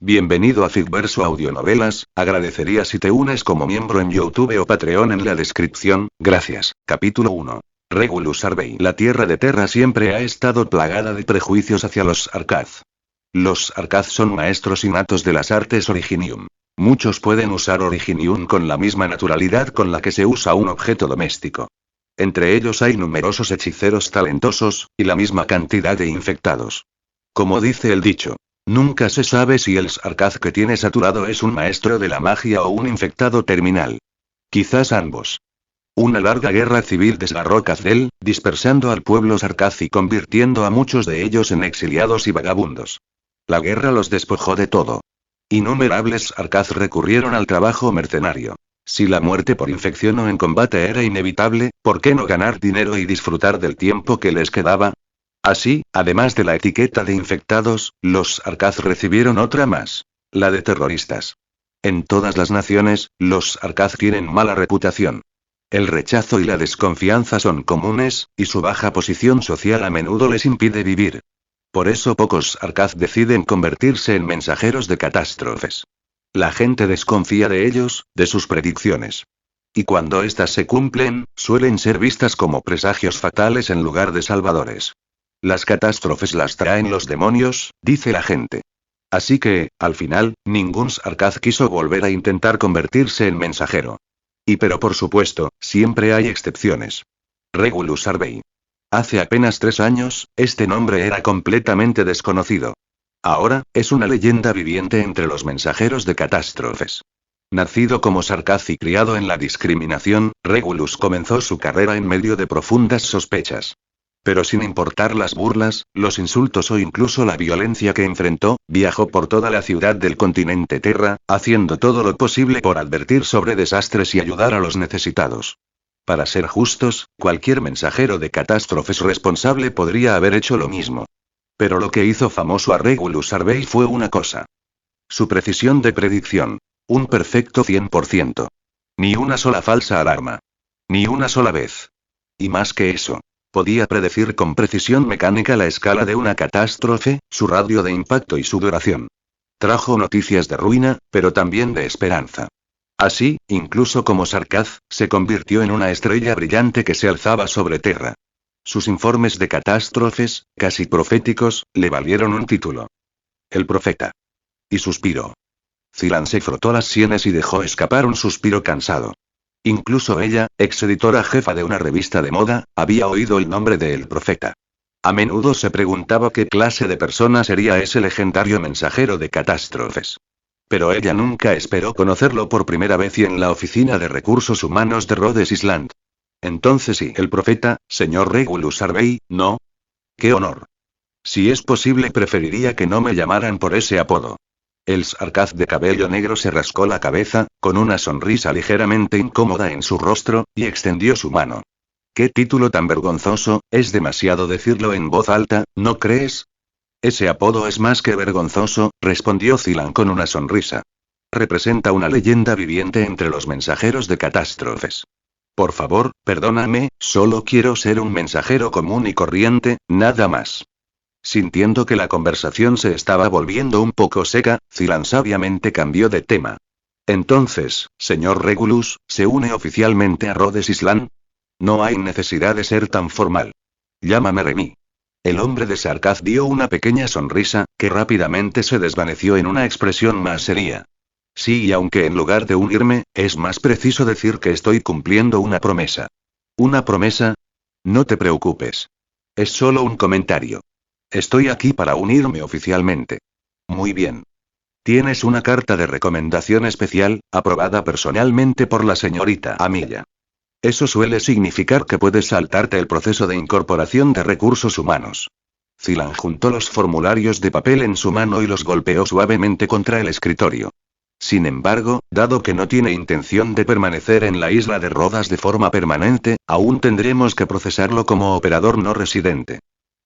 Bienvenido a Ficverso Audionovelas, agradecería si te unes como miembro en YouTube o Patreon en la descripción, gracias. Capítulo 1. Regulus Arbey. La tierra de Terra siempre ha estado plagada de prejuicios hacia los Arcaz. Los Arcaz son maestros innatos de las artes Originium. Muchos pueden usar Originium con la misma naturalidad con la que se usa un objeto doméstico. Entre ellos hay numerosos hechiceros talentosos, y la misma cantidad de infectados. Como dice el dicho, nunca se sabe si el Sarkaz que tiene saturado es un maestro de la magia o un infectado terminal. Quizás ambos. Una larga guerra civil desgarró Cazdel, dispersando al pueblo Sarkaz y convirtiendo a muchos de ellos en exiliados y vagabundos. La guerra los despojó de todo. Innumerables Sarkaz recurrieron al trabajo mercenario. Si la muerte por infección o en combate era inevitable, ¿por qué no ganar dinero y disfrutar del tiempo que les quedaba? Así, además de la etiqueta de infectados, los Arcaz recibieron otra más: la de terroristas. En todas las naciones, los Arcaz tienen mala reputación. El rechazo y la desconfianza son comunes, y su baja posición social a menudo les impide vivir. Por eso pocos Arcaz deciden convertirse en mensajeros de catástrofes. La gente desconfía de ellos, de sus predicciones. Y cuando éstas se cumplen, suelen ser vistas como presagios fatales en lugar de salvadores. Las catástrofes las traen los demonios, dice la gente. Así que, al final, ningún Sarkaz quiso volver a intentar convertirse en mensajero. Pero por supuesto, siempre hay excepciones. Regulus Arbey. Hace apenas 3 años, este nombre era completamente desconocido. Ahora, es una leyenda viviente entre los mensajeros de catástrofes. Nacido como Sarkaz y criado en la discriminación, Regulus comenzó su carrera en medio de profundas sospechas. Pero sin importar las burlas, los insultos o incluso la violencia que enfrentó, viajó por toda la ciudad del continente Terra, haciendo todo lo posible por advertir sobre desastres y ayudar a los necesitados. Para ser justos, cualquier mensajero de catástrofes responsable podría haber hecho lo mismo. Pero lo que hizo famoso a Regulus Arbey fue una cosa: su precisión de predicción. Un perfecto 100%. Ni una sola falsa alarma. Ni una sola vez. Y más que eso. Podía predecir con precisión mecánica la escala de una catástrofe, su radio de impacto y su duración. Trajo noticias de ruina, pero también de esperanza. Así, incluso como Sarkaz, se convirtió en una estrella brillante que se alzaba sobre Terra. Sus informes de catástrofes, casi proféticos, le valieron un título. El profeta. Y suspiró. Zilan se frotó las sienes y dejó escapar un suspiro cansado. Incluso ella, exeditora jefa de una revista de moda, había oído el nombre de El Profeta. A menudo se preguntaba qué clase de persona sería ese legendario mensajero de catástrofes. Pero ella nunca esperó conocerlo por primera vez y en la oficina de recursos humanos de Rhodes Island. Entonces sí, El Profeta, señor Regulus Arbey, ¿no? ¡Qué honor! Si es posible, preferiría que no me llamaran por ese apodo. El Sarkaz de cabello negro se rascó la cabeza, con una sonrisa ligeramente incómoda en su rostro, y extendió su mano. ¡Qué título tan vergonzoso! Es demasiado decirlo en voz alta, ¿no crees? Ese apodo es más que vergonzoso, respondió Zilan con una sonrisa. Representa una leyenda viviente entre los mensajeros de catástrofes. Por favor, perdóname, solo quiero ser un mensajero común y corriente, nada más. Sintiendo que la conversación se estaba volviendo un poco seca, Zilan sabiamente cambió de tema. Entonces, señor Regulus, ¿se une oficialmente a Rhodes Island? No hay necesidad de ser tan formal. Llámame Remy. El hombre de Sarkaz dio una pequeña sonrisa, que rápidamente se desvaneció en una expresión más seria. Sí, y aunque en lugar de unirme, es más preciso decir que estoy cumpliendo una promesa. ¿Una promesa? No te preocupes. Es solo un comentario. Estoy aquí para unirme oficialmente. Muy bien. Tienes una carta de recomendación especial, aprobada personalmente por la señorita Amilla. Eso suele significar que puedes saltarte el proceso de incorporación de recursos humanos. Zilan juntó los formularios de papel en su mano y los golpeó suavemente contra el escritorio. Sin embargo, dado que no tiene intención de permanecer en la isla de Rodas de forma permanente, aún tendremos que procesarlo como operador no residente.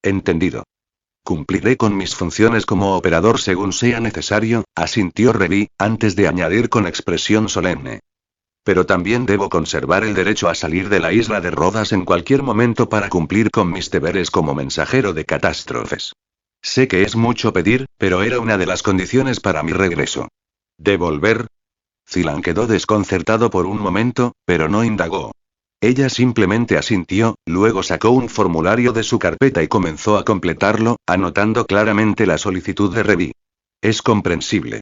Entendido. Cumpliré con mis funciones como operador según sea necesario, asintió Remy, antes de añadir con expresión solemne. Pero también debo conservar el derecho a salir de la isla de Rodas en cualquier momento para cumplir con mis deberes como mensajero de catástrofes. Sé que es mucho pedir, pero era una de las condiciones para mi regreso. ¿Devolver? Zilan quedó desconcertado por un momento, pero no indagó. Ella simplemente asintió, luego sacó un formulario de su carpeta y comenzó a completarlo, anotando claramente la solicitud de Revi. Es comprensible.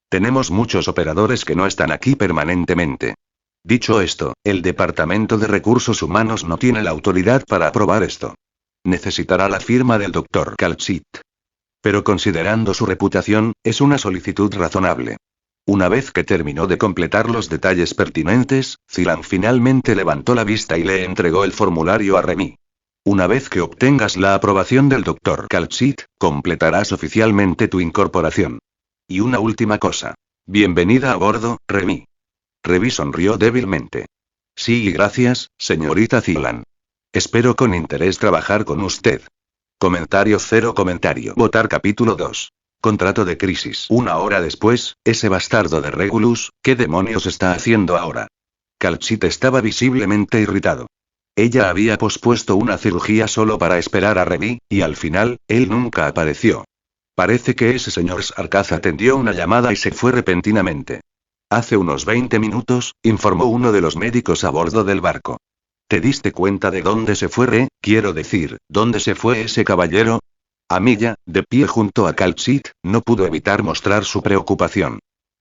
Tenemos muchos operadores que no están aquí permanentemente. Dicho esto, el Departamento de Recursos Humanos no tiene la autoridad para aprobar esto. Necesitará la firma del Dr. Kalchit. Pero considerando su reputación, es una solicitud razonable. Una vez que terminó de completar los detalles pertinentes, Zilan finalmente levantó la vista y le entregó el formulario a Remy. Una vez que obtengas la aprobación del Dr. Kalchit, completarás oficialmente tu incorporación. Y una última cosa. Bienvenida a bordo, Remy. Remy sonrió débilmente. Sí, gracias, señorita Zilan. Espero con interés trabajar con usted. Comentario cero comentario. Votar capítulo 2. Contrato de crisis. Una hora después, ese bastardo de Regulus, ¿qué demonios está haciendo ahora? Kalchit estaba visiblemente irritado. Ella había pospuesto una cirugía solo para esperar a Remy, y al final, él nunca apareció. Parece que ese señor Sarkaz atendió una llamada y se fue repentinamente. Hace unos 20 minutos, informó uno de los médicos a bordo del barco. ¿Te diste cuenta de dónde se fue quiero decir, dónde se fue ese caballero? Amilla, de pie junto a Kalchit, no pudo evitar mostrar su preocupación.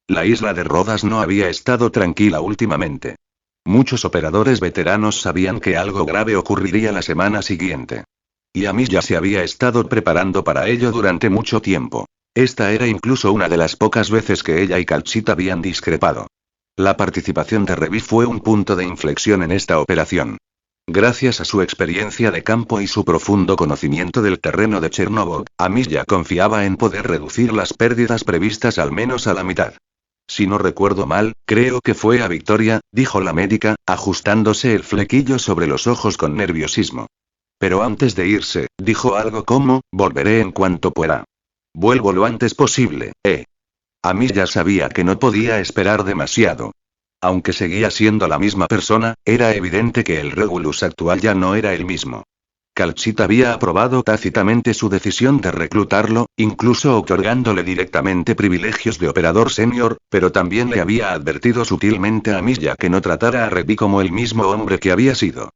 La isla de Rodas no había estado tranquila últimamente. Muchos operadores veteranos sabían que algo grave ocurriría la semana siguiente. Y Amilla se había estado preparando para ello durante mucho tiempo. Esta era incluso una de las pocas veces que ella y Kalchit habían discrepado. La participación de Revi fue un punto de inflexión en esta operación. Gracias a su experiencia de campo y su profundo conocimiento del terreno de Chernobyl, Amilla confiaba en poder reducir las pérdidas previstas al menos a la mitad. Si no recuerdo mal, creo que fue a Victoria, dijo la médica, ajustándose el flequillo sobre los ojos con nerviosismo. Pero antes de irse, dijo algo como, volveré en cuanto pueda. Vuelvo lo antes posible, Amilla sabía que no podía esperar demasiado. Aunque seguía siendo la misma persona, era evidente que el Regulus actual ya no era el mismo. Kalchit había aprobado tácitamente su decisión de reclutarlo, incluso otorgándole directamente privilegios de operador senior, pero también le había advertido sutilmente a Amilla que no tratara a Revi como el mismo hombre que había sido.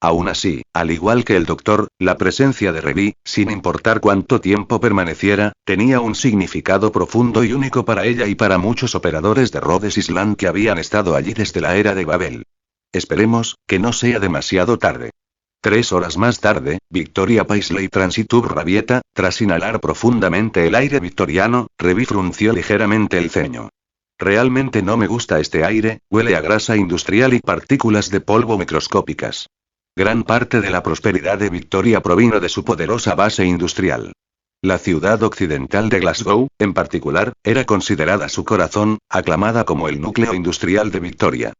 Aún así, al igual que el doctor, la presencia de Revi, sin importar cuánto tiempo permaneciera, tenía un significado profundo y único para ella y para muchos operadores de Rhodes Island que habían estado allí desde la era de Babel. Esperemos, que no sea demasiado tarde. 3 horas más tarde, Victoria Paisley transitó rabieta, tras inhalar profundamente el aire victoriano, Revi frunció ligeramente el ceño. Realmente no me gusta este aire, huele a grasa industrial y partículas de polvo microscópicas. Gran parte de la prosperidad de Victoria provino de su poderosa base industrial. La ciudad occidental de Glasgow, en particular, era considerada su corazón, aclamada como el núcleo industrial de Victoria.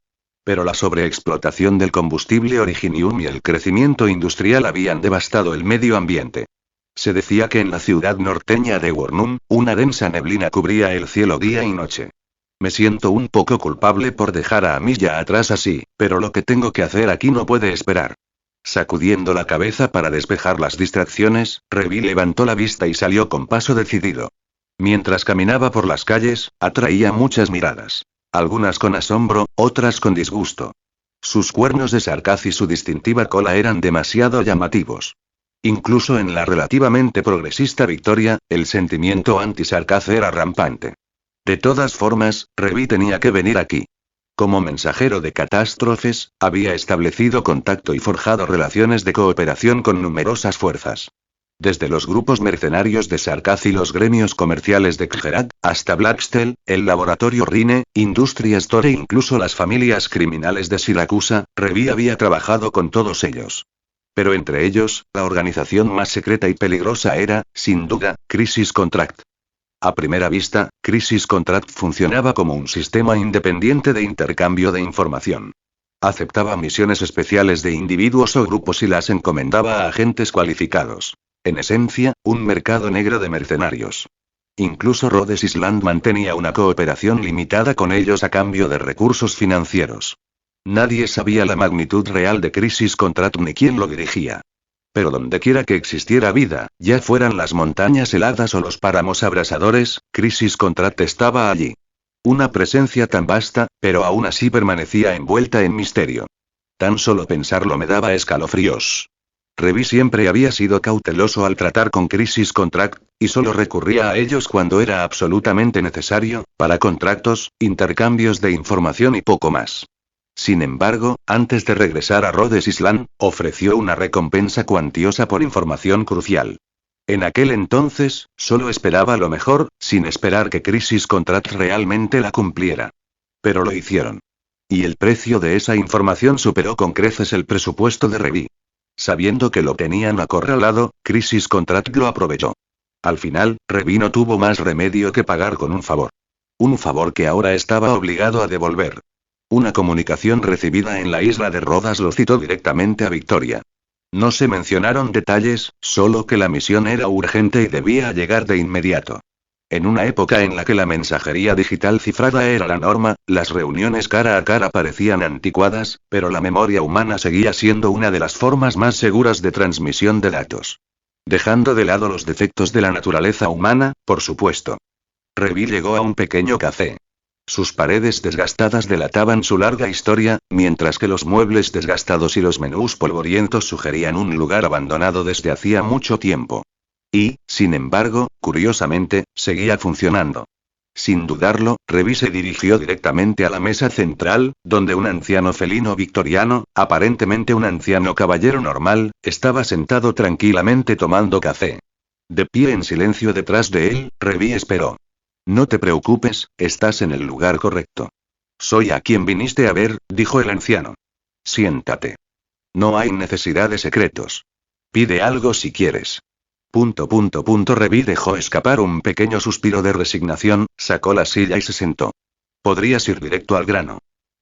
Pero la sobreexplotación del combustible originium y el crecimiento industrial habían devastado el medio ambiente. Se decía que en la ciudad norteña de Warnum, una densa neblina cubría el cielo día y noche. Me siento un poco culpable por dejar a Amilla atrás así, pero lo que tengo que hacer aquí no puede esperar. Sacudiendo la cabeza para despejar las distracciones, Revi levantó la vista y salió con paso decidido. Mientras caminaba por las calles, atraía muchas miradas. Algunas con asombro, otras con disgusto. Sus cuernos de Sarkaz y su distintiva cola eran demasiado llamativos. Incluso en la relativamente progresista Victoria, el sentimiento anti-Sarkaz era rampante. De todas formas, Revi tenía que venir aquí. Como mensajero de catástrofes, había establecido contacto y forjado relaciones de cooperación con numerosas fuerzas. Desde los grupos mercenarios de Sarkaz y los gremios comerciales de Kjerat, hasta Blackstell, el laboratorio Rine, Industria Store e incluso las familias criminales de Siracusa, Revi había trabajado con todos ellos. Pero entre ellos, la organización más secreta y peligrosa era, sin duda, Crisis Contract. A primera vista, Crisis Contract funcionaba como un sistema independiente de intercambio de información. Aceptaba misiones especiales de individuos o grupos y las encomendaba a agentes cualificados. En esencia, un mercado negro de mercenarios. Incluso Rhodes Island mantenía una cooperación limitada con ellos a cambio de recursos financieros. Nadie sabía la magnitud real de Crisis Contract ni quién lo dirigía. Pero dondequiera que existiera vida, ya fueran las montañas heladas o los páramos abrasadores, Crisis Contract estaba allí. Una presencia tan vasta, pero aún así permanecía envuelta en misterio. Tan solo pensarlo me daba escalofríos. Revi siempre había sido cauteloso al tratar con Crisis Contract, y solo recurría a ellos cuando era absolutamente necesario, para contratos, intercambios de información y poco más. Sin embargo, antes de regresar a Rhodes Island, ofreció una recompensa cuantiosa por información crucial. En aquel entonces, solo esperaba lo mejor, sin esperar que Crisis Contract realmente la cumpliera. Pero lo hicieron. Y el precio de esa información superó con creces el presupuesto de Revi. Sabiendo que lo tenían acorralado, Crisis Contract lo aprovechó. Al final, Revi no tuvo más remedio que pagar con un favor. Un favor que ahora estaba obligado a devolver. Una comunicación recibida en la isla de Rodas lo citó directamente a Victoria. No se mencionaron detalles, solo que la misión era urgente y debía llegar de inmediato. En una época en la que la mensajería digital cifrada era la norma, las reuniones cara a cara parecían anticuadas, pero la memoria humana seguía siendo una de las formas más seguras de transmisión de datos. Dejando de lado los defectos de la naturaleza humana, por supuesto. Revi llegó a un pequeño café. Sus paredes desgastadas delataban su larga historia, mientras que los muebles desgastados y los menús polvorientos sugerían un lugar abandonado desde hacía mucho tiempo. Y, sin embargo, curiosamente, seguía funcionando. Sin dudarlo, Revi se dirigió directamente a la mesa central, donde un anciano felino victoriano, aparentemente un anciano caballero normal, estaba sentado tranquilamente tomando café. De pie en silencio detrás de él, Revi esperó. No te preocupes, estás en el lugar correcto. Soy a quien viniste a ver, dijo el anciano. Siéntate. No hay necesidad de secretos. Pide algo si quieres. Revi dejó escapar un pequeño suspiro de resignación, sacó la silla y se sentó. Podrías ir directo al grano.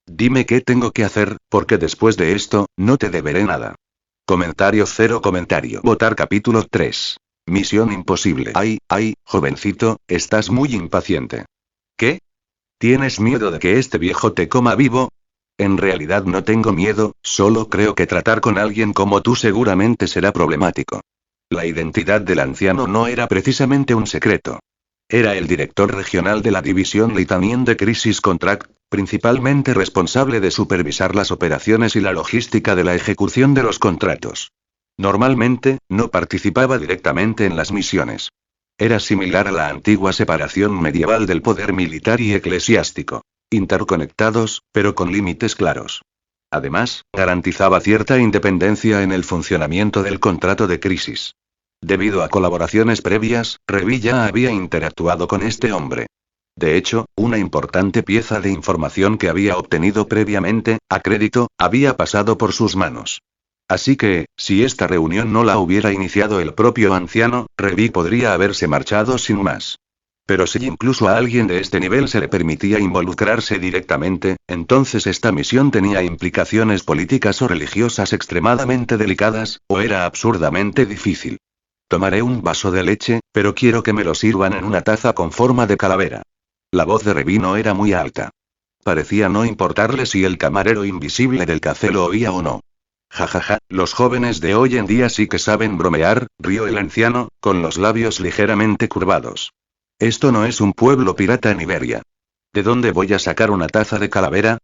Dime qué tengo que hacer, porque después de esto, no te deberé nada. Comentario. Votar capítulo 3. Misión imposible. Ay, jovencito, estás muy impaciente. ¿Qué? ¿Tienes miedo de que este viejo te coma vivo? En realidad no tengo miedo, solo creo que tratar con alguien como tú seguramente será problemático. La identidad del anciano no era precisamente un secreto. Era el director regional de la división Litanien de Crisis Contract, principalmente responsable de supervisar las operaciones y la logística de la ejecución de los contratos. Normalmente, no participaba directamente en las misiones. Era similar a la antigua separación medieval del poder militar y eclesiástico. Interconectados, pero con límites claros. Además, garantizaba cierta independencia en el funcionamiento del contrato de crisis. Debido a colaboraciones previas, Revi ya había interactuado con este hombre. De hecho, una importante pieza de información que había obtenido previamente, a crédito, había pasado por sus manos. Así que, si esta reunión no la hubiera iniciado el propio anciano, Revi podría haberse marchado sin más. Pero si incluso a alguien de este nivel se le permitía involucrarse directamente, entonces esta misión tenía implicaciones políticas o religiosas extremadamente delicadas, o era absurdamente difícil. Tomaré un vaso de leche, pero quiero que me lo sirvan en una taza con forma de calavera. La voz de Revi no era muy alta. Parecía no importarle si el camarero invisible del café lo oía o no. Jajaja, los jóvenes de hoy en día sí que saben bromear, rió el anciano, con los labios ligeramente curvados. Esto no es un pueblo pirata en Iberia. ¿De dónde voy a sacar una taza de calavera?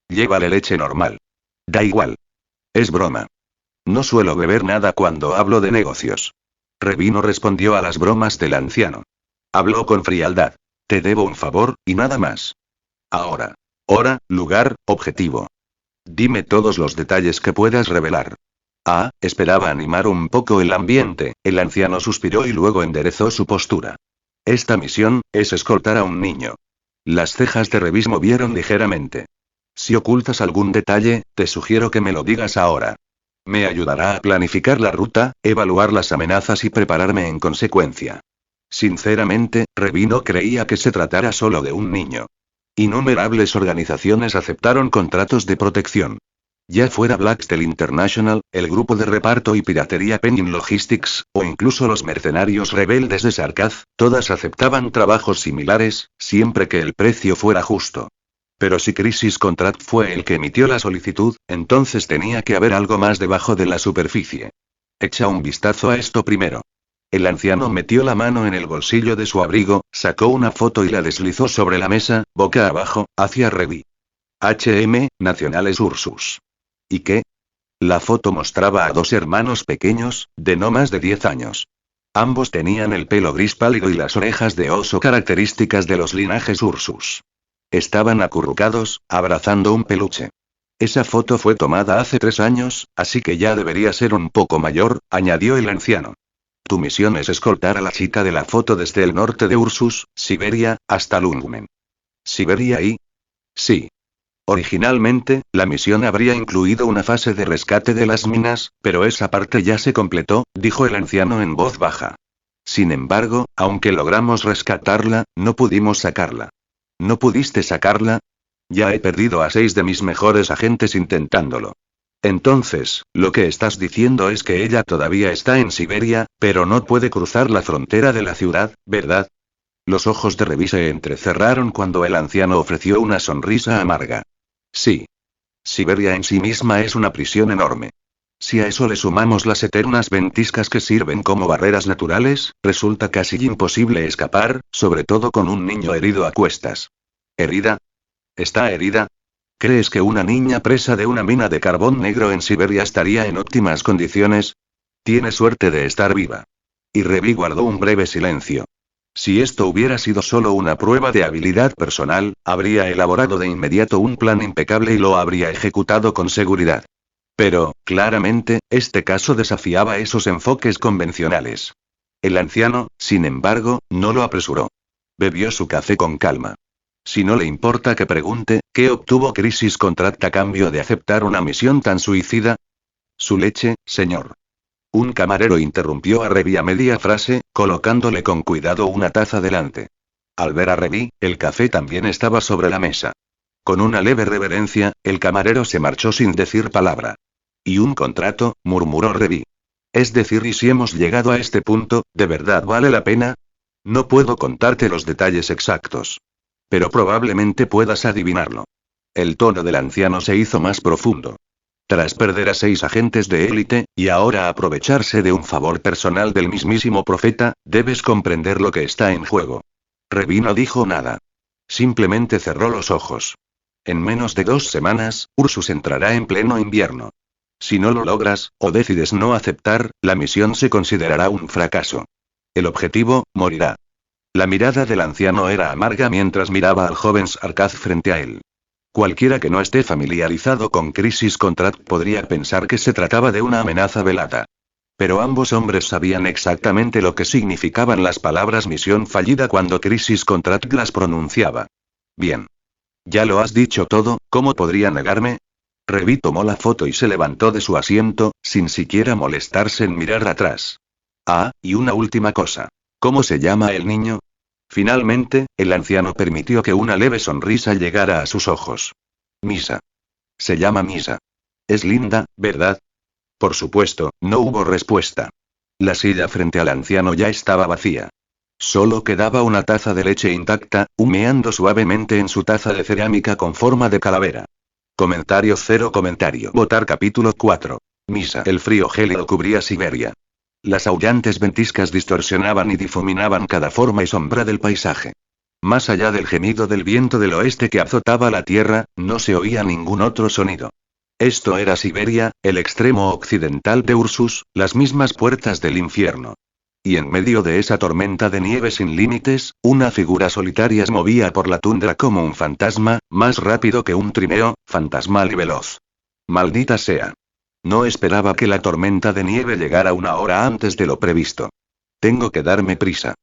Llévale leche normal. Da igual. Es broma. No suelo beber nada cuando hablo de negocios. Revi no respondió a las bromas del anciano. Habló con frialdad. Te debo un favor, y nada más. Ahora. Hora, lugar, objetivo. Dime todos los detalles que puedas revelar. Esperaba animar un poco el ambiente, el anciano suspiró y luego enderezó su postura. Esta misión, es escoltar a un niño. Las cejas de Revi movieron ligeramente. Si ocultas algún detalle, te sugiero que me lo digas ahora. Me ayudará a planificar la ruta, evaluar las amenazas y prepararme en consecuencia. Sinceramente, Revi no creía que se tratara solo de un niño. Innumerables organizaciones aceptaron contratos de protección. Ya fuera Blacksteel International, el grupo de reparto y piratería Penguin Logistics, o incluso los mercenarios rebeldes de Sarkaz, todas aceptaban trabajos similares, siempre que el precio fuera justo. Pero si Crisis Contract fue el que emitió la solicitud, entonces tenía que haber algo más debajo de la superficie. Echa un vistazo a esto primero. El anciano metió la mano en el bolsillo de su abrigo, sacó una foto y la deslizó sobre la mesa, boca abajo, hacia Revi. Nacionales Ursus. ¿Y qué? La foto mostraba a dos hermanos pequeños, de no más de 10 años. Ambos tenían el pelo gris pálido y las orejas de oso características de los linajes Ursus. Estaban acurrucados, abrazando un peluche. Esa foto fue tomada hace 3 años, así que ya debería ser un poco mayor, añadió el anciano. Tu misión es escoltar a la chica de la foto desde el norte de Ursus, Siberia, hasta Lungmen. ¿Siberia y? Sí. Originalmente, la misión habría incluido una fase de rescate de las minas, pero esa parte ya se completó, dijo el anciano en voz baja. Sin embargo, aunque logramos rescatarla, no pudimos sacarla. ¿No pudiste sacarla? Ya he perdido a 6 de mis mejores agentes intentándolo. Entonces, lo que estás diciendo es que ella todavía está en Siberia, pero no puede cruzar la frontera de la ciudad, ¿verdad? Los ojos de Revi se entrecerraron cuando el anciano ofreció una sonrisa amarga. Sí. Siberia en sí misma es una prisión enorme. Si a eso le sumamos las eternas ventiscas que sirven como barreras naturales, resulta casi imposible escapar, sobre todo con un niño herido a cuestas. ¿Herida? ¿Está herida? ¿Crees que una niña presa de una mina de carbón negro en Siberia estaría en óptimas condiciones? Tiene suerte de estar viva. Y Revi guardó un breve silencio. Si esto hubiera sido solo una prueba de habilidad personal, habría elaborado de inmediato un plan impecable y lo habría ejecutado con seguridad. Pero, claramente, este caso desafiaba esos enfoques convencionales. El anciano, sin embargo, no lo apresuró. Bebió su café con calma. Si no le importa que pregunte, ¿qué obtuvo Crisis Contract a cambio de aceptar una misión tan suicida? Su leche, señor. Un camarero interrumpió a Revi a media frase, colocándole con cuidado una taza delante. Al ver a Revi, el café también estaba sobre la mesa. Con una leve reverencia, el camarero se marchó sin decir palabra. ¿Y un contrato?, murmuró Revi. Es decir, ¿y si hemos llegado a este punto, de verdad vale la pena? No puedo contarte los detalles exactos. Pero probablemente puedas adivinarlo. El tono del anciano se hizo más profundo. Tras perder a 6 agentes de élite, y ahora aprovecharse de un favor personal del mismísimo profeta, debes comprender lo que está en juego. Revi no dijo nada. Simplemente cerró los ojos. En menos de 2 semanas, Ursus entrará en pleno invierno. Si no lo logras, o decides no aceptar, la misión se considerará un fracaso. El objetivo, morirá. La mirada del anciano era amarga mientras miraba al joven Sarkaz frente a él. Cualquiera que no esté familiarizado con Crisis Contract podría pensar que se trataba de una amenaza velada. Pero ambos hombres sabían exactamente lo que significaban las palabras misión fallida cuando Crisis Contract las pronunciaba. Bien. Ya lo has dicho todo, ¿cómo podría negarme? Revi tomó la foto y se levantó de su asiento, sin siquiera molestarse en mirar atrás. Ah, y una última cosa. ¿Cómo se llama el niño? Finalmente, el anciano permitió que una leve sonrisa llegara a sus ojos. Misa. Se llama Misa. Es linda, ¿verdad? Por supuesto, no hubo respuesta. La silla frente al anciano ya estaba vacía. Solo quedaba una taza de leche intacta, humeando suavemente en su taza de cerámica con forma de calavera. Comentario. Votar capítulo 4. Misa. El frío gélido cubría Siberia. Las aullantes ventiscas distorsionaban y difuminaban cada forma y sombra del paisaje. Más allá del gemido del viento del oeste que azotaba la tierra, no se oía ningún otro sonido. Esto era Siberia, el extremo occidental de Ursus, las mismas puertas del infierno. Y en medio de esa tormenta de nieve sin límites, una figura solitaria se movía por la tundra como un fantasma, más rápido que un trineo, fantasmal y veloz. Maldita sea. No esperaba que la tormenta de nieve llegara 1 hora antes de lo previsto. Tengo que darme prisa.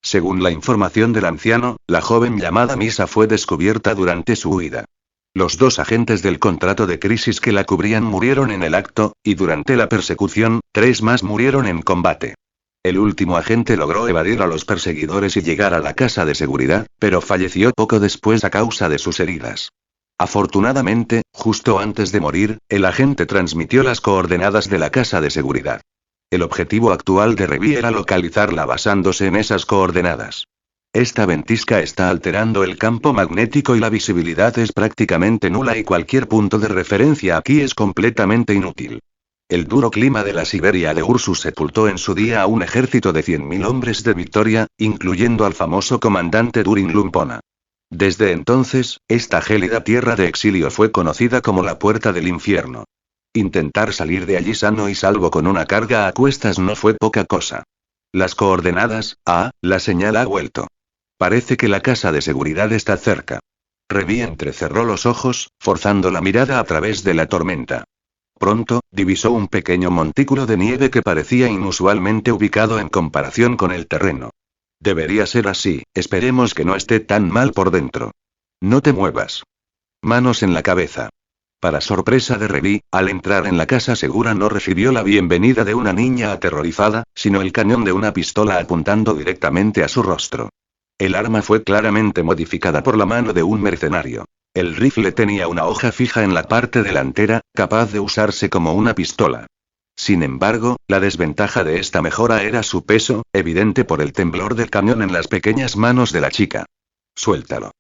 Según la información del anciano, la joven llamada Misa fue descubierta durante su huida. Los 2 agentes del contrato de crisis que la cubrían murieron en el acto, y durante la persecución, 3 más murieron en combate. El último agente logró evadir a los perseguidores y llegar a la casa de seguridad, pero falleció poco después a causa de sus heridas. Afortunadamente, justo antes de morir, el agente transmitió las coordenadas de la casa de seguridad. El objetivo actual de Revi era localizarla basándose en esas coordenadas. Esta ventisca está alterando el campo magnético y la visibilidad es prácticamente nula y cualquier punto de referencia aquí es completamente inútil. El duro clima de la Siberia de Ursus sepultó en su día a un ejército de 100.000 hombres de Victoria, incluyendo al famoso comandante Durin Lumpona. Desde entonces, esta gélida tierra de exilio fue conocida como la puerta del infierno. Intentar salir de allí sano y salvo con una carga a cuestas no fue poca cosa. Las coordenadas, la señal ha vuelto. Parece que la casa de seguridad está cerca. Revi entrecerró los ojos, forzando la mirada a través de la tormenta. Pronto, divisó un pequeño montículo de nieve que parecía inusualmente ubicado en comparación con el terreno. Debería ser así, esperemos que no esté tan mal por dentro. No te muevas. Manos en la cabeza. Para sorpresa de Revi, al entrar en la casa segura no recibió la bienvenida de una niña aterrorizada, sino el cañón de una pistola apuntando directamente a su rostro. El arma fue claramente modificada por la mano de un mercenario. El rifle tenía una hoja fija en la parte delantera, capaz de usarse como una pistola. Sin embargo, la desventaja de esta mejora era su peso, evidente por el temblor del cañón en las pequeñas manos de la chica. Suéltalo.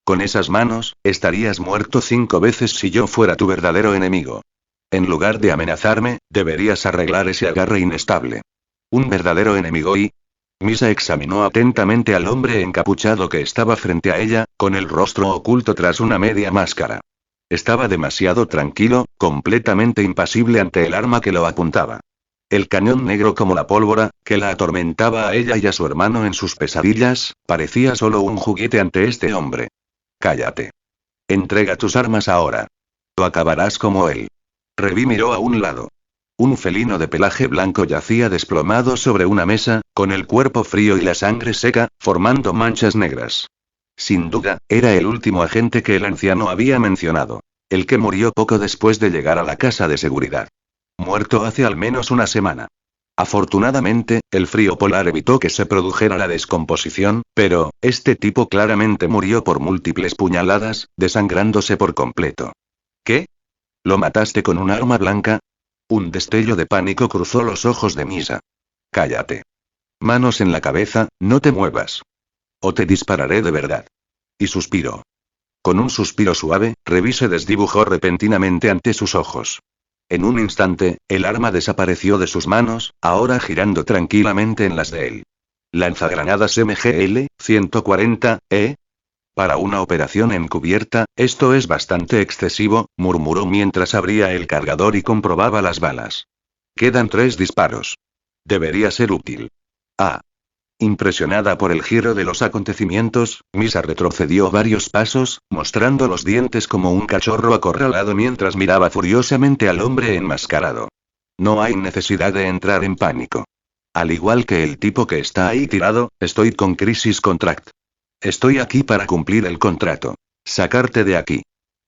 Con esas manos, estarías muerto 5 veces si yo fuera tu verdadero enemigo. En lugar de amenazarme, deberías arreglar ese agarre inestable. Un verdadero enemigo y... Misa examinó atentamente al hombre encapuchado que estaba frente a ella, con el rostro oculto tras una media máscara. Estaba demasiado tranquilo, completamente impasible ante el arma que lo apuntaba. El cañón negro como la pólvora, que la atormentaba a ella y a su hermano en sus pesadillas, parecía solo un juguete ante este hombre. Cállate. Entrega tus armas ahora. O acabarás como él. Revi miró a un lado. Un felino de pelaje blanco yacía desplomado sobre una mesa, con el cuerpo frío y la sangre seca, formando manchas negras. Sin duda, era el último agente que el anciano había mencionado. El que murió poco después de llegar a la casa de seguridad. Muerto hace al menos una semana. Afortunadamente, el frío polar evitó que se produjera la descomposición, pero, este tipo claramente murió por múltiples puñaladas, desangrándose por completo. ¿Qué? ¿Lo mataste con un arma blanca? Un destello de pánico cruzó los ojos de Misa. Cállate. Manos en la cabeza, no te muevas. O te dispararé de verdad. Y suspiró. Con un suspiro suave, Revi se desdibujó repentinamente ante sus ojos. En un instante, el arma desapareció de sus manos, ahora girando tranquilamente en las de él. Lanzagranadas MGL, 140, Para una operación encubierta, esto es bastante excesivo, murmuró mientras abría el cargador y comprobaba las balas. Quedan 3 disparos. Debería ser útil. Impresionada por el giro de los acontecimientos, Misa retrocedió varios pasos, mostrando los dientes como un cachorro acorralado mientras miraba furiosamente al hombre enmascarado. No hay necesidad de entrar en pánico. Al igual que el tipo que está ahí tirado, estoy con Crisis Contract. Estoy aquí para cumplir el contrato. Sacarte de aquí.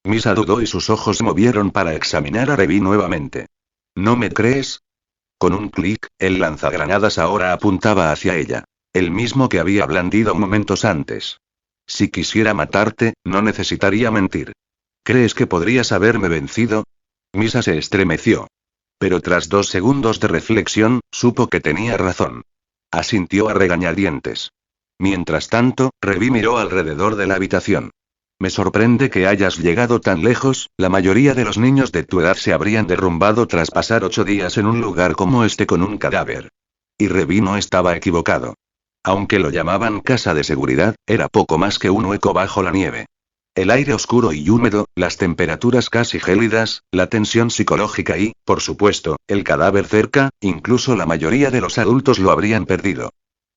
Misa dudó y sus ojos se movieron para examinar a Revi nuevamente. ¿No me crees? Con un clic, el lanzagranadas ahora apuntaba hacia ella. El mismo que había blandido momentos antes. Si quisiera matarte, no necesitaría mentir. ¿Crees que podrías haberme vencido? Misa se estremeció. Pero tras 2 segundos de reflexión, supo que tenía razón. Asintió a regañadientes. Mientras tanto, Revi miró alrededor de la habitación. Me sorprende que hayas llegado tan lejos, la mayoría de los niños de tu edad se habrían derrumbado tras pasar 8 días en un lugar como este con un cadáver. Y Revi no estaba equivocado. Aunque lo llamaban casa de seguridad, era poco más que un hueco bajo la nieve. El aire oscuro y húmedo, las temperaturas casi gélidas, la tensión psicológica y, por supuesto, el cadáver cerca, incluso la mayoría de los adultos lo habrían perdido.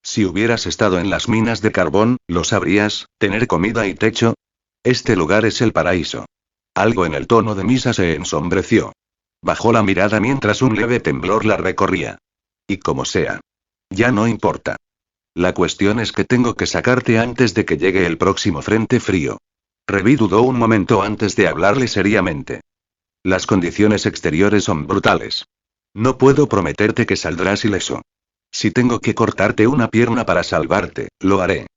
Si hubieras estado en las minas de carbón, ¿lo sabrías? ¿Tener comida y techo? Este lugar es el paraíso. Algo en el tono de Misa se ensombreció. Bajó la mirada mientras un leve temblor la recorría. Y como sea. Ya no importa. La cuestión es que tengo que sacarte antes de que llegue el próximo frente frío. Revi dudó un momento antes de hablarle seriamente. Las condiciones exteriores son brutales. No puedo prometerte que saldrás ileso. Si tengo que cortarte una pierna para salvarte, lo haré.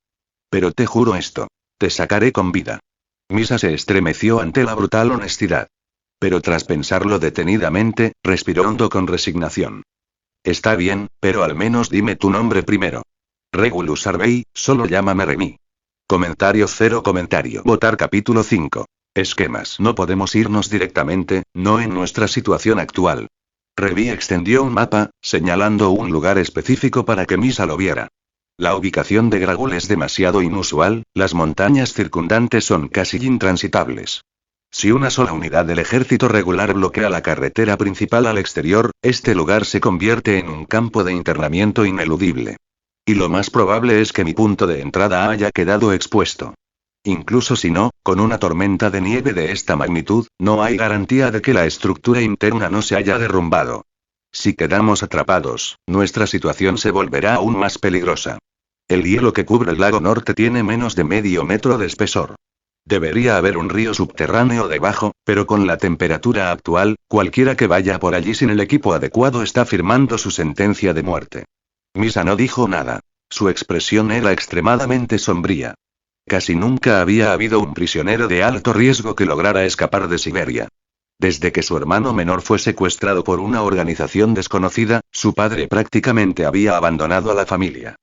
Pero te juro esto. Te sacaré con vida. Misa se estremeció ante la brutal honestidad. Pero tras pensarlo detenidamente, respiró hondo con resignación. Está bien, pero al menos dime tu nombre primero. Regulus Arbey, solo llámame Remy. Comentario 0 comentario. Votar capítulo 5. Esquemas. No podemos irnos directamente, no en nuestra situación actual. Revi extendió un mapa, señalando un lugar específico para que Misa lo viera. La ubicación de Gragul es demasiado inusual, las montañas circundantes son casi intransitables. Si una sola unidad del ejército regular bloquea la carretera principal al exterior, este lugar se convierte en un campo de internamiento ineludible. Y lo más probable es que mi punto de entrada haya quedado expuesto. Incluso si no, con una tormenta de nieve de esta magnitud, no hay garantía de que la estructura interna no se haya derrumbado. Si quedamos atrapados, nuestra situación se volverá aún más peligrosa. El hielo que cubre el lago norte tiene menos de medio metro de espesor. Debería haber un río subterráneo debajo, pero con la temperatura actual, cualquiera que vaya por allí sin el equipo adecuado está firmando su sentencia de muerte. Misa no dijo nada. Su expresión era extremadamente sombría. Casi nunca había habido un prisionero de alto riesgo que lograra escapar de Siberia. Desde que su hermano menor fue secuestrado por una organización desconocida, su padre prácticamente había abandonado a la familia.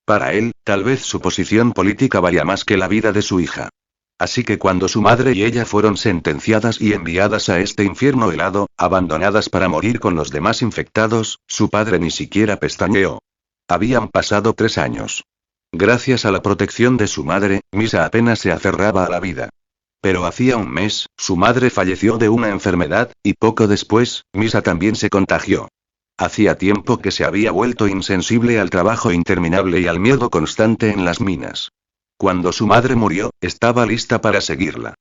Para él, tal vez su posición política valía más que la vida de su hija. Así que cuando su madre y ella fueron sentenciadas y enviadas a este infierno helado, abandonadas para morir con los demás infectados, su padre ni siquiera pestañeó. Habían pasado 3 años. Gracias a la protección de su madre, Misa apenas se aferraba a la vida. Pero hacía un mes, su madre falleció de una enfermedad, y poco después, Misa también se contagió. Hacía tiempo que se había vuelto insensible al trabajo interminable y al miedo constante en las minas. Cuando su madre murió, estaba lista para seguirla.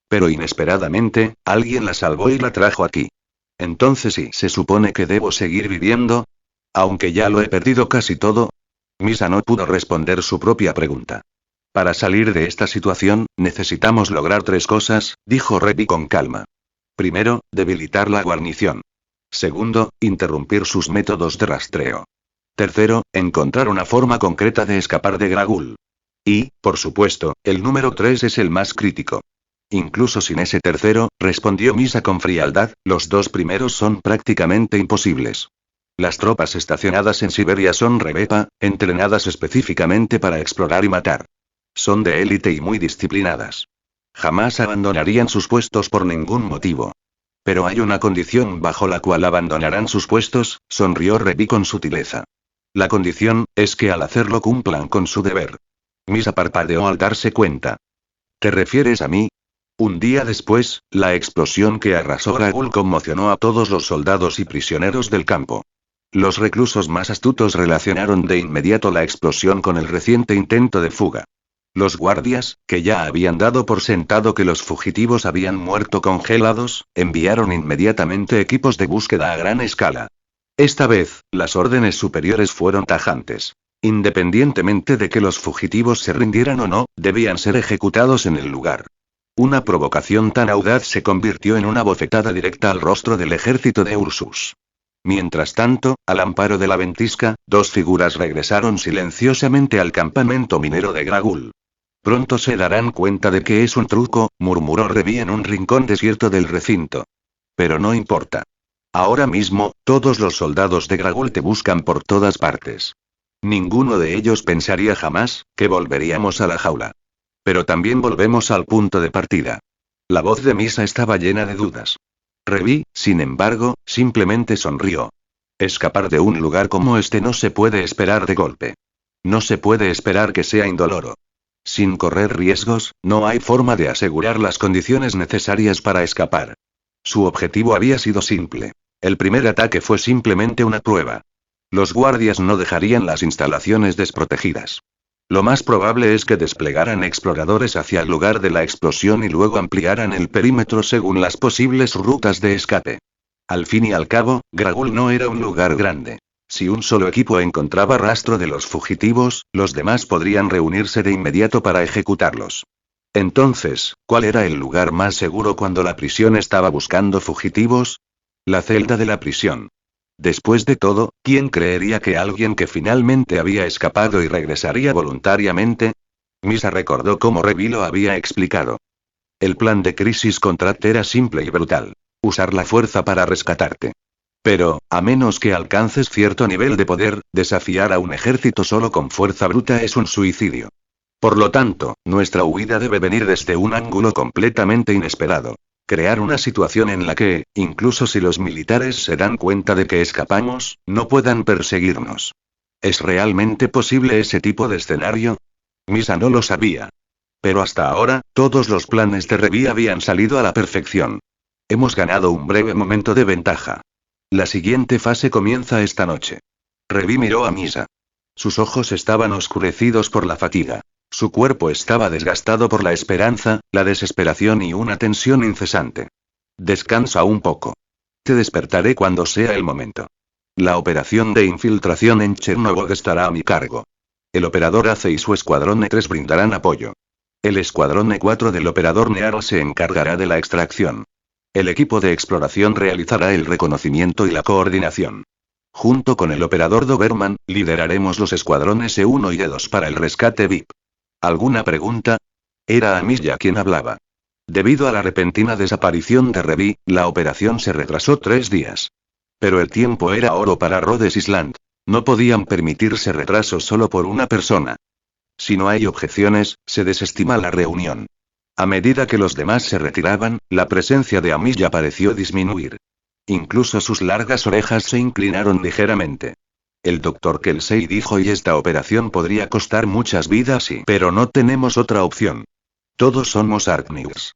Pero inesperadamente, alguien la salvó y la trajo aquí. Entonces sí, ¿se supone que debo seguir viviendo? Aunque ya lo he perdido casi todo. Misa no pudo responder su propia pregunta. Para salir de esta situación, necesitamos lograr 3 cosas, dijo Revi con calma. Primero, debilitar la guarnición. Segundo, interrumpir sus métodos de rastreo. Tercero, encontrar una forma concreta de escapar de Gragul. Y, por supuesto, el número 3 es el más crítico. Incluso sin ese tercero, respondió Misa con frialdad, los 2 primeros son prácticamente imposibles. Las tropas estacionadas en Siberia son Revepa, entrenadas específicamente para explorar y matar. Son de élite y muy disciplinadas. Jamás abandonarían sus puestos por ningún motivo. Pero hay una condición bajo la cual abandonarán sus puestos, sonrió Revi con sutileza. La condición, es que al hacerlo cumplan con su deber. Misa parpadeó al darse cuenta. ¿Te refieres a mí? Un día después, la explosión que arrasó Gragul conmocionó a todos los soldados y prisioneros del campo. Los reclusos más astutos relacionaron de inmediato la explosión con el reciente intento de fuga. Los guardias, que ya habían dado por sentado que los fugitivos habían muerto congelados, enviaron inmediatamente equipos de búsqueda a gran escala. Esta vez, las órdenes superiores fueron tajantes. Independientemente de que los fugitivos se rindieran o no, debían ser ejecutados en el lugar. Una provocación tan audaz se convirtió en una bofetada directa al rostro del ejército de Ursus. Mientras tanto, al amparo de la ventisca, 2 figuras regresaron silenciosamente al campamento minero de Gragul. Pronto se darán cuenta de que es un truco, murmuró Revi en un rincón desierto del recinto. Pero no importa. Ahora mismo, todos los soldados de Gragul te buscan por todas partes. Ninguno de ellos pensaría jamás que volveríamos a la jaula. Pero también volvemos al punto de partida. La voz de Misa estaba llena de dudas. Revi, sin embargo, simplemente sonrió. Escapar de un lugar como este no se puede esperar de golpe. No se puede esperar que sea indoloro. Sin correr riesgos, no hay forma de asegurar las condiciones necesarias para escapar. Su objetivo había sido simple. El primer ataque fue simplemente una prueba. Los guardias no dejarían las instalaciones desprotegidas. Lo más probable es que desplegaran exploradores hacia el lugar de la explosión y luego ampliaran el perímetro según las posibles rutas de escape. Al fin y al cabo, Gragul no era un lugar grande. Si un solo equipo encontraba rastro de los fugitivos, los demás podrían reunirse de inmediato para ejecutarlos. Entonces, ¿cuál era el lugar más seguro cuando la prisión estaba buscando fugitivos? La celda de la prisión. Después de todo, ¿quién creería que alguien que finalmente había escapado y regresaría voluntariamente? Misa recordó cómo Revi lo había explicado. El plan de Crisis Contract era simple y brutal. Usar la fuerza para rescatarte. Pero, a menos que alcances cierto nivel de poder, desafiar a un ejército solo con fuerza bruta es un suicidio. Por lo tanto, nuestra huida debe venir desde un ángulo completamente inesperado. Crear una situación en la que, incluso si los militares se dan cuenta de que escapamos, no puedan perseguirnos. ¿Es realmente posible ese tipo de escenario? Misa no lo sabía. Pero hasta ahora, todos los planes de Revi habían salido a la perfección. Hemos ganado un breve momento de ventaja. La siguiente fase comienza esta noche. Revi miró a Misa. Sus ojos estaban oscurecidos por la fatiga. Su cuerpo estaba desgastado por la esperanza, la desesperación y una tensión incesante. Descansa un poco. Te despertaré cuando sea el momento. La operación de infiltración en Chernobyl estará a mi cargo. El operador ACE y su escuadrón E3 brindarán apoyo. El escuadrón E4 del operador NEAR se encargará de la extracción. El equipo de exploración realizará el reconocimiento y la coordinación. Junto con el operador Doberman, lideraremos los escuadrones E1 y E2 para el rescate VIP. ¿Alguna pregunta? Era Amicia quien hablaba. Debido a la repentina desaparición de Revi, la operación se retrasó 3 días. Pero el tiempo era oro para Rhodes Island. No podían permitirse retrasos solo por una persona. Si no hay objeciones, se desestima la reunión. A medida que los demás se retiraban, la presencia de Amicia pareció disminuir. Incluso sus largas orejas se inclinaron ligeramente. El doctor Kelsey dijo y esta operación podría costar muchas vidas pero no tenemos otra opción. Todos somos Arknights.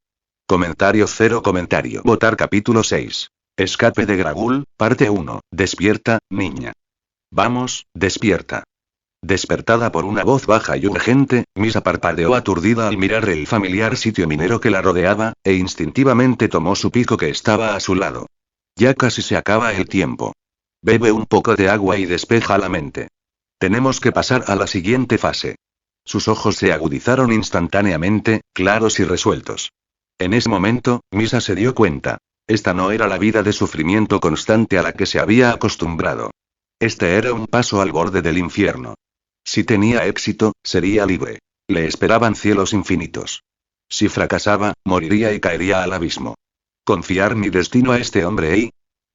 Comentario 0 comentario. Votar capítulo 6. Escape de Gragul, parte 1. Despierta, niña. Vamos, despierta. Despertada por una voz baja y urgente, Misa parpadeó aturdida al mirar el familiar sitio minero que la rodeaba, e instintivamente tomó su pico que estaba a su lado. Ya casi se acaba el tiempo. Bebe un poco de agua y despeja la mente. Tenemos que pasar a la siguiente fase. Sus ojos se agudizaron instantáneamente, claros y resueltos. En ese momento, Misa se dio cuenta. Esta no era la vida de sufrimiento constante a la que se había acostumbrado. Este era un paso al borde del infierno. Si tenía éxito, sería libre. Le esperaban cielos infinitos. Si fracasaba, moriría y caería al abismo. ¿Confiar mi destino a este hombre?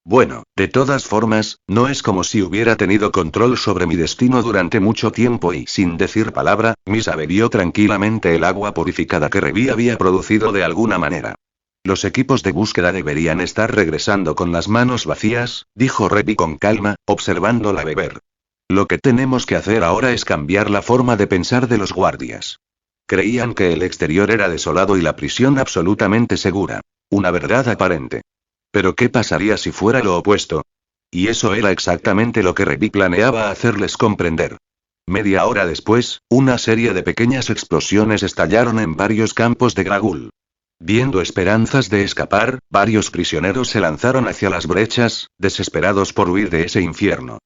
Bueno, de todas formas, no es como si hubiera tenido control sobre mi destino durante mucho tiempo y, sin decir palabra, Misa bebió tranquilamente el agua purificada que Revi había producido de alguna manera. Los equipos de búsqueda deberían estar regresando con las manos vacías, dijo Revi con calma, observándola beber. Lo que tenemos que hacer ahora es cambiar la forma de pensar de los guardias. Creían que el exterior era desolado y la prisión absolutamente segura. Una verdad aparente. Pero ¿qué pasaría si fuera lo opuesto? Y eso era exactamente lo que Revi planeaba hacerles comprender. Media hora después, una serie de pequeñas explosiones estallaron en varios campos de Gragul. Viendo esperanzas de escapar, varios prisioneros se lanzaron hacia las brechas, desesperados por huir de ese infierno.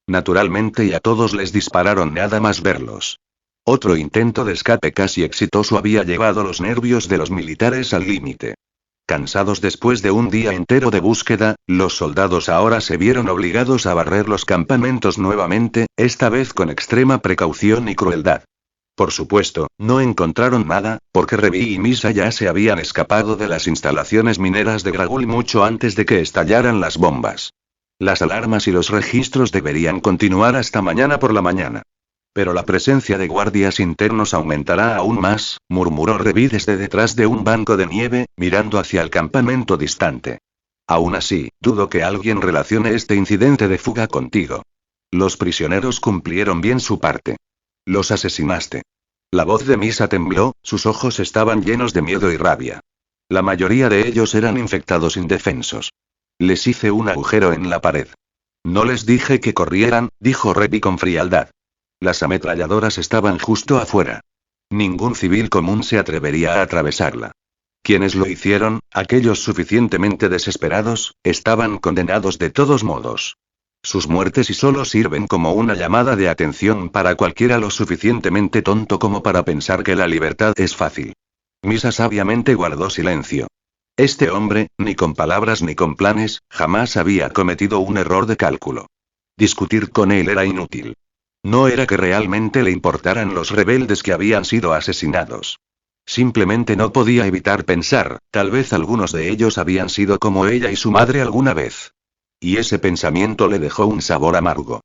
Naturalmente y a todos les dispararon nada más verlos. Otro intento de escape casi exitoso había llevado los nervios de los militares al límite. Cansados después de un día entero de búsqueda, los soldados ahora se vieron obligados a barrer los campamentos nuevamente, esta vez con extrema precaución y crueldad. Por supuesto, no encontraron nada, porque Revi y Misa ya se habían escapado de las instalaciones mineras de Gragul mucho antes de que estallaran las bombas. Las alarmas y los registros deberían continuar hasta mañana por la mañana. Pero la presencia de guardias internos aumentará aún más, murmuró Revi desde detrás de un banco de nieve, mirando hacia el campamento distante. Aún así, dudo que alguien relacione este incidente de fuga contigo. Los prisioneros cumplieron bien su parte. Los asesinaste. La voz de Misa tembló, sus ojos estaban llenos de miedo y rabia. La mayoría de ellos eran infectados indefensos. Les hice un agujero en la pared. No les dije que corrieran, dijo Revi con frialdad. Las ametralladoras estaban justo afuera. Ningún civil común se atrevería a atravesarla. Quienes lo hicieron, aquellos suficientemente desesperados, estaban condenados de todos modos. Sus muertes y solo sirven como una llamada de atención para cualquiera lo suficientemente tonto como para pensar que la libertad es fácil. Misa sabiamente guardó silencio. Este hombre, ni con palabras ni con planes, jamás había cometido un error de cálculo. Discutir con él era inútil. No era que realmente le importaran los rebeldes que habían sido asesinados. Simplemente no podía evitar pensar, tal vez algunos de ellos habían sido como ella y su madre alguna vez. Y ese pensamiento le dejó un sabor amargo.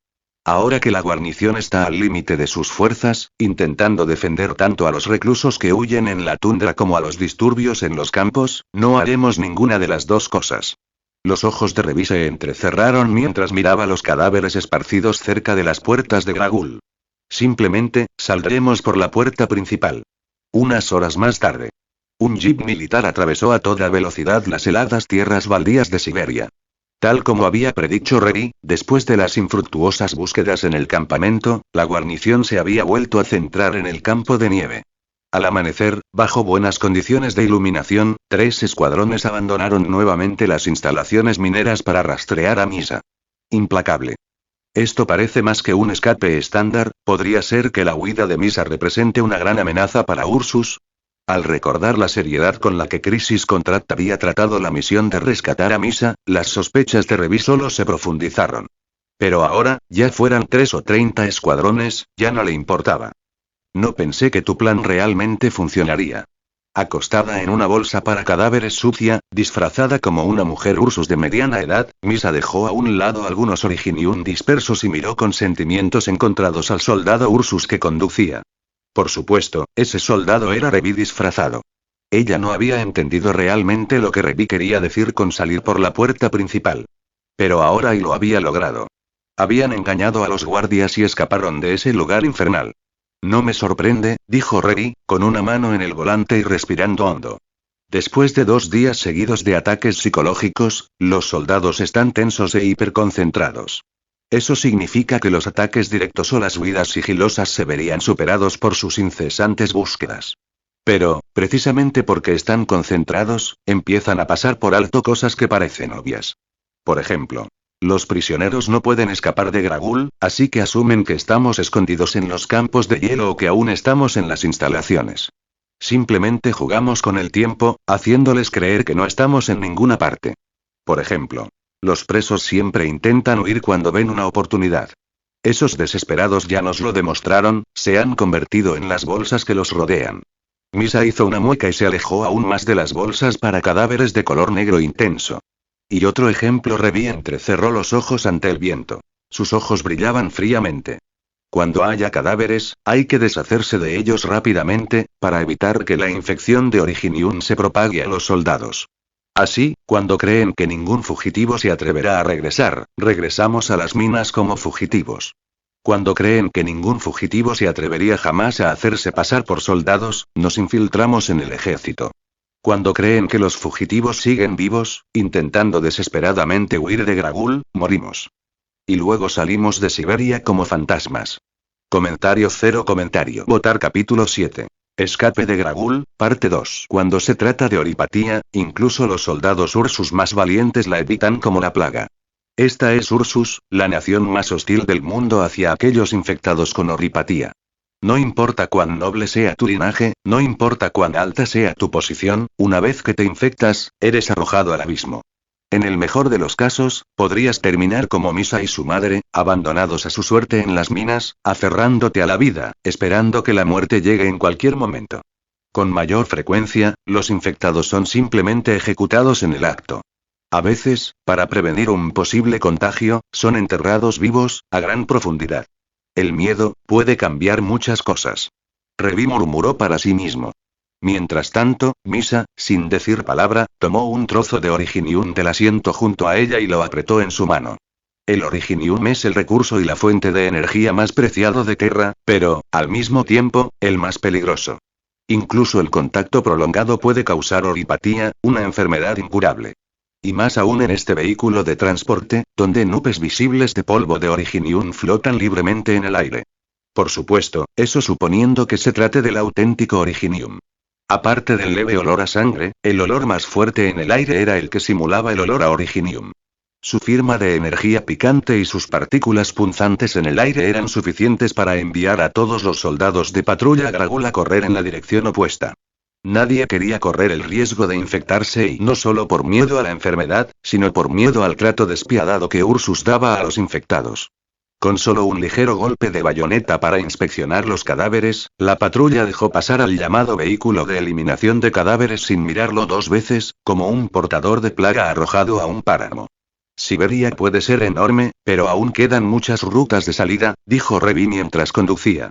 Ahora que la guarnición está al límite de sus fuerzas, intentando defender tanto a los reclusos que huyen en la tundra como a los disturbios en los campos, no haremos ninguna de las dos cosas. Los ojos de Revi se entrecerraron mientras miraba los cadáveres esparcidos cerca de las puertas de Gragul. Simplemente, saldremos por la puerta principal. Unas horas más tarde, un jeep militar atravesó a toda velocidad las heladas tierras baldías de Siberia. Tal como había predicho Revi, después de las infructuosas búsquedas en el campamento, la guarnición se había vuelto a centrar en el campo de nieve. Al amanecer, bajo buenas condiciones de iluminación, 3 escuadrones abandonaron nuevamente las instalaciones mineras para rastrear a Misa. Implacable. Esto parece más que un escape estándar, ¿podría ser que la huida de Misa represente una gran amenaza para Ursus? Al recordar la seriedad con la que Crisis Contract había tratado la misión de rescatar a Misa, las sospechas de Revi solo se profundizaron. Pero ahora, ya fueran 3 o 30 escuadrones, ya no le importaba. No pensé que tu plan realmente funcionaría. Acostada en una bolsa para cadáveres sucia, disfrazada como una mujer Ursus de mediana edad, Misa dejó a un lado algunos Originium dispersos y miró con sentimientos encontrados al soldado Ursus que conducía. Por supuesto, ese soldado era Revi disfrazado. Ella no había entendido realmente lo que Revi quería decir con salir por la puerta principal. Pero ahora y lo había logrado. Habían engañado a los guardias y escaparon de ese lugar infernal. No me sorprende, dijo Revi, con una mano en el volante y respirando hondo. Después de 2 días seguidos de ataques psicológicos, los soldados están tensos e hiperconcentrados. Eso significa que los ataques directos o las huidas sigilosas se verían superados por sus incesantes búsquedas. Pero, precisamente porque están concentrados, empiezan a pasar por alto cosas que parecen obvias. Por ejemplo, los prisioneros no pueden escapar de Gragul, así que asumen que estamos escondidos en los campos de hielo o que aún estamos en las instalaciones. Simplemente jugamos con el tiempo, haciéndoles creer que no estamos en ninguna parte. Por ejemplo, los presos siempre intentan huir cuando ven una oportunidad. Esos desesperados ya nos lo demostraron, se han convertido en las bolsas que los rodean. Misa hizo una mueca y se alejó aún más de las bolsas para cadáveres de color negro intenso. Y otro ejemplo, Revi entrecerró los ojos ante el viento. Sus ojos brillaban fríamente. Cuando haya cadáveres, hay que deshacerse de ellos rápidamente, para evitar que la infección de Originium se propague a los soldados. Así, cuando creen que ningún fugitivo se atreverá a regresar, regresamos a las minas como fugitivos. Cuando creen que ningún fugitivo se atrevería jamás a hacerse pasar por soldados, nos infiltramos en el ejército. Cuando creen que los fugitivos siguen vivos, intentando desesperadamente huir de Gragul, morimos. Y luego salimos de Siberia como fantasmas. Comentario 0 comentario. Votar capítulo 7. Escape de Gragul, parte 2. Cuando se trata de oripatía, incluso los soldados Ursus más valientes la evitan como la plaga. Esta es Ursus, la nación más hostil del mundo hacia aquellos infectados con oripatía. No importa cuán noble sea tu linaje, no importa cuán alta sea tu posición, una vez que te infectas, eres arrojado al abismo. En el mejor de los casos, podrías terminar como Misa y su madre, abandonados a su suerte en las minas, aferrándote a la vida, esperando que la muerte llegue en cualquier momento. Con mayor frecuencia, los infectados son simplemente ejecutados en el acto. A veces, para prevenir un posible contagio, son enterrados vivos, a gran profundidad. El miedo puede cambiar muchas cosas. Revi murmuró para sí mismo. Mientras tanto, Misa, sin decir palabra, tomó un trozo de Originium del asiento junto a ella y lo apretó en su mano. El Originium es el recurso y la fuente de energía más preciado de Terra, pero, al mismo tiempo, el más peligroso. Incluso el contacto prolongado puede causar oripatía, una enfermedad incurable. Y más aún en este vehículo de transporte, donde nubes visibles de polvo de Originium flotan libremente en el aire. Por supuesto, eso suponiendo que se trate del auténtico Originium. Aparte del leve olor a sangre, el olor más fuerte en el aire era el que simulaba el olor a Originium. Su firma de energía picante y sus partículas punzantes en el aire eran suficientes para enviar a todos los soldados de patrulla Gragul a correr en la dirección opuesta. Nadie quería correr el riesgo de infectarse y no solo por miedo a la enfermedad, sino por miedo al trato despiadado que Ursus daba a los infectados. Con solo un ligero golpe de bayoneta para inspeccionar los cadáveres, la patrulla dejó pasar al llamado vehículo de eliminación de cadáveres sin mirarlo 2 veces, como un portador de plaga arrojado a un páramo. Siberia puede ser enorme, pero aún quedan muchas rutas de salida, dijo Revi mientras conducía.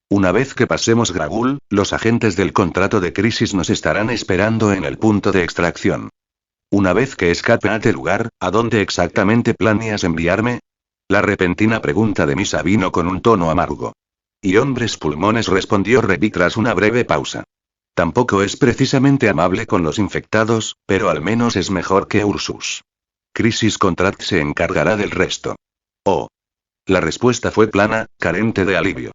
Una vez que pasemos Gragul, los agentes del contrato de crisis nos estarán esperando en el punto de extracción. Una vez que escape a este lugar, ¿a dónde exactamente planeas enviarme? La repentina pregunta de Misa vino con un tono amargo. Y hombres pulmones, respondió Revi tras una breve pausa. Tampoco es precisamente amable con los infectados, pero al menos es mejor que Ursus. Crisis Contract se encargará del resto. Oh. La respuesta fue plana, carente de alivio.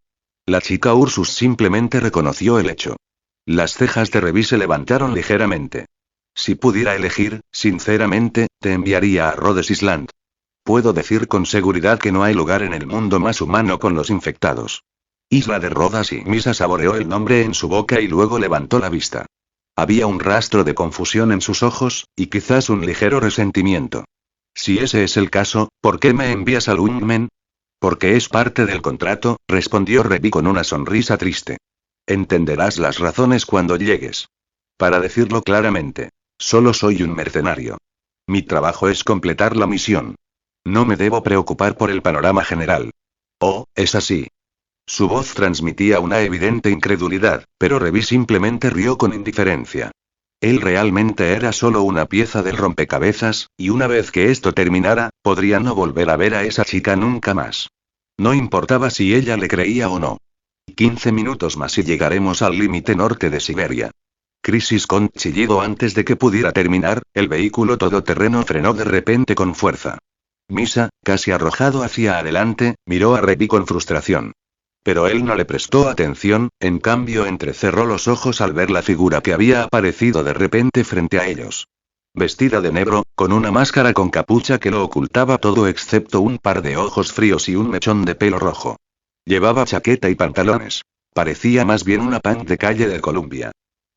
La chica Ursus simplemente reconoció el hecho. Las cejas de Revi se levantaron ligeramente. Si pudiera elegir, sinceramente, te enviaría a Rhodes Island. Puedo decir con seguridad que no hay lugar en el mundo más humano con los infectados. Isla de Rodas, y Misa saboreó el nombre en su boca y luego levantó la vista. Había un rastro de confusión en sus ojos, y quizás un ligero resentimiento. Si ese es el caso, ¿por qué me envías a Lungmen? Porque es parte del contrato, respondió Revi con una sonrisa triste. Entenderás las razones cuando llegues. Para decirlo claramente, solo soy un mercenario. Mi trabajo es completar la misión. No me debo preocupar por el panorama general. Oh, es así. Su voz transmitía una evidente incredulidad, pero Revi simplemente rió con indiferencia. Él realmente era solo una pieza del rompecabezas, y una vez que esto terminara, podría no volver a ver a esa chica nunca más. No importaba si ella le creía o no. 15 minutos más y llegaremos al límite norte de Siberia. Crisis con chillido antes de que pudiera terminar, el vehículo todoterreno frenó de repente con fuerza. Misa, casi arrojado hacia adelante, miró a Revi con frustración. Pero él no le prestó atención, en cambio entrecerró los ojos al ver la figura que había aparecido de repente frente a ellos. Vestida de negro, con una máscara con capucha que lo ocultaba todo excepto un par de ojos fríos y un mechón de pelo rojo. Llevaba chaqueta y pantalones. Parecía más bien una punk de calle de Columbia.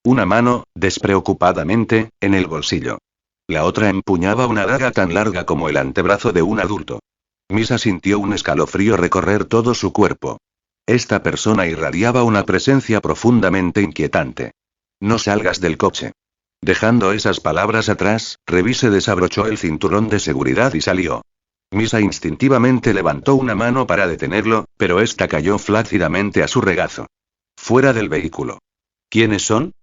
Una mano, despreocupadamente, en el bolsillo. La otra empuñaba una daga tan larga como el antebrazo de un adulto. Misa sintió un escalofrío recorrer todo su cuerpo. Esta persona irradiaba una presencia profundamente inquietante. No salgas del coche. Dejando esas palabras atrás, Revi se desabrochó el cinturón de seguridad y salió. Misa instintivamente levantó una mano para detenerlo, pero esta cayó flácidamente a su regazo. Fuera del vehículo. ¿Quiénes son?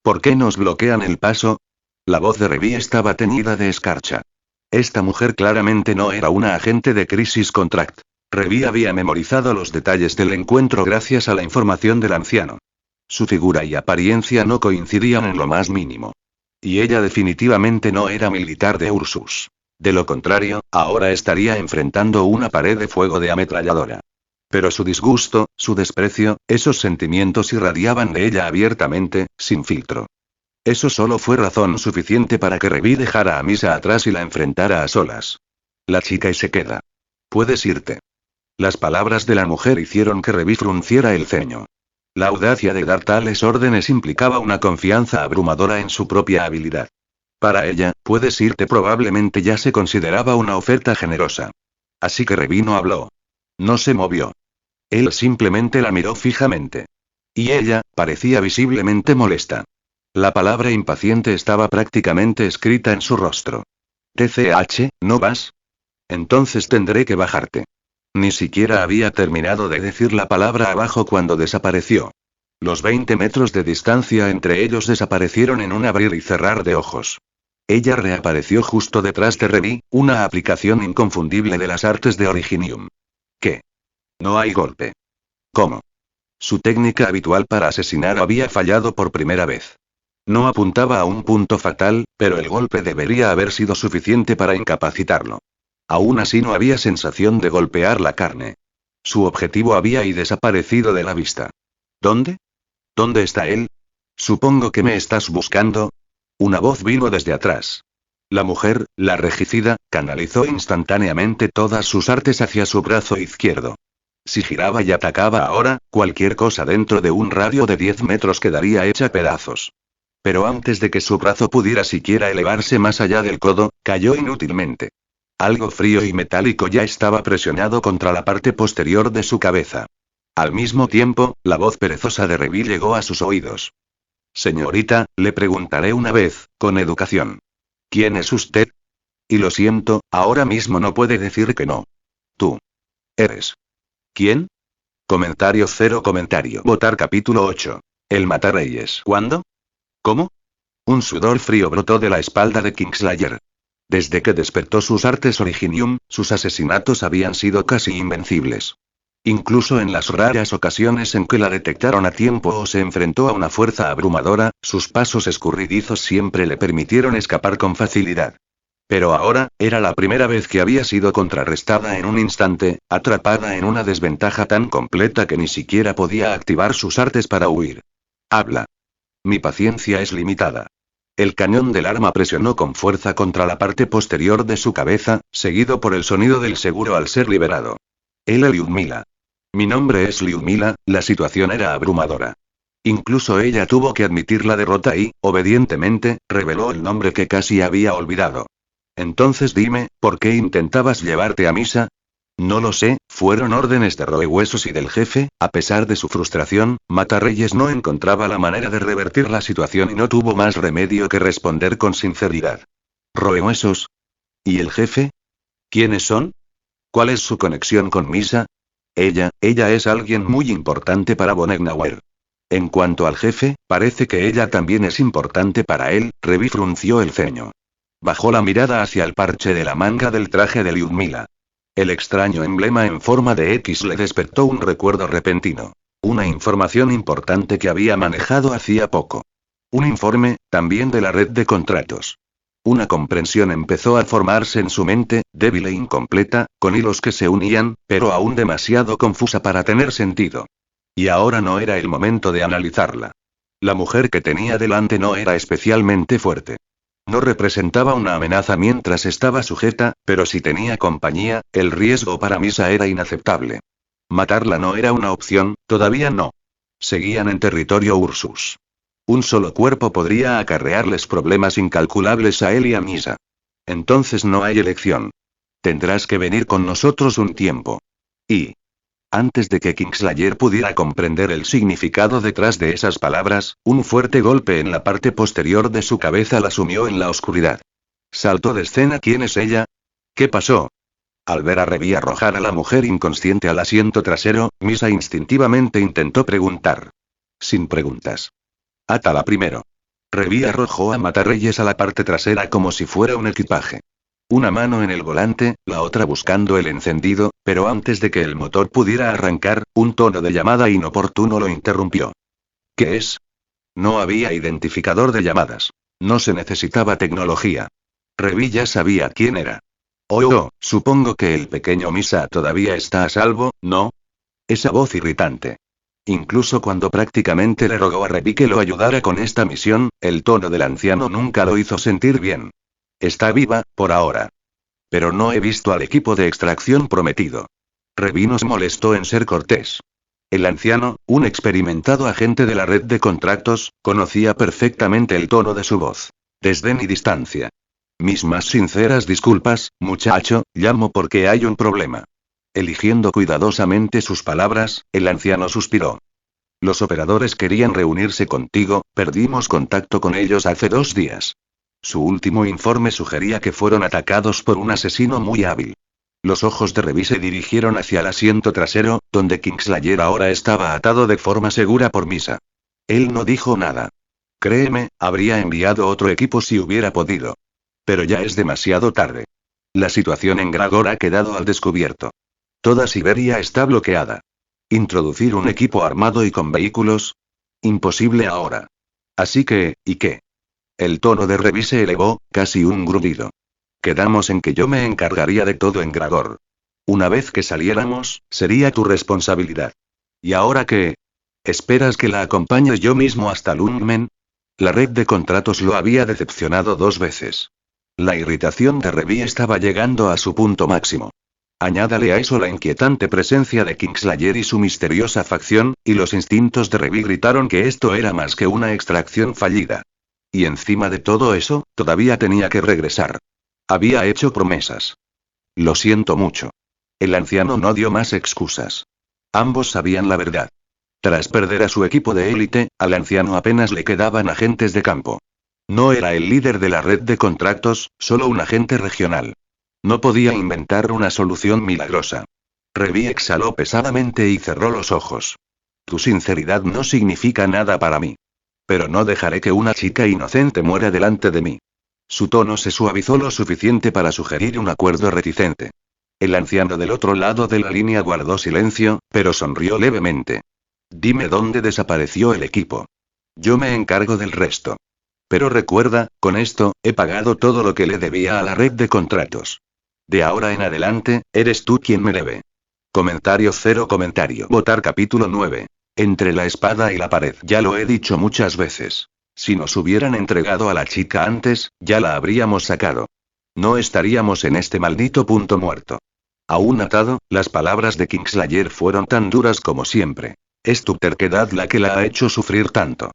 ¿Por qué nos bloquean el paso? La voz de Revi estaba teñida de escarcha. Esta mujer claramente no era una agente de Crisis Contract. Revi había memorizado los detalles del encuentro gracias a la información del anciano. Su figura y apariencia no coincidían en lo más mínimo. Y ella definitivamente no era militar de Ursus. De lo contrario, ahora estaría enfrentando una pared de fuego de ametralladora. Pero su disgusto, su desprecio, esos sentimientos irradiaban de ella abiertamente, sin filtro. Eso solo fue razón suficiente para que Revi dejara a Misa atrás y la enfrentara a solas. La chica y se queda. Puedes irte. Las palabras de la mujer hicieron que Revi frunciera el ceño. La audacia de dar tales órdenes implicaba una confianza abrumadora en su propia habilidad. Para ella, puedes irte probablemente ya se consideraba una oferta generosa. Así que Revi no habló. No se movió. Él simplemente la miró fijamente. Y ella, parecía visiblemente molesta. La palabra impaciente estaba prácticamente escrita en su rostro. TCH, ¿no vas? Entonces tendré que bajarte. Ni siquiera había terminado de decir la palabra abajo cuando desapareció. Los 20 metros de distancia entre ellos desaparecieron en un abrir y cerrar de ojos. Ella reapareció justo detrás de Revi, una aplicación inconfundible de las artes de Originium. ¿Qué? No hay golpe. ¿Cómo? Su técnica habitual para asesinar había fallado por primera vez. No apuntaba a un punto fatal, pero el golpe debería haber sido suficiente para incapacitarlo. Aún así no había sensación de golpear la carne. Su objetivo había desaparecido de la vista. ¿Dónde? ¿Dónde está él? Supongo que me estás buscando. Una voz vino desde atrás. La mujer, la regicida, canalizó instantáneamente todas sus artes hacia su brazo izquierdo. Si giraba y atacaba ahora, cualquier cosa dentro de un radio de 10 metros quedaría hecha pedazos. Pero antes de que su brazo pudiera siquiera elevarse más allá del codo, cayó inútilmente. Algo frío y metálico ya estaba presionado contra la parte posterior de su cabeza. Al mismo tiempo, la voz perezosa de Revi llegó a sus oídos. Señorita, le preguntaré una vez, con educación. ¿Quién es usted? Y lo siento, ahora mismo no puede decir que no. Tú. ¿Eres? ¿Quién? Comentario cero comentario. Votar capítulo 8. El Matarreyes. ¿Cuándo? ¿Cómo? Un sudor frío brotó de la espalda de Kingslayer. Desde que despertó sus artes Originium, sus asesinatos habían sido casi invencibles. Incluso en las raras ocasiones en que la detectaron a tiempo o se enfrentó a una fuerza abrumadora, sus pasos escurridizos siempre le permitieron escapar con facilidad. Pero ahora, era la primera vez que había sido contrarrestada en un instante, atrapada en una desventaja tan completa que ni siquiera podía activar sus artes para huir. Habla. Mi paciencia es limitada. El cañón del arma presionó con fuerza contra la parte posterior de su cabeza, seguido por el sonido del seguro al ser liberado. Era Lyudmila. Mi nombre es Lyudmila, la situación era abrumadora. Incluso ella tuvo que admitir la derrota y, obedientemente, reveló el nombre que casi había olvidado. Entonces dime, ¿por qué intentabas llevarte a misa? No lo sé, fueron órdenes de Roehuesos y del jefe. A pesar de su frustración, Matarreyes no encontraba la manera de revertir la situación y no tuvo más remedio que responder con sinceridad. ¿Roehuesos? ¿Y el jefe? ¿Quiénes son? ¿Cuál es su conexión con Misa? Ella es alguien muy importante para Bonegnauer. En cuanto al jefe, parece que ella también es importante para él. Revi frunció el ceño. Bajó la mirada hacia el parche de la manga del traje de Lyudmila. El extraño emblema en forma de X le despertó un recuerdo repentino. Una información importante que había manejado hacía poco. Un informe, también de la red de contratos. Una comprensión empezó a formarse en su mente, débil e incompleta, con hilos que se unían, pero aún demasiado confusa para tener sentido. Y ahora no era el momento de analizarla. La mujer que tenía delante no era especialmente fuerte. No representaba una amenaza mientras estaba sujeta, pero si tenía compañía, el riesgo para Misa era inaceptable. Matarla no era una opción, todavía no. Seguían en territorio Ursus. Un solo cuerpo podría acarrearles problemas incalculables a él y a Misa. Entonces no hay elección. Tendrás que venir con nosotros un tiempo. Y... Antes de que Kingslayer pudiera comprender el significado detrás de esas palabras, un fuerte golpe en la parte posterior de su cabeza la sumió en la oscuridad. Saltó de escena. ¿Quién es ella? ¿Qué pasó? Al ver a Revi arrojar a la mujer inconsciente al asiento trasero, Misa instintivamente intentó preguntar. Sin preguntas. Átala primero. Revi arrojó a Matarreyes a la parte trasera como si fuera un equipaje. Una mano en el volante, la otra buscando el encendido, pero antes de que el motor pudiera arrancar, un tono de llamada inoportuno lo interrumpió. ¿Qué es? No había identificador de llamadas. No se necesitaba tecnología. Revi ya sabía quién era. Oh, supongo que el pequeño Misa todavía está a salvo, ¿no? Esa voz irritante. Incluso cuando prácticamente le rogó a Revi que lo ayudara con esta misión, el tono del anciano nunca lo hizo sentir bien. Está viva, por ahora. Pero no he visto al equipo de extracción prometido. Revi no se molestó en ser cortés. El anciano, un experimentado agente de la red de contratos, conocía perfectamente el tono de su voz. Desdén y distancia. Mis más sinceras disculpas, muchacho, llamo porque hay un problema. Eligiendo cuidadosamente sus palabras, el anciano suspiró. Los operadores querían reunirse contigo, perdimos contacto con ellos hace 2 días. Su último informe sugería que fueron atacados por un asesino muy hábil. Los ojos de Revi se dirigieron hacia el asiento trasero, donde Kingslayer ahora estaba atado de forma segura por Misa. Él no dijo nada. Créeme, habría enviado otro equipo si hubiera podido. Pero ya es demasiado tarde. La situación en Gragor ha quedado al descubierto. Toda Siberia está bloqueada. ¿Introducir un equipo armado y con vehículos? Imposible ahora. Así que, ¿y qué? El tono de Revi se elevó, casi un gruñido. Quedamos en que yo me encargaría de todo en Gragor. Una vez que saliéramos, sería tu responsabilidad. ¿Y ahora qué? ¿Esperas que la acompañe yo mismo hasta Lungmen? La red de contratos lo había decepcionado 2 veces. La irritación de Revi estaba llegando a su punto máximo. Añádale a eso la inquietante presencia de Kingslayer y su misteriosa facción, y los instintos de Revi gritaron que esto era más que una extracción fallida. Y encima de todo eso, todavía tenía que regresar. Había hecho promesas. Lo siento mucho. El anciano no dio más excusas. Ambos sabían la verdad. Tras perder a su equipo de élite, al anciano apenas le quedaban agentes de campo. No era el líder de la red de contratos, solo un agente regional. No podía inventar una solución milagrosa. Revi exhaló pesadamente y cerró los ojos. Tu sinceridad no significa nada para mí. Pero no dejaré que una chica inocente muera delante de mí. Su tono se suavizó lo suficiente para sugerir un acuerdo reticente. El anciano del otro lado de la línea guardó silencio, pero sonrió levemente. Dime dónde desapareció el equipo. Yo me encargo del resto. Pero recuerda, con esto, he pagado todo lo que le debía a la red de contratos. De ahora en adelante, eres tú quien me debe. Comentario cero comentario. Votar capítulo 9. Entre la espada y la pared. Ya lo he dicho muchas veces. Si nos hubieran entregado a la chica antes, ya la habríamos sacado. No estaríamos en este maldito punto muerto. Aún atado, las palabras de Kingslayer fueron tan duras como siempre. Es tu terquedad la que la ha hecho sufrir tanto.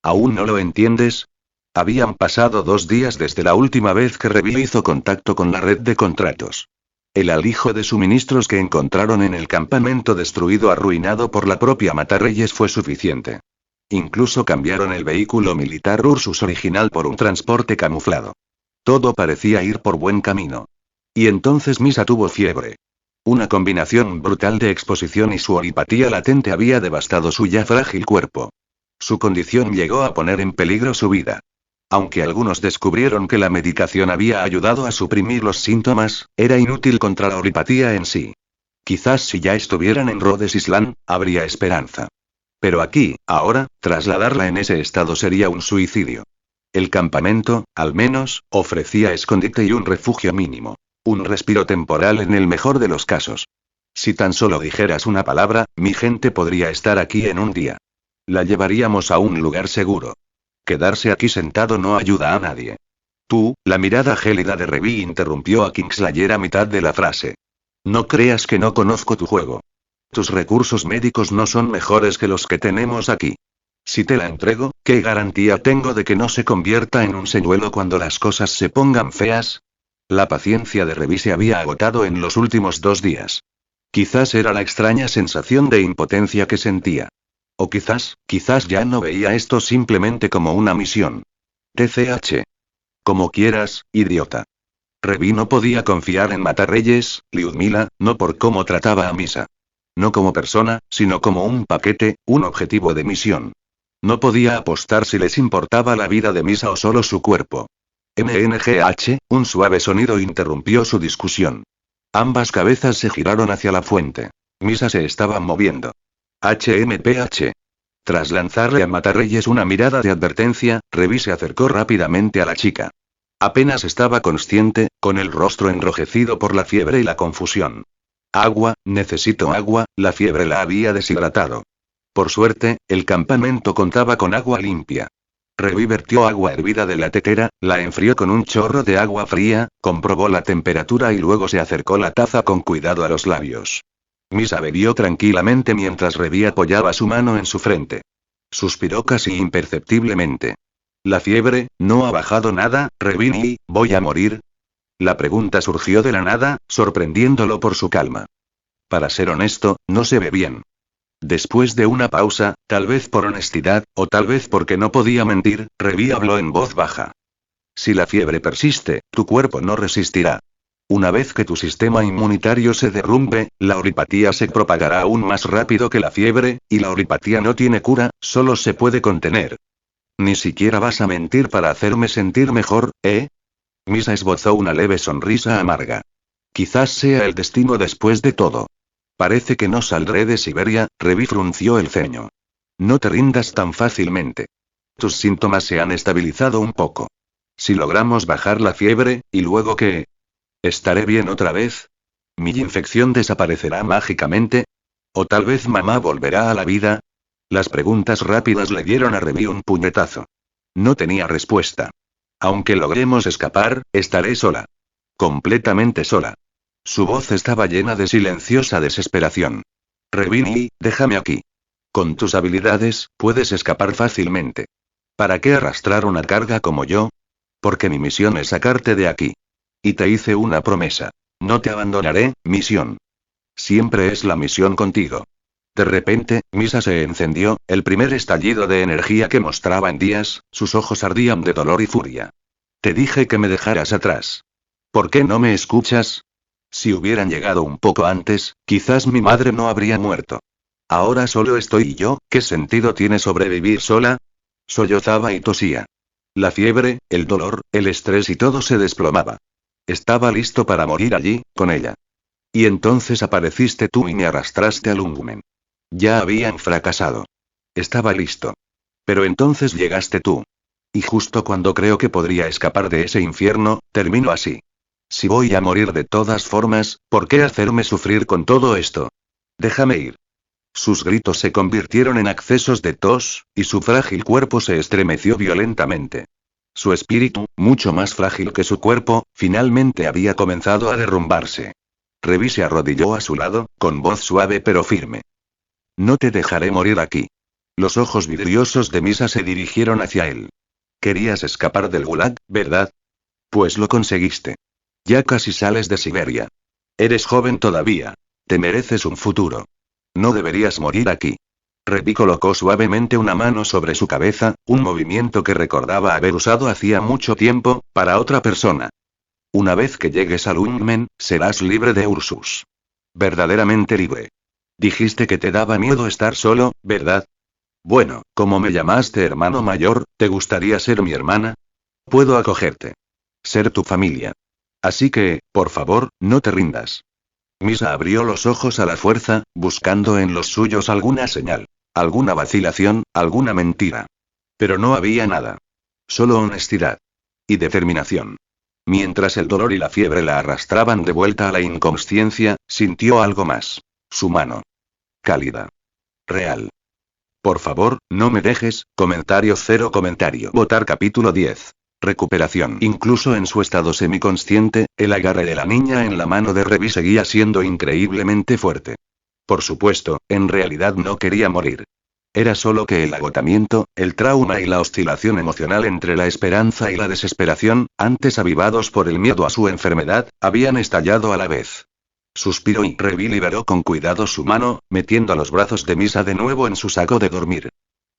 ¿Aún no lo entiendes? Habían pasado 2 días desde la última vez que Revi hizo contacto con la red de contratos. El alijo de suministros que encontraron en el campamento destruido arruinado por la propia Matarreyes fue suficiente. Incluso cambiaron el vehículo militar Ursus original por un transporte camuflado. Todo parecía ir por buen camino. Y entonces Misa tuvo fiebre. Una combinación brutal de exposición y su oripatía latente había devastado su ya frágil cuerpo. Su condición llegó a poner en peligro su vida. Aunque algunos descubrieron que la medicación había ayudado a suprimir los síntomas, era inútil contra la oripatía en sí. Quizás si ya estuvieran en Rhodes Island, habría esperanza. Pero aquí, ahora, trasladarla en ese estado sería un suicidio. El campamento, al menos, ofrecía escondite y un refugio mínimo. Un respiro temporal en el mejor de los casos. Si tan solo dijeras una palabra, mi gente podría estar aquí en un día. La llevaríamos a un lugar seguro. Quedarse aquí sentado no ayuda a nadie. Tú, la mirada gélida de Revi interrumpió a Kingslayer a mitad de la frase. No creas que no conozco tu juego. Tus recursos médicos no son mejores que los que tenemos aquí. Si te la entrego, ¿qué garantía tengo de que no se convierta en un señuelo cuando las cosas se pongan feas? La paciencia de Revi se había agotado en los últimos 2 días. Quizás era la extraña sensación de impotencia que sentía. O quizás ya no veía esto simplemente como una misión. TCH. Como quieras, idiota. Revi no podía confiar en Matarreyes, Liudmila, no por cómo trataba a Misa. No como persona, sino como un paquete, un objetivo de misión. No podía apostar si les importaba la vida de Misa o solo su cuerpo. MNGH, un suave sonido interrumpió su discusión. Ambas cabezas se giraron hacia la fuente. Misa se estaba moviendo. HMPH. Tras lanzarle a Matarreyes una mirada de advertencia, Revi se acercó rápidamente a la chica. Apenas estaba consciente, con el rostro enrojecido por la fiebre y la confusión. Agua, necesito agua, la fiebre la había deshidratado. Por suerte, el campamento contaba con agua limpia. Revi vertió agua hervida de la tetera, la enfrió con un chorro de agua fría, comprobó la temperatura y luego se acercó la taza con cuidado a los labios. Misa bebió tranquilamente mientras Revi apoyaba su mano en su frente. Suspiró casi imperceptiblemente. ¿La fiebre, no ha bajado nada, Revi? ¿Voy a morir? La pregunta surgió de la nada, sorprendiéndolo por su calma. Para ser honesto, no se ve bien. Después de una pausa, tal vez por honestidad, o tal vez porque no podía mentir, Revi habló en voz baja. Si la fiebre persiste, tu cuerpo no resistirá. Una vez que tu sistema inmunitario se derrumbe, la oripatía se propagará aún más rápido que la fiebre, y la oripatía no tiene cura, solo se puede contener. Ni siquiera vas a mentir para hacerme sentir mejor, ¿eh? Misa esbozó una leve sonrisa amarga. Quizás sea el destino después de todo. Parece que no saldré de Siberia, Revi frunció el ceño. No te rindas tan fácilmente. Tus síntomas se han estabilizado un poco. Si logramos bajar la fiebre, ¿y luego qué? ¿Estaré bien otra vez? ¿Mi infección desaparecerá mágicamente? ¿O tal vez mamá volverá a la vida? Las preguntas rápidas le dieron a Revi un puñetazo. No tenía respuesta. Aunque logremos escapar, estaré sola. Completamente sola. Su voz estaba llena de silenciosa desesperación. Revi, déjame aquí. Con tus habilidades, puedes escapar fácilmente. ¿Para qué arrastrar una carga como yo? Porque mi misión es sacarte de aquí. Y te hice una promesa. No te abandonaré, misión. Siempre es la misión contigo. De repente, Misa se encendió, el primer estallido de energía que mostraba en días, sus ojos ardían de dolor y furia. Te dije que me dejaras atrás. ¿Por qué no me escuchas? Si hubieran llegado un poco antes, quizás mi madre no habría muerto. Ahora solo estoy yo, ¿qué sentido tiene sobrevivir sola? Sollozaba y tosía. La fiebre, el dolor, el estrés y todo se desplomaba. Estaba listo para morir allí, con ella. Y entonces apareciste tú y me arrastraste al Lungmen. Ya habían fracasado. Estaba listo. Pero entonces llegaste tú. Y justo cuando creo que podría escapar de ese infierno, termino así. Si voy a morir de todas formas, ¿por qué hacerme sufrir con todo esto? Déjame ir. Sus gritos se convirtieron en accesos de tos, y su frágil cuerpo se estremeció violentamente. Su espíritu, mucho más frágil que su cuerpo, finalmente había comenzado a derrumbarse. Revi se arrodilló a su lado, con voz suave pero firme. No te dejaré morir aquí. Los ojos vidriosos de Misa se dirigieron hacia él. Querías escapar del Gulag, ¿verdad? Pues lo conseguiste. Ya casi sales de Siberia. Eres joven todavía. Te mereces un futuro. No deberías morir aquí. Revi colocó suavemente una mano sobre su cabeza, un movimiento que recordaba haber usado hacía mucho tiempo, para otra persona. Una vez que llegues al Lungmen, serás libre de Ursus. Verdaderamente libre. Dijiste que te daba miedo estar solo, ¿verdad? Bueno, como me llamaste hermano mayor, ¿te gustaría ser mi hermana? Puedo acogerte. Ser tu familia. Así que, por favor, no te rindas. Misa abrió los ojos a la fuerza, buscando en los suyos alguna señal, alguna vacilación, alguna mentira. Pero no había nada. Solo honestidad. Y determinación. Mientras el dolor y la fiebre la arrastraban de vuelta a la inconsciencia, sintió algo más. Su mano. Cálida. Real. Por favor, no me dejes, comentario cero comentario. Votar capítulo 10. Recuperación. Incluso en su estado semiconsciente, el agarre de la niña en la mano de Revi seguía siendo increíblemente fuerte. Por supuesto, en realidad no quería morir. Era solo que el agotamiento, el trauma y la oscilación emocional entre la esperanza y la desesperación, antes avivados por el miedo a su enfermedad, habían estallado a la vez. Suspiró y Revi liberó con cuidado su mano, metiendo los brazos de Misa de nuevo en su saco de dormir.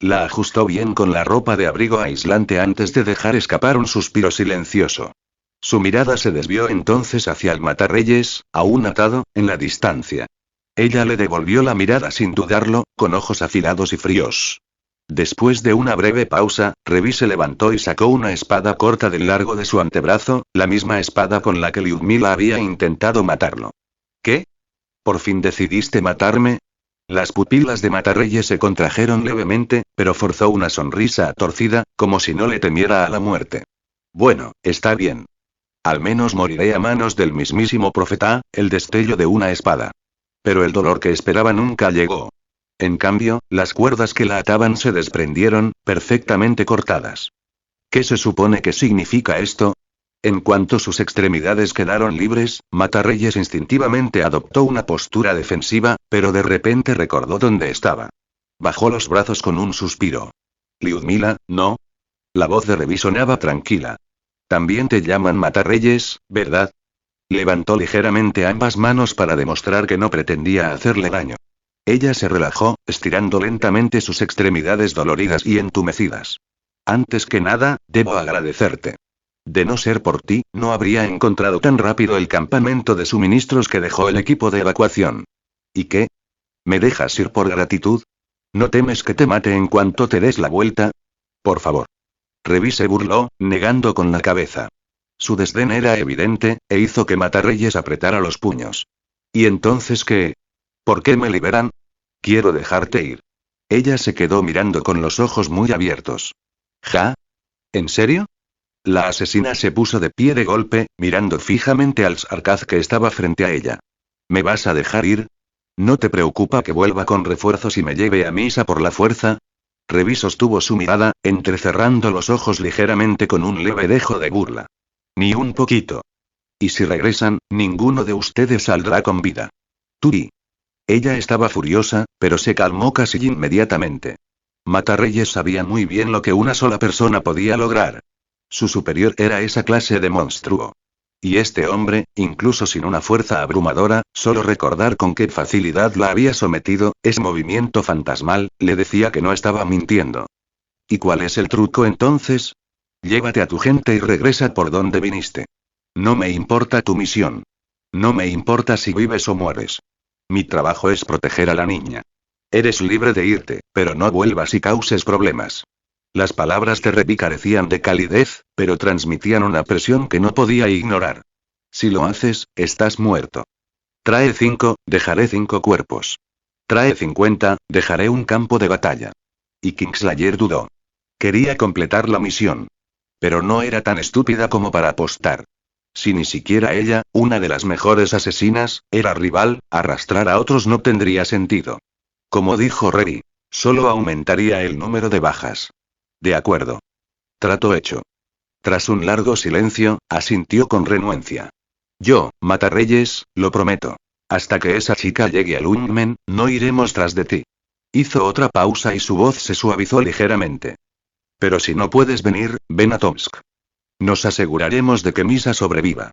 La ajustó bien con la ropa de abrigo aislante antes de dejar escapar un suspiro silencioso. Su mirada se desvió entonces hacia el matarreyes, aún atado, en la distancia. Ella le devolvió la mirada sin dudarlo, con ojos afilados y fríos. Después de una breve pausa, Revi se levantó y sacó una espada corta del largo de su antebrazo, la misma espada con la que Lyudmila había intentado matarlo. ¿Qué? ¿Por fin decidiste matarme? Las pupilas de Matarreyes se contrajeron levemente, pero forzó una sonrisa torcida, como si no le temiera a la muerte. Bueno, está bien. Al menos moriré a manos del mismísimo profeta, el destello de una espada. Pero el dolor que esperaba nunca llegó. En cambio, las cuerdas que la ataban se desprendieron, perfectamente cortadas. ¿Qué se supone que significa esto? En cuanto sus extremidades quedaron libres, Matarreyes instintivamente adoptó una postura defensiva, pero de repente recordó dónde estaba. Bajó los brazos con un suspiro. Lyudmila, ¿no? La voz de Revi sonaba tranquila. También te llaman Matarreyes, ¿verdad? Levantó ligeramente ambas manos para demostrar que no pretendía hacerle daño. Ella se relajó, estirando lentamente sus extremidades doloridas y entumecidas. Antes que nada, debo agradecerte. De no ser por ti, no habría encontrado tan rápido el campamento de suministros que dejó el equipo de evacuación. ¿Y qué? ¿Me dejas ir por gratitud? ¿No temes que te mate en cuanto te des la vuelta? Por favor. Revi se burló, negando con la cabeza. Su desdén era evidente, e hizo que Matarreyes apretara los puños. ¿Y entonces qué? ¿Por qué me liberan? Quiero dejarte ir. Ella se quedó mirando con los ojos muy abiertos. ¿Ja? ¿En serio? La asesina se puso de pie de golpe, mirando fijamente al Sarkaz que estaba frente a ella. ¿Me vas a dejar ir? ¿No te preocupa que vuelva con refuerzos y me lleve a Misa por la fuerza? Revi sostuvo su mirada, entrecerrando los ojos ligeramente con un leve dejo de burla. Ni un poquito. Y si regresan, ninguno de ustedes saldrá con vida. Turi. Ella estaba furiosa, pero se calmó casi inmediatamente. Matarreyes sabía muy bien lo que una sola persona podía lograr. Su superior era esa clase de monstruo. Y este hombre, incluso sin una fuerza abrumadora, solo recordar con qué facilidad la había sometido, ese movimiento fantasmal, le decía que no estaba mintiendo. ¿Y cuál es el truco entonces? Llévate a tu gente y regresa por donde viniste. No me importa tu misión. No me importa si vives o mueres. Mi trabajo es proteger a la niña. Eres libre de irte, pero no vuelvas y causes problemas. Las palabras de Revi carecían de calidez, pero transmitían una presión que no podía ignorar. Si lo haces, estás muerto. Trae 5, dejaré 5 cuerpos. Trae 50, dejaré un campo de batalla. Y Kingslayer dudó. Quería completar la misión. Pero no era tan estúpida como para apostar. Si ni siquiera ella, una de las mejores asesinas, era rival, arrastrar a otros no tendría sentido. Como dijo Revi, solo aumentaría el número de bajas. De acuerdo. Trato hecho. Tras un largo silencio, asintió con renuencia. Yo, Matarreyes, lo prometo. Hasta que esa chica llegue a Lungmen, no iremos tras de ti. Hizo otra pausa y su voz se suavizó ligeramente. Pero si no puedes venir, ven a Tomsk. Nos aseguraremos de que Misa sobreviva.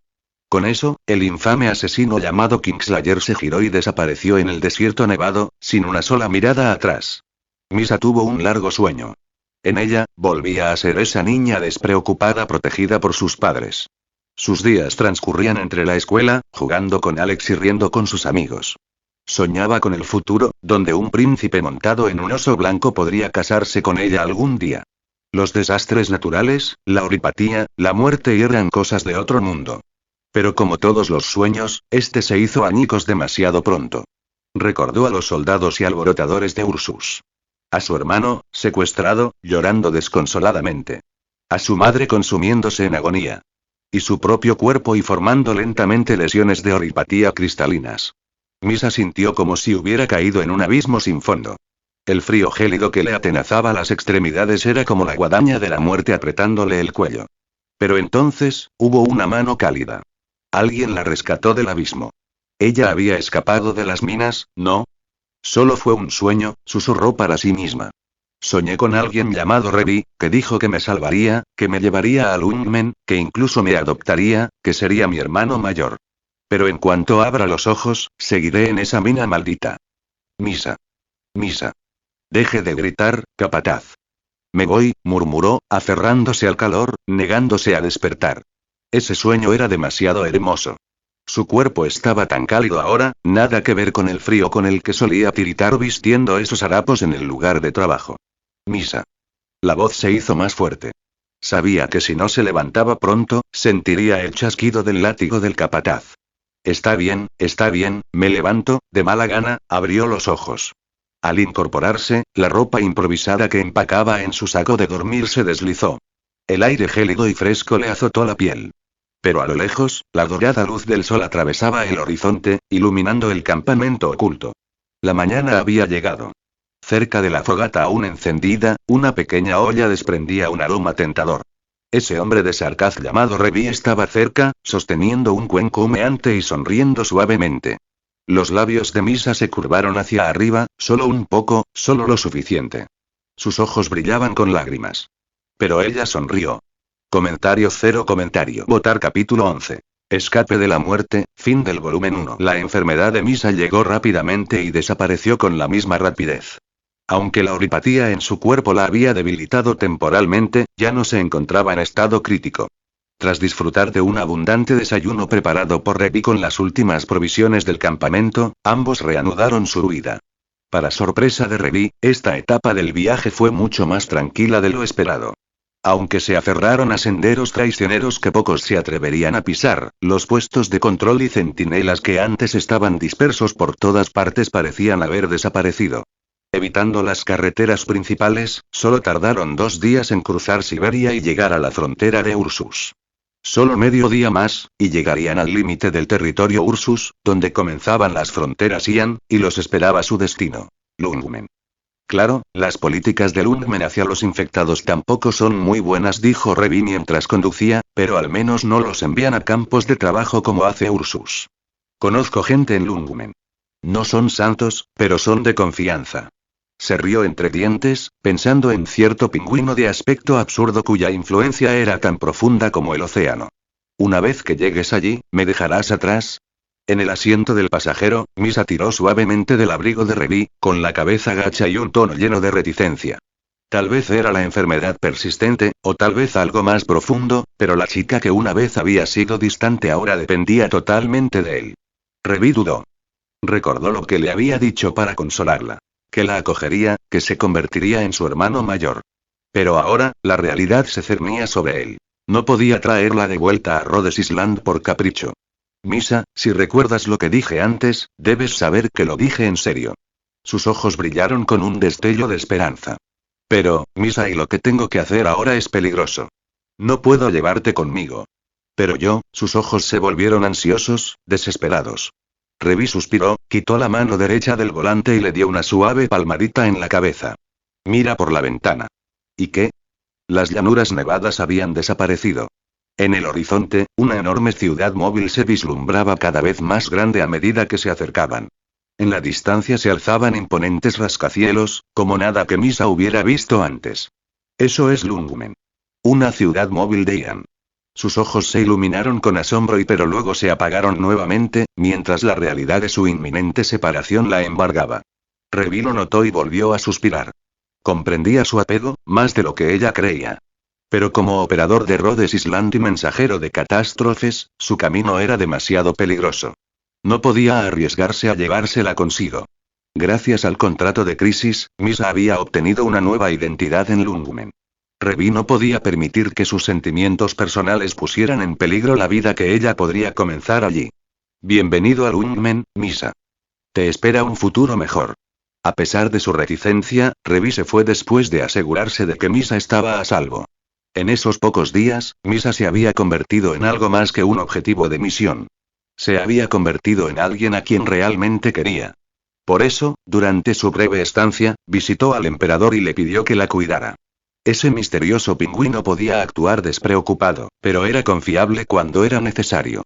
Con eso, el infame asesino llamado Kingslayer se giró y desapareció en el desierto nevado, sin una sola mirada atrás. Misa tuvo un largo sueño. En ella, volvía a ser esa niña despreocupada protegida por sus padres. Sus días transcurrían entre la escuela, jugando con Alex y riendo con sus amigos. Soñaba con el futuro, donde un príncipe montado en un oso blanco podría casarse con ella algún día. Los desastres naturales, la oripatía, la muerte eran cosas de otro mundo. Pero como todos los sueños, este se hizo añicos demasiado pronto. Recordó a los soldados y alborotadores de Ursus. A su hermano, secuestrado, llorando desconsoladamente. A su madre consumiéndose en agonía. Y su propio cuerpo y formando lentamente lesiones de oripatía cristalinas. Misa sintió como si hubiera caído en un abismo sin fondo. El frío gélido que le atenazaba las extremidades era como la guadaña de la muerte apretándole el cuello. Pero entonces, hubo una mano cálida. Alguien la rescató del abismo. Ella había escapado de las minas, ¿no? Solo fue un sueño, susurró para sí misma. Soñé con alguien llamado Revi, que dijo que me salvaría, que me llevaría a Lungmen, que incluso me adoptaría, que sería mi hermano mayor. Pero en cuanto abra los ojos, seguiré en esa mina maldita. Misa. Misa. Deje de gritar, capataz. Me voy, murmuró, aferrándose al calor, negándose a despertar. Ese sueño era demasiado hermoso. Su cuerpo estaba tan cálido ahora, nada que ver con el frío con el que solía tiritar vistiendo esos harapos en el lugar de trabajo. Misa. La voz se hizo más fuerte. Sabía que si no se levantaba pronto, sentiría el chasquido del látigo del capataz. Está bien, me levanto, de mala gana, abrió los ojos. Al incorporarse, la ropa improvisada que empacaba en su saco de dormir se deslizó. El aire gélido y fresco le azotó la piel. Pero a lo lejos, la dorada luz del sol atravesaba el horizonte, iluminando el campamento oculto. La mañana había llegado. Cerca de la fogata aún encendida, una pequeña olla desprendía un aroma tentador. Ese hombre de Sarkaz llamado Revi estaba cerca, sosteniendo un cuenco humeante y sonriendo suavemente. Los labios de Misa se curvaron hacia arriba, solo un poco, solo lo suficiente. Sus ojos brillaban con lágrimas. Pero ella sonrió. Comentario. Votar capítulo 11. Escape de la muerte, fin del volumen 1. La enfermedad de Misa llegó rápidamente y desapareció con la misma rapidez. Aunque la oripatía en su cuerpo la había debilitado temporalmente, ya no se encontraba en estado crítico. Tras disfrutar de un abundante desayuno preparado por Revi con las últimas provisiones del campamento, ambos reanudaron su huida. Para sorpresa de Revi, esta etapa del viaje fue mucho más tranquila de lo esperado. Aunque se aferraron a senderos traicioneros que pocos se atreverían a pisar, los puestos de control y centinelas que antes estaban dispersos por todas partes parecían haber desaparecido. Evitando las carreteras principales, solo tardaron 2 días en cruzar Siberia y llegar a la frontera de Ursus. Solo medio día más, y llegarían al límite del territorio Ursus, donde comenzaban las fronteras Ian, y los esperaba su destino, Lungmen. Claro, las políticas de Lungmen hacia los infectados tampoco son muy buenas, dijo Revi mientras conducía, pero al menos no los envían a campos de trabajo como hace Ursus. Conozco gente en Lungmen. No son santos, pero son de confianza. Se rió entre dientes, pensando en cierto pingüino de aspecto absurdo cuya influencia era tan profunda como el océano. Una vez que llegues allí, ¿me dejarás atrás? En el asiento del pasajero, Misa tiró suavemente del abrigo de Revi, con la cabeza gacha y un tono lleno de reticencia. Tal vez era la enfermedad persistente, o tal vez algo más profundo, pero la chica que una vez había sido distante ahora dependía totalmente de él. Revi dudó. Recordó lo que le había dicho para consolarla. Que la acogería, que se convertiría en su hermano mayor. Pero ahora, la realidad se cernía sobre él. No podía traerla de vuelta a Rhodes Island por capricho. Misa, si recuerdas lo que dije antes, debes saber que lo dije en serio. Sus ojos brillaron con un destello de esperanza. Pero, Misa, y lo que tengo que hacer ahora es peligroso. No puedo llevarte conmigo. Pero yo, sus ojos se volvieron ansiosos, desesperados. Revi suspiró, quitó la mano derecha del volante y le dio una suave palmadita en la cabeza. Mira por la ventana. ¿Y qué? Las llanuras nevadas habían desaparecido. En el horizonte, una enorme ciudad móvil se vislumbraba cada vez más grande a medida que se acercaban. En la distancia se alzaban imponentes rascacielos, como nada que Misa hubiera visto antes. Eso es Lungmen. Una ciudad móvil de Ian. Sus ojos se iluminaron con asombro pero luego se apagaron nuevamente, mientras la realidad de su inminente separación la embargaba. Revi lo notó y volvió a suspirar. Comprendía su apego, más de lo que ella creía. Pero como operador de Rhodes Island y mensajero de catástrofes, su camino era demasiado peligroso. No podía arriesgarse a llevársela consigo. Gracias al contrato de crisis, Misa había obtenido una nueva identidad en Lungmen. Revi no podía permitir que sus sentimientos personales pusieran en peligro la vida que ella podría comenzar allí. Bienvenido a Lungmen, Misa. Te espera un futuro mejor. A pesar de su reticencia, Revi se fue después de asegurarse de que Misa estaba a salvo. En esos pocos días, Misa se había convertido en algo más que un objetivo de misión. Se había convertido en alguien a quien realmente quería. Por eso, durante su breve estancia, visitó al emperador y le pidió que la cuidara. Ese misterioso pingüino podía actuar despreocupado, pero era confiable cuando era necesario.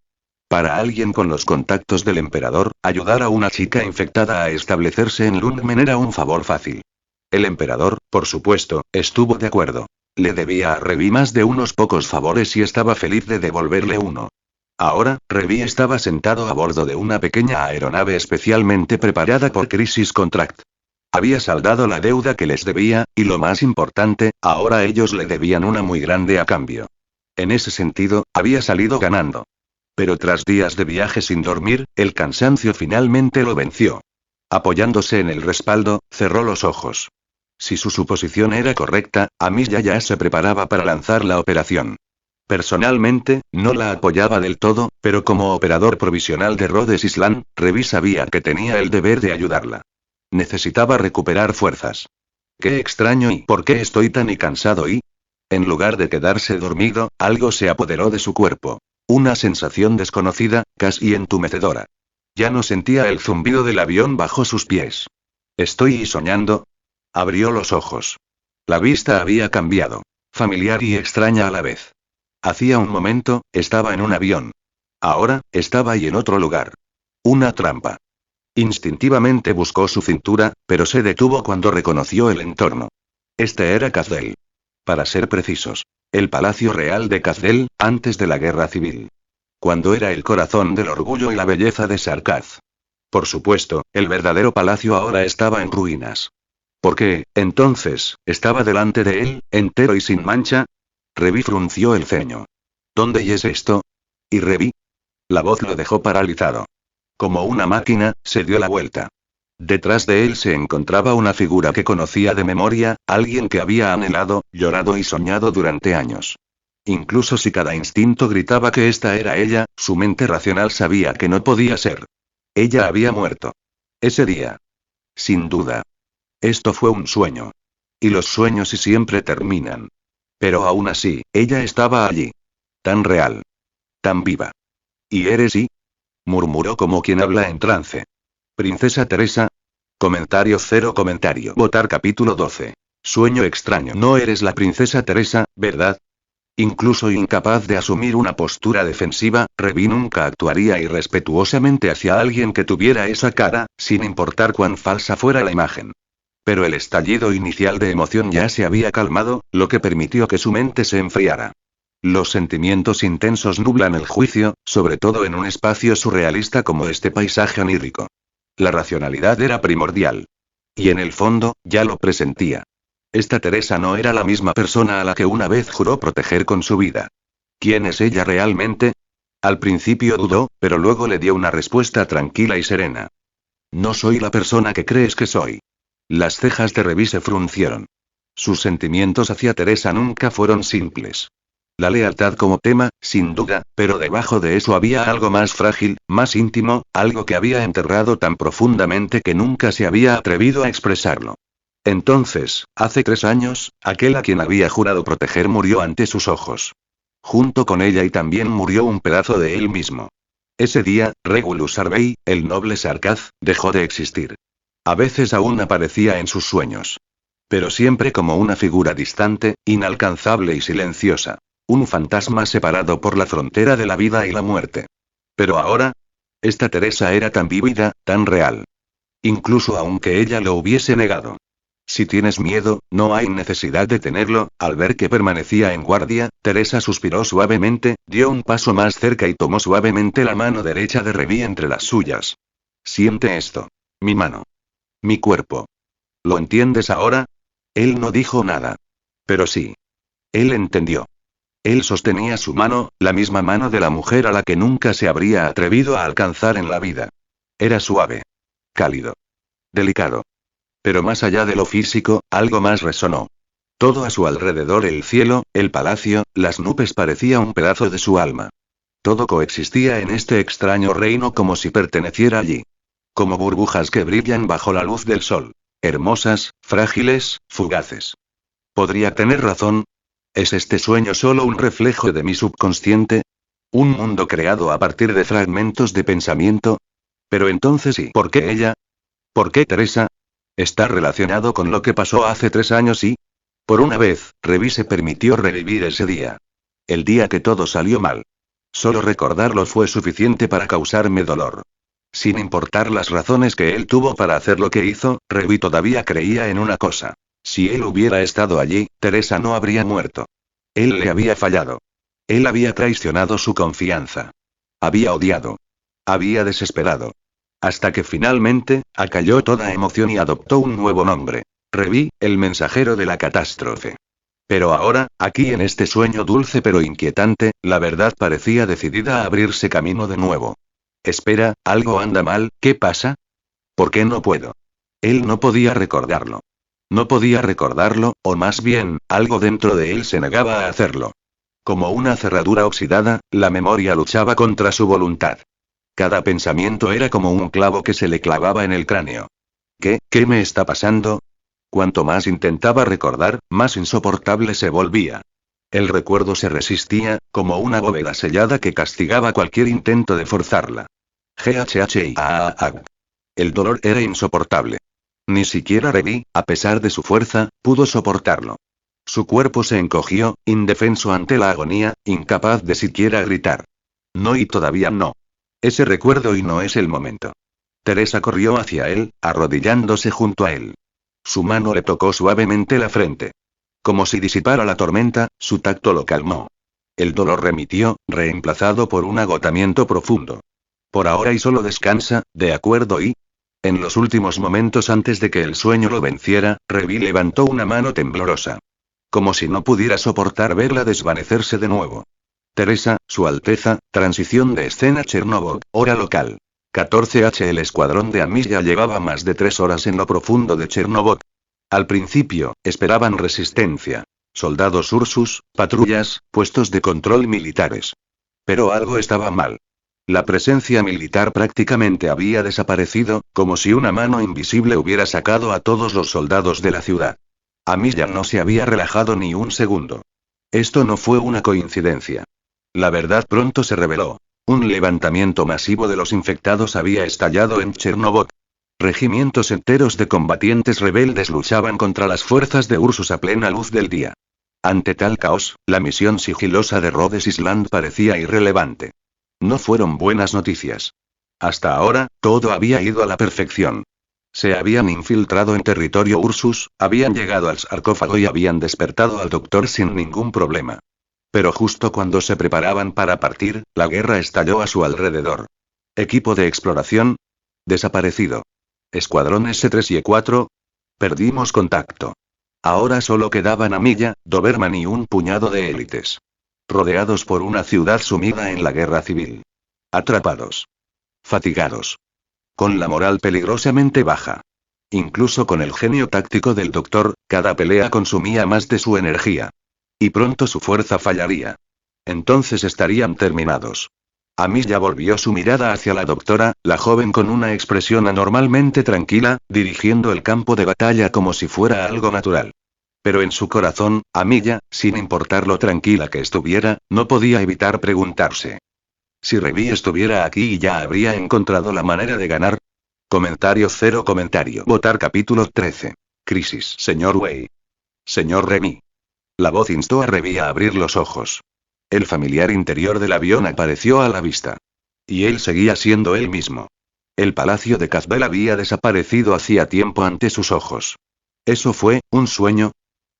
Para alguien con los contactos del emperador, ayudar a una chica infectada a establecerse en Lungmen era un favor fácil. El emperador, por supuesto, estuvo de acuerdo. Le debía a Revi más de unos pocos favores y estaba feliz de devolverle uno. Ahora, Revi estaba sentado a bordo de una pequeña aeronave especialmente preparada por Crisis Contract. Había saldado la deuda que les debía, y lo más importante, ahora ellos le debían una muy grande a cambio. En ese sentido, había salido ganando. Pero tras días de viaje sin dormir, el cansancio finalmente lo venció. Apoyándose en el respaldo, cerró los ojos. Si su suposición era correcta, Amiya ya se preparaba para lanzar la operación. Personalmente, no la apoyaba del todo, pero como operador provisional de Rhodes Island, Revi sabía que tenía el deber de ayudarla. Necesitaba recuperar fuerzas. Qué extraño y ¿por qué estoy tan cansado y? En lugar de quedarse dormido, algo se apoderó de su cuerpo. Una sensación desconocida, casi entumecedora. Ya no sentía el zumbido del avión bajo sus pies. ¿Estoy soñando? Abrió los ojos. La vista había cambiado. Familiar y extraña a la vez. Hacía un momento, estaba en un avión. Ahora, estaba ahí en otro lugar. Una trampa. Instintivamente buscó su cintura, pero se detuvo cuando reconoció el entorno. Este era Cazdel. Para ser precisos, el Palacio Real de Cazdel, antes de la Guerra Civil. Cuando era el corazón del orgullo y la belleza de Sarkaz. Por supuesto, el verdadero palacio ahora estaba en ruinas. ¿Por qué, entonces, estaba delante de él, entero y sin mancha? Revi frunció el ceño. ¿Dónde es esto? ¿Y Revi? La voz lo dejó paralizado. Como una máquina, se dio la vuelta. Detrás de él se encontraba una figura que conocía de memoria, alguien que había anhelado, llorado y soñado durante años. Incluso si cada instinto gritaba que esta era ella, su mente racional sabía que no podía ser. Ella había muerto. Ese día. Sin duda. Esto fue un sueño. Y los sueños siempre terminan. Pero aún así, ella estaba allí. Tan real. Tan viva. ¿Y eres y? Murmuró como quien habla en trance. Princesa Teresa. Comentario cero comentario. Votar capítulo 12. Sueño extraño. No eres la princesa Teresa, ¿verdad? Incluso incapaz de asumir una postura defensiva, Revi nunca actuaría irrespetuosamente hacia alguien que tuviera esa cara, sin importar cuán falsa fuera la imagen. Pero el estallido inicial de emoción ya se había calmado, lo que permitió que su mente se enfriara. Los sentimientos intensos nublan el juicio, sobre todo en un espacio surrealista como este paisaje onírico. La racionalidad era primordial. Y en el fondo, ya lo presentía. Esta Teresa no era la misma persona a la que una vez juró proteger con su vida. ¿Quién es ella realmente? Al principio dudó, pero luego le dio una respuesta tranquila y serena. No soy la persona que crees que soy. Las cejas de Revy se fruncieron. Sus sentimientos hacia Teresa nunca fueron simples. La lealtad como tema, sin duda, pero debajo de eso había algo más frágil, más íntimo, algo que había enterrado tan profundamente que nunca se había atrevido a expresarlo. Entonces, hace 3 años, aquel a quien había jurado proteger murió ante sus ojos. Junto con ella y también murió un pedazo de él mismo. Ese día, Regulus Arbey, el noble Sarkaz, dejó de existir. A veces aún aparecía en sus sueños. Pero siempre como una figura distante, inalcanzable y silenciosa. Un fantasma separado por la frontera de la vida y la muerte. Pero ahora, esta Teresa era tan vívida, tan real. Incluso aunque ella lo hubiese negado. Si tienes miedo, no hay necesidad de tenerlo. Al ver que permanecía en guardia, Teresa suspiró suavemente, dio un paso más cerca y tomó suavemente la mano derecha de Revy entre las suyas. Siente esto. Mi mano. Mi cuerpo. ¿Lo entiendes ahora? Él no dijo nada. Pero sí. Él entendió. Él sostenía su mano, la misma mano de la mujer a la que nunca se habría atrevido a alcanzar en la vida. Era suave. Cálido. Delicado. Pero más allá de lo físico, algo más resonó. Todo a su alrededor, el cielo, el palacio, las nubes, parecía un pedazo de su alma. Todo coexistía en este extraño reino como si perteneciera allí. Como burbujas que brillan bajo la luz del sol. Hermosas, frágiles, fugaces. ¿Podría tener razón? ¿Es este sueño solo un reflejo de mi subconsciente? ¿Un mundo creado a partir de fragmentos de pensamiento? Pero entonces, ¿y por qué ella? ¿Por qué Teresa? ¿Está relacionado con lo que pasó hace 3 años y? Por una vez, Revy se permitió revivir ese día. El día que todo salió mal. Solo recordarlo fue suficiente para causarme dolor. Sin importar las razones que él tuvo para hacer lo que hizo, Revy todavía creía en una cosa. Si él hubiera estado allí, Teresa no habría muerto. Él le había fallado. Él había traicionado su confianza. Había odiado. Había desesperado. Hasta que finalmente, acalló toda emoción y adoptó un nuevo nombre. Revy, el mensajero de la catástrofe. Pero ahora, aquí en este sueño dulce pero inquietante, la verdad parecía decidida a abrirse camino de nuevo. Espera, algo anda mal, ¿qué pasa? ¿Por qué no puedo? Él no podía recordarlo. No podía recordarlo, o más bien, algo dentro de él se negaba a hacerlo. Como una cerradura oxidada, la memoria luchaba contra su voluntad. Cada pensamiento era como un clavo que se le clavaba en el cráneo. ¿Qué me está pasando? Cuanto más intentaba recordar, más insoportable se volvía. El recuerdo se resistía, como una bóveda sellada que castigaba cualquier intento de forzarla. El dolor era insoportable. Ni siquiera Revy, a pesar de su fuerza, pudo soportarlo. Su cuerpo se encogió, indefenso ante la agonía, incapaz de siquiera gritar. No, y todavía no. Ese recuerdo y no es el momento. Teresa corrió hacia él, arrodillándose junto a él. Su mano le tocó suavemente la frente. Como si disipara la tormenta, su tacto lo calmó. El dolor remitió, reemplazado por un agotamiento profundo. Por ahora y solo descansa, ¿de acuerdo? Y en los últimos momentos antes de que el sueño lo venciera, Revy levantó una mano temblorosa. Como si no pudiera soportar verla desvanecerse de nuevo. Teresa, Su Alteza, transición de escena Chernobog, hora local. 14h. El escuadrón de Amish ya llevaba más de 3 horas en lo profundo de Chernobog. Al principio, esperaban resistencia. Soldados Ursus, patrullas, puestos de control militares. Pero algo estaba mal. La presencia militar prácticamente había desaparecido, como si una mano invisible hubiera sacado a todos los soldados de la ciudad. Amish no se había relajado ni un segundo. Esto no fue una coincidencia. La verdad pronto se reveló. Un levantamiento masivo de los infectados había estallado en Chernobog. Regimientos enteros de combatientes rebeldes luchaban contra las fuerzas de Ursus a plena luz del día. Ante tal caos, la misión sigilosa de Rhodes Island parecía irrelevante. No fueron buenas noticias. Hasta ahora, todo había ido a la perfección. Se habían infiltrado en territorio Ursus, habían llegado al sarcófago y habían despertado al doctor sin ningún problema. Pero justo cuando se preparaban para partir, la guerra estalló a su alrededor. Equipo de exploración. Desaparecido. Escuadrón S3 y E4. Perdimos contacto. Ahora solo quedaban Amilla, Doberman y un puñado de élites. Rodeados por una ciudad sumida en la guerra civil. Atrapados. Fatigados. Con la moral peligrosamente baja. Incluso con el genio táctico del doctor, cada pelea consumía más de su energía. Y pronto su fuerza fallaría. Entonces estarían terminados. Amilla volvió su mirada hacia la doctora, la joven con una expresión anormalmente tranquila, dirigiendo el campo de batalla como si fuera algo natural. Pero en su corazón, Amilla, sin importar lo tranquila que estuviera, no podía evitar preguntarse. Si Revi estuviera aquí y ya habría encontrado la manera de ganar. Comentario cero comentario. Votar capítulo 13. Crisis. Señor Wei. Señor Revi. La voz instó a Revi a abrir los ojos. El familiar interior del avión apareció a la vista. Y él seguía siendo él mismo. El palacio de Casbel había desaparecido hacía tiempo ante sus ojos. ¿Eso fue un sueño?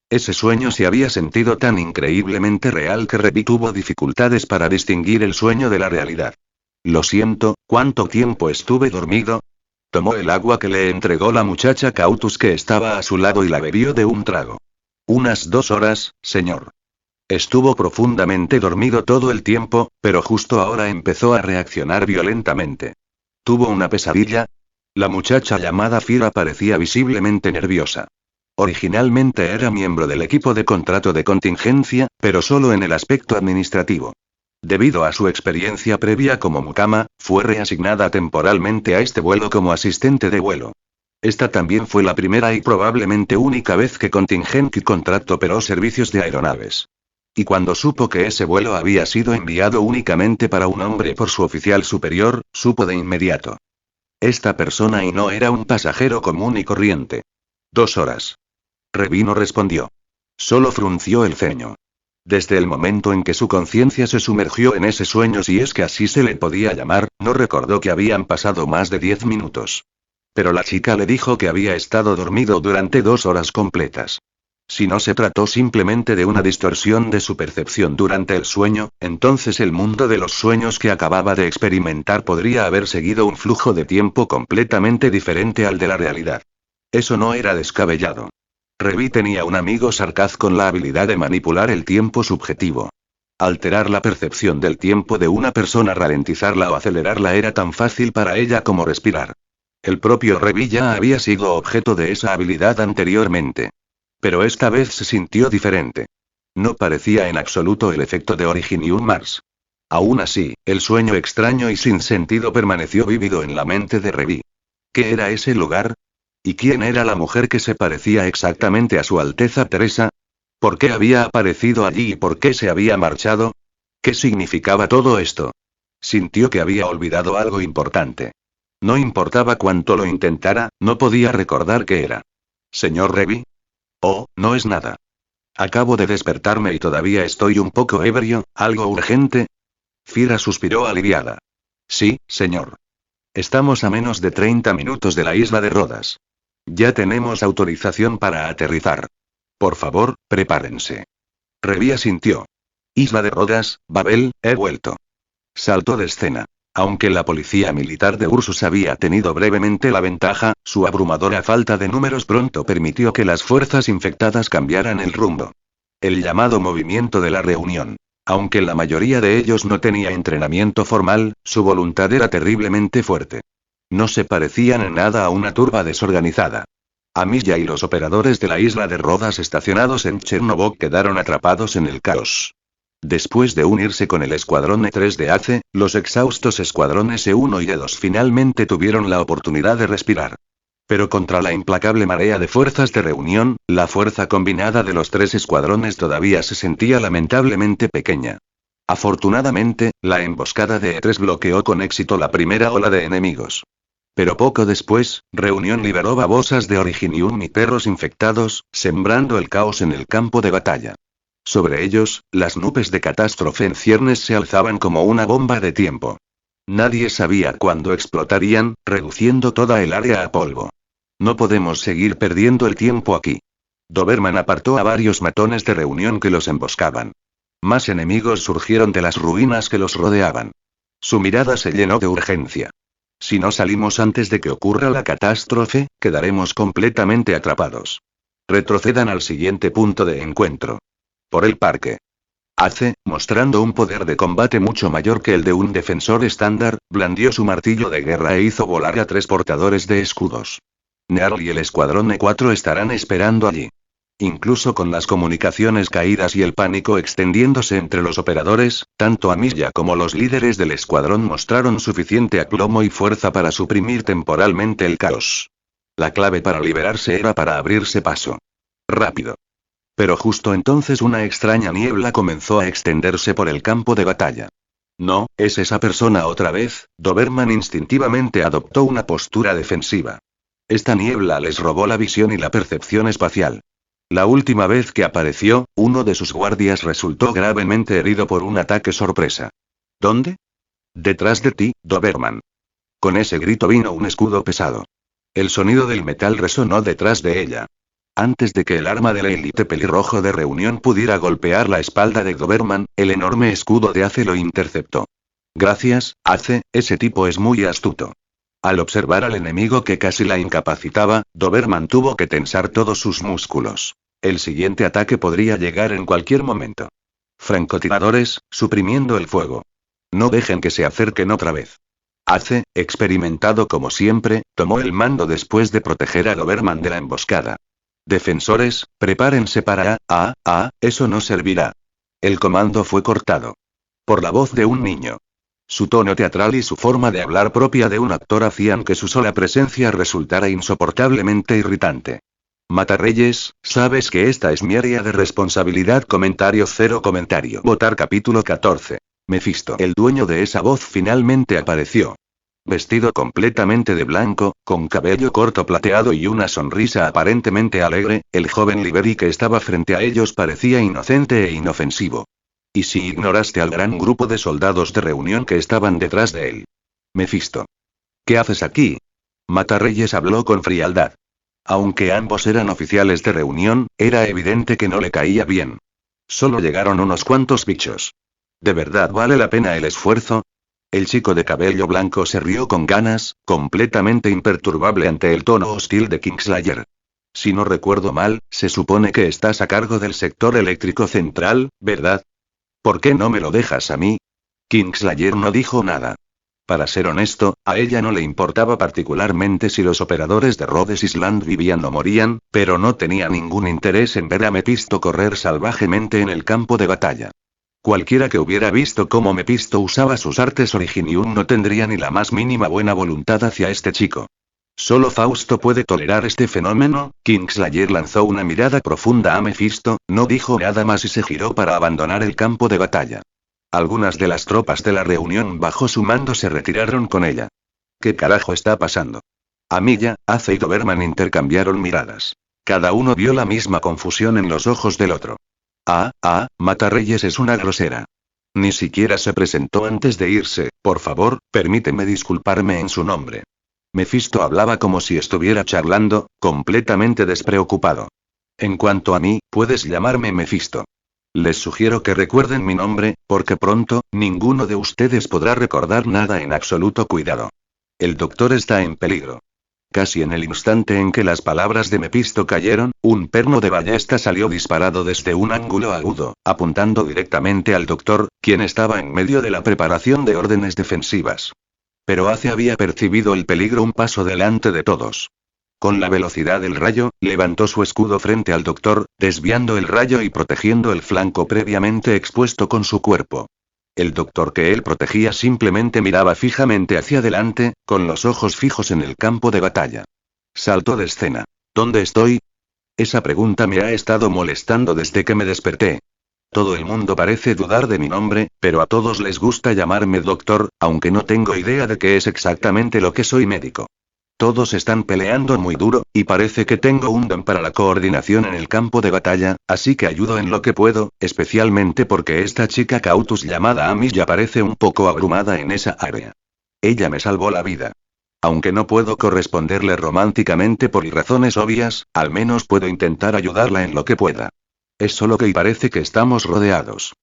Ese sueño se había sentido tan increíblemente real que Revi tuvo dificultades para distinguir el sueño de la realidad. Lo siento, ¿cuánto tiempo estuve dormido? Tomó el agua que le entregó la muchacha Cautus que estaba a su lado y la bebió de un trago. Unas 2 horas, señor. Estuvo profundamente dormido todo el tiempo, pero justo ahora empezó a reaccionar violentamente. ¿Tuvo una pesadilla? La muchacha llamada Fira parecía visiblemente nerviosa. Originalmente era miembro del equipo de contrato de contingencia, pero solo en el aspecto administrativo. Debido a su experiencia previa como mucama, fue reasignada temporalmente a este vuelo como asistente de vuelo. Esta también fue la primera y probablemente única vez que Contingent Contract operó servicios de aeronaves. Y cuando supo que ese vuelo había sido enviado únicamente para un hombre por su oficial superior, supo de inmediato. Esta persona y no era un pasajero común y corriente. 2 horas. Revi no respondió. Solo frunció el ceño. Desde el momento en que su conciencia se sumergió en ese sueño, si es que así se le podía llamar, no recordó que habían pasado más de 10 minutos. Pero la chica le dijo que había estado dormido durante 2 horas completas. Si no se trató simplemente de una distorsión de su percepción durante el sueño, entonces el mundo de los sueños que acababa de experimentar podría haber seguido un flujo de tiempo completamente diferente al de la realidad. Eso no era descabellado. Revi tenía un amigo Sarkaz con la habilidad de manipular el tiempo subjetivo. Alterar la percepción del tiempo de una persona, ralentizarla o acelerarla era tan fácil para ella como respirar. El propio Revi ya había sido objeto de esa habilidad anteriormente. Pero esta vez se sintió diferente. No parecía en absoluto el efecto de Originium Mars. Aún así, el sueño extraño y sin sentido permaneció vívido en la mente de Revi. ¿Qué era ese lugar? ¿Y quién era la mujer que se parecía exactamente a Su Alteza Teresa? ¿Por qué había aparecido allí y por qué se había marchado? ¿Qué significaba todo esto? Sintió que había olvidado algo importante. No importaba cuánto lo intentara, no podía recordar qué era. ¿Señor Revi? Oh, no es nada. Acabo de despertarme y todavía estoy un poco ebrio, ¿algo urgente? Fira suspiró aliviada. Sí, señor. Estamos a menos de 30 minutos de la isla de Rodas. Ya tenemos autorización para aterrizar. Por favor, prepárense. Revi asintió. Isla de Rodas, Babel, he vuelto. Saltó de escena. Aunque la policía militar de Ursus había tenido brevemente la ventaja, su abrumadora falta de números pronto permitió que las fuerzas infectadas cambiaran el rumbo. El llamado movimiento de la reunión. Aunque la mayoría de ellos no tenía entrenamiento formal, su voluntad era terriblemente fuerte. No se parecían en nada a una turba desorganizada. Amilla y los operadores de la isla de Rodas estacionados en Chernobyl quedaron atrapados en el caos. Después de unirse con el escuadrón E3 de ACE, los exhaustos escuadrones E1 y E2 finalmente tuvieron la oportunidad de respirar. Pero contra la implacable marea de fuerzas de reunión, la fuerza combinada de los 3 escuadrones todavía se sentía lamentablemente pequeña. Afortunadamente, la emboscada de E3 bloqueó con éxito la primera ola de enemigos. Pero poco después, Reunión liberó babosas de Originium y perros infectados, sembrando el caos en el campo de batalla. Sobre ellos, las nubes de catástrofe en ciernes se alzaban como una bomba de tiempo. Nadie sabía cuándo explotarían, reduciendo toda el área a polvo. No podemos seguir perdiendo el tiempo aquí. Doberman apartó a varios matones de reunión que los emboscaban. Más enemigos surgieron de las ruinas que los rodeaban. Su mirada se llenó de urgencia. Si no salimos antes de que ocurra la catástrofe, quedaremos completamente atrapados. Retrocedan al siguiente punto de encuentro. Por el parque. Ace, mostrando un poder de combate mucho mayor que el de un defensor estándar, blandió su martillo de guerra e hizo volar a 3 portadores de escudos. Nearl y el escuadrón E4 estarán esperando allí. Incluso con las comunicaciones caídas y el pánico extendiéndose entre los operadores, tanto Amiya como los líderes del escuadrón mostraron suficiente aplomo y fuerza para suprimir temporalmente el caos. La clave para liberarse era para abrirse paso. Rápido. Pero justo entonces una extraña niebla comenzó a extenderse por el campo de batalla. No, es esa persona otra vez. Doberman instintivamente adoptó una postura defensiva. Esta niebla les robó la visión y la percepción espacial. La última vez que apareció, uno de sus guardias resultó gravemente herido por un ataque sorpresa. ¿Dónde? Detrás de ti, Doberman. Con ese grito vino un escudo pesado. El sonido del metal resonó detrás de ella. Antes de que el arma del élite pelirrojo de reunión pudiera golpear la espalda de Doberman, el enorme escudo de Ace lo interceptó. Gracias, Ace, ese tipo es muy astuto. Al observar al enemigo que casi la incapacitaba, Doberman tuvo que tensar todos sus músculos. El siguiente ataque podría llegar en cualquier momento. Francotiradores, suprimiendo el fuego. No dejen que se acerquen otra vez. Ace, experimentado como siempre, tomó el mando después de proteger a Doberman de la emboscada. Defensores, prepárense para eso no servirá. El comando fue cortado. Por la voz de un niño. Su tono teatral y su forma de hablar propia de un actor hacían que su sola presencia resultara insoportablemente irritante. Matarreyes, sabes que esta es mi área de responsabilidad. Comentario. Votar. Capítulo 14. Mefisto. El dueño de esa voz finalmente apareció. Vestido completamente de blanco, con cabello corto plateado y una sonrisa aparentemente alegre, el joven Liberi que estaba frente a ellos parecía inocente e inofensivo. ¿Y si ignoraste al gran grupo de soldados de reunión que estaban detrás de él? Mefisto. ¿Qué haces aquí? Matarreyes habló con frialdad. Aunque ambos eran oficiales de reunión, era evidente que no le caía bien. Solo llegaron unos cuantos bichos. ¿De verdad vale la pena el esfuerzo? El chico de cabello blanco se rió con ganas, completamente imperturbable ante el tono hostil de Kingslayer. Si no recuerdo mal, se supone que estás a cargo del sector eléctrico central, ¿verdad? ¿Por qué no me lo dejas a mí? Kingslayer no dijo nada. Para ser honesto, a ella no le importaba particularmente si los operadores de Rhodes Island vivían o morían, pero no tenía ningún interés en ver a Mephisto correr salvajemente en el campo de batalla. Cualquiera que hubiera visto cómo Mephisto usaba sus artes Originium no tendría ni la más mínima buena voluntad hacia este chico. Solo Fausto puede tolerar este fenómeno. Kingslayer lanzó una mirada profunda a Mephisto, no dijo nada más y se giró para abandonar el campo de batalla. Algunas de las tropas de la reunión bajo su mando se retiraron con ella. ¿Qué carajo está pasando? Amiya, Ace y Doberman intercambiaron miradas. Cada uno vio la misma confusión en los ojos del otro. Matarreyes es una grosera. Ni siquiera se presentó antes de irse. Por favor, permíteme disculparme en su nombre. Mephisto hablaba como si estuviera charlando, completamente despreocupado. En cuanto a mí, puedes llamarme Mephisto. Les sugiero que recuerden mi nombre, porque pronto, ninguno de ustedes podrá recordar nada en absoluto. Cuidado. El doctor está en peligro. Casi en el instante en que las palabras de Mephisto cayeron, un perno de ballesta salió disparado desde un ángulo agudo, apuntando directamente al doctor, quien estaba en medio de la preparación de órdenes defensivas. Pero Ace había percibido el peligro un paso delante de todos. Con la velocidad del rayo, levantó su escudo frente al doctor, desviando el rayo y protegiendo el flanco previamente expuesto con su cuerpo. El doctor que él protegía simplemente miraba fijamente hacia adelante, con los ojos fijos en el campo de batalla. Saltó de escena. ¿Dónde estoy? Esa pregunta me ha estado molestando desde que me desperté. Todo el mundo parece dudar de mi nombre, pero a todos les gusta llamarme doctor, aunque no tengo idea de qué es exactamente lo que soy. Médico. Todos están peleando muy duro, y parece que tengo un don para la coordinación en el campo de batalla, así que ayudo en lo que puedo, especialmente porque esta chica Cautus llamada Amiya parece un poco abrumada en esa área. Ella me salvó la vida. Aunque no puedo corresponderle románticamente por razones obvias, al menos puedo intentar ayudarla en lo que pueda. Es solo que parece que estamos rodeados.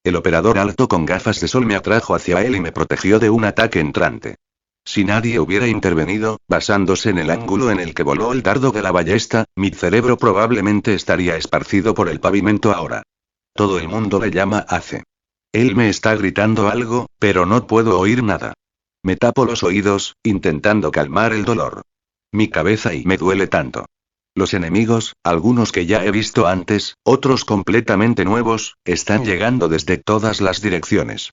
El operador alto con gafas de sol me atrajo hacia él y me protegió de un ataque entrante. Si nadie hubiera intervenido, basándose en el ángulo en el que voló el dardo de la ballesta, mi cerebro probablemente estaría esparcido por el pavimento ahora. Todo el mundo le llama Ace. Él me está gritando algo, pero no puedo oír nada. Me tapo los oídos, intentando calmar el dolor. Mi cabeza y me duele tanto. Los enemigos, algunos que ya he visto antes, otros completamente nuevos, están llegando desde todas las direcciones.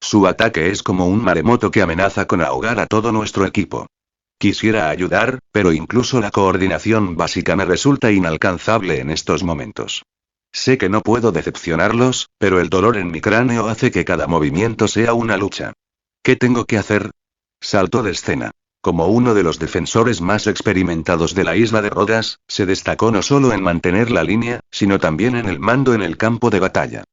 Su ataque es como un maremoto que amenaza con ahogar a todo nuestro equipo. Quisiera ayudar, pero incluso la coordinación básica me resulta inalcanzable en estos momentos. Sé que no puedo decepcionarlos, pero el dolor en mi cráneo hace que cada movimiento sea una lucha. ¿Qué tengo que hacer? Saltó de escena. Como uno de los defensores más experimentados de la isla de Rodas, se destacó no solo en mantener la línea, sino también en el mando en el campo de batalla.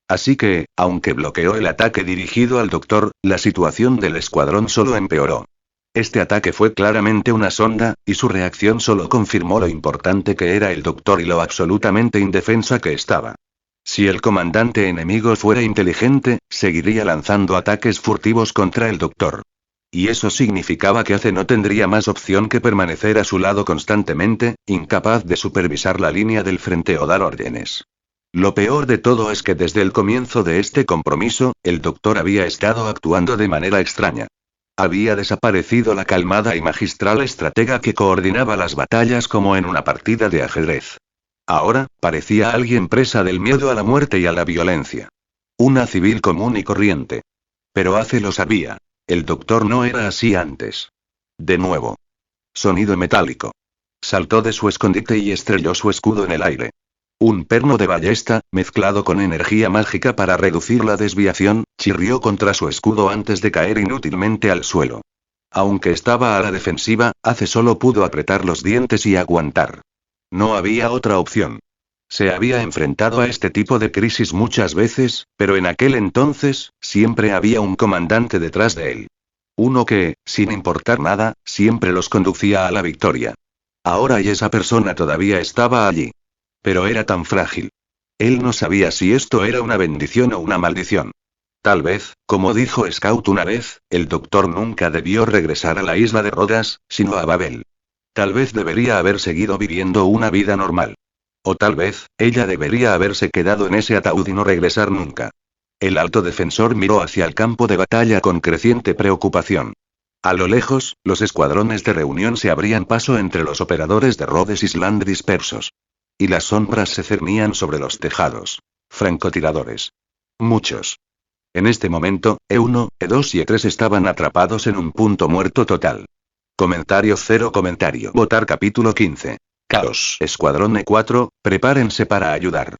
Así que, aunque bloqueó el ataque dirigido al doctor, la situación del escuadrón solo empeoró. Este ataque fue claramente una sonda, y su reacción solo confirmó lo importante que era el doctor y lo absolutamente indefensa que estaba. Si el comandante enemigo fuera inteligente, seguiría lanzando ataques furtivos contra el doctor. Y eso significaba que Ace no tendría más opción que permanecer a su lado constantemente, incapaz de supervisar la línea del frente o dar órdenes. Lo peor de todo es que desde el comienzo de este compromiso, el doctor había estado actuando de manera extraña. Había desaparecido la calmada y magistral estratega que coordinaba las batallas como en una partida de ajedrez. Ahora, parecía alguien presa del miedo a la muerte y a la violencia. Una civil común y corriente. Pero Ace lo sabía. El doctor no era así antes. De nuevo. Sonido metálico. Saltó de su escondite y estrelló su escudo en el aire. Un perno de ballesta, mezclado con energía mágica para reducir la desviación, chirrió contra su escudo antes de caer inútilmente al suelo. Aunque estaba a la defensiva, Ace solo pudo apretar los dientes y aguantar. No había otra opción. Se había enfrentado a este tipo de crisis muchas veces, pero en aquel entonces, siempre había un comandante detrás de él. Uno que, sin importar nada, siempre los conducía a la victoria. Ahora y esa persona todavía estaba allí. Pero era tan frágil. Él no sabía si esto era una bendición o una maldición. Tal vez, como dijo Scout una vez, el doctor nunca debió regresar a la isla de Rodas, sino a Babel. Tal vez debería haber seguido viviendo una vida normal. O tal vez, ella debería haberse quedado en ese ataúd y no regresar nunca. El alto defensor miró hacia el campo de batalla con creciente preocupación. A lo lejos, los escuadrones de reunión se abrían paso entre los operadores de Rhodes Island dispersos. Y las sombras se cernían sobre los tejados. Francotiradores. Muchos. En este momento, E1, E2 y E3 estaban atrapados en un punto muerto total. Comentario cero comentario. Votar capítulo 15. Caos. Escuadrón E4, prepárense para ayudar.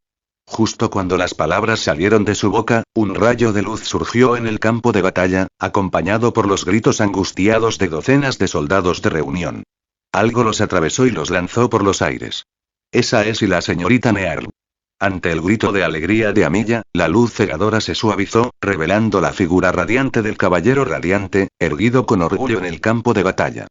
Justo cuando las palabras salieron de su boca, un rayo de luz surgió en el campo de batalla, acompañado por los gritos angustiados de docenas de soldados de reunión. Algo los atravesó y los lanzó por los aires. Esa es y la señorita Nearl. Ante el grito de alegría de Amilla, la luz cegadora se suavizó, revelando la figura radiante del caballero radiante, erguido con orgullo en el campo de batalla.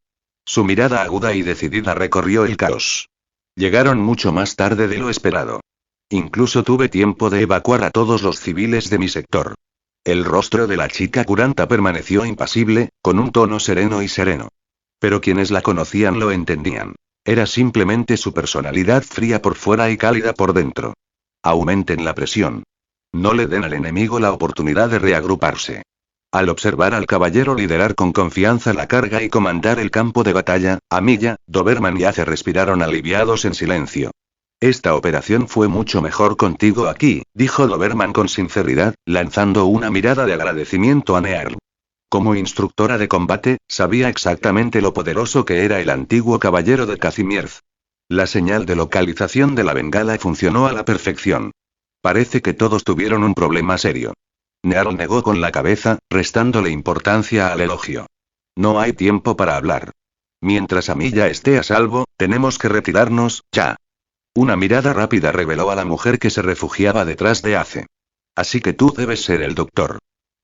Su mirada aguda y decidida recorrió el caos. Llegaron mucho más tarde de lo esperado. Incluso tuve tiempo de evacuar a todos los civiles de mi sector. El rostro de la chica curanta permaneció impasible, con un tono sereno y sereno. Pero quienes la conocían lo entendían. Era simplemente su personalidad fría por fuera y cálida por dentro. Aumenten la presión. No le den al enemigo la oportunidad de reagruparse. Al observar al caballero liderar con confianza la carga y comandar el campo de batalla, Amilla, Doberman y Ace respiraron aliviados en silencio. Esta operación fue mucho mejor contigo aquí, dijo Doberman con sinceridad, lanzando una mirada de agradecimiento a Nearl. Como instructora de combate, sabía exactamente lo poderoso que era el antiguo caballero de Kazimierz. La señal de localización de la bengala funcionó a la perfección. Parece que todos tuvieron un problema serio. Nearl negó con la cabeza, restándole importancia al elogio. No hay tiempo para hablar. Mientras Amilla esté a salvo, tenemos que retirarnos, ya. Una mirada rápida reveló a la mujer que se refugiaba detrás de Ace. Así que tú debes ser el doctor.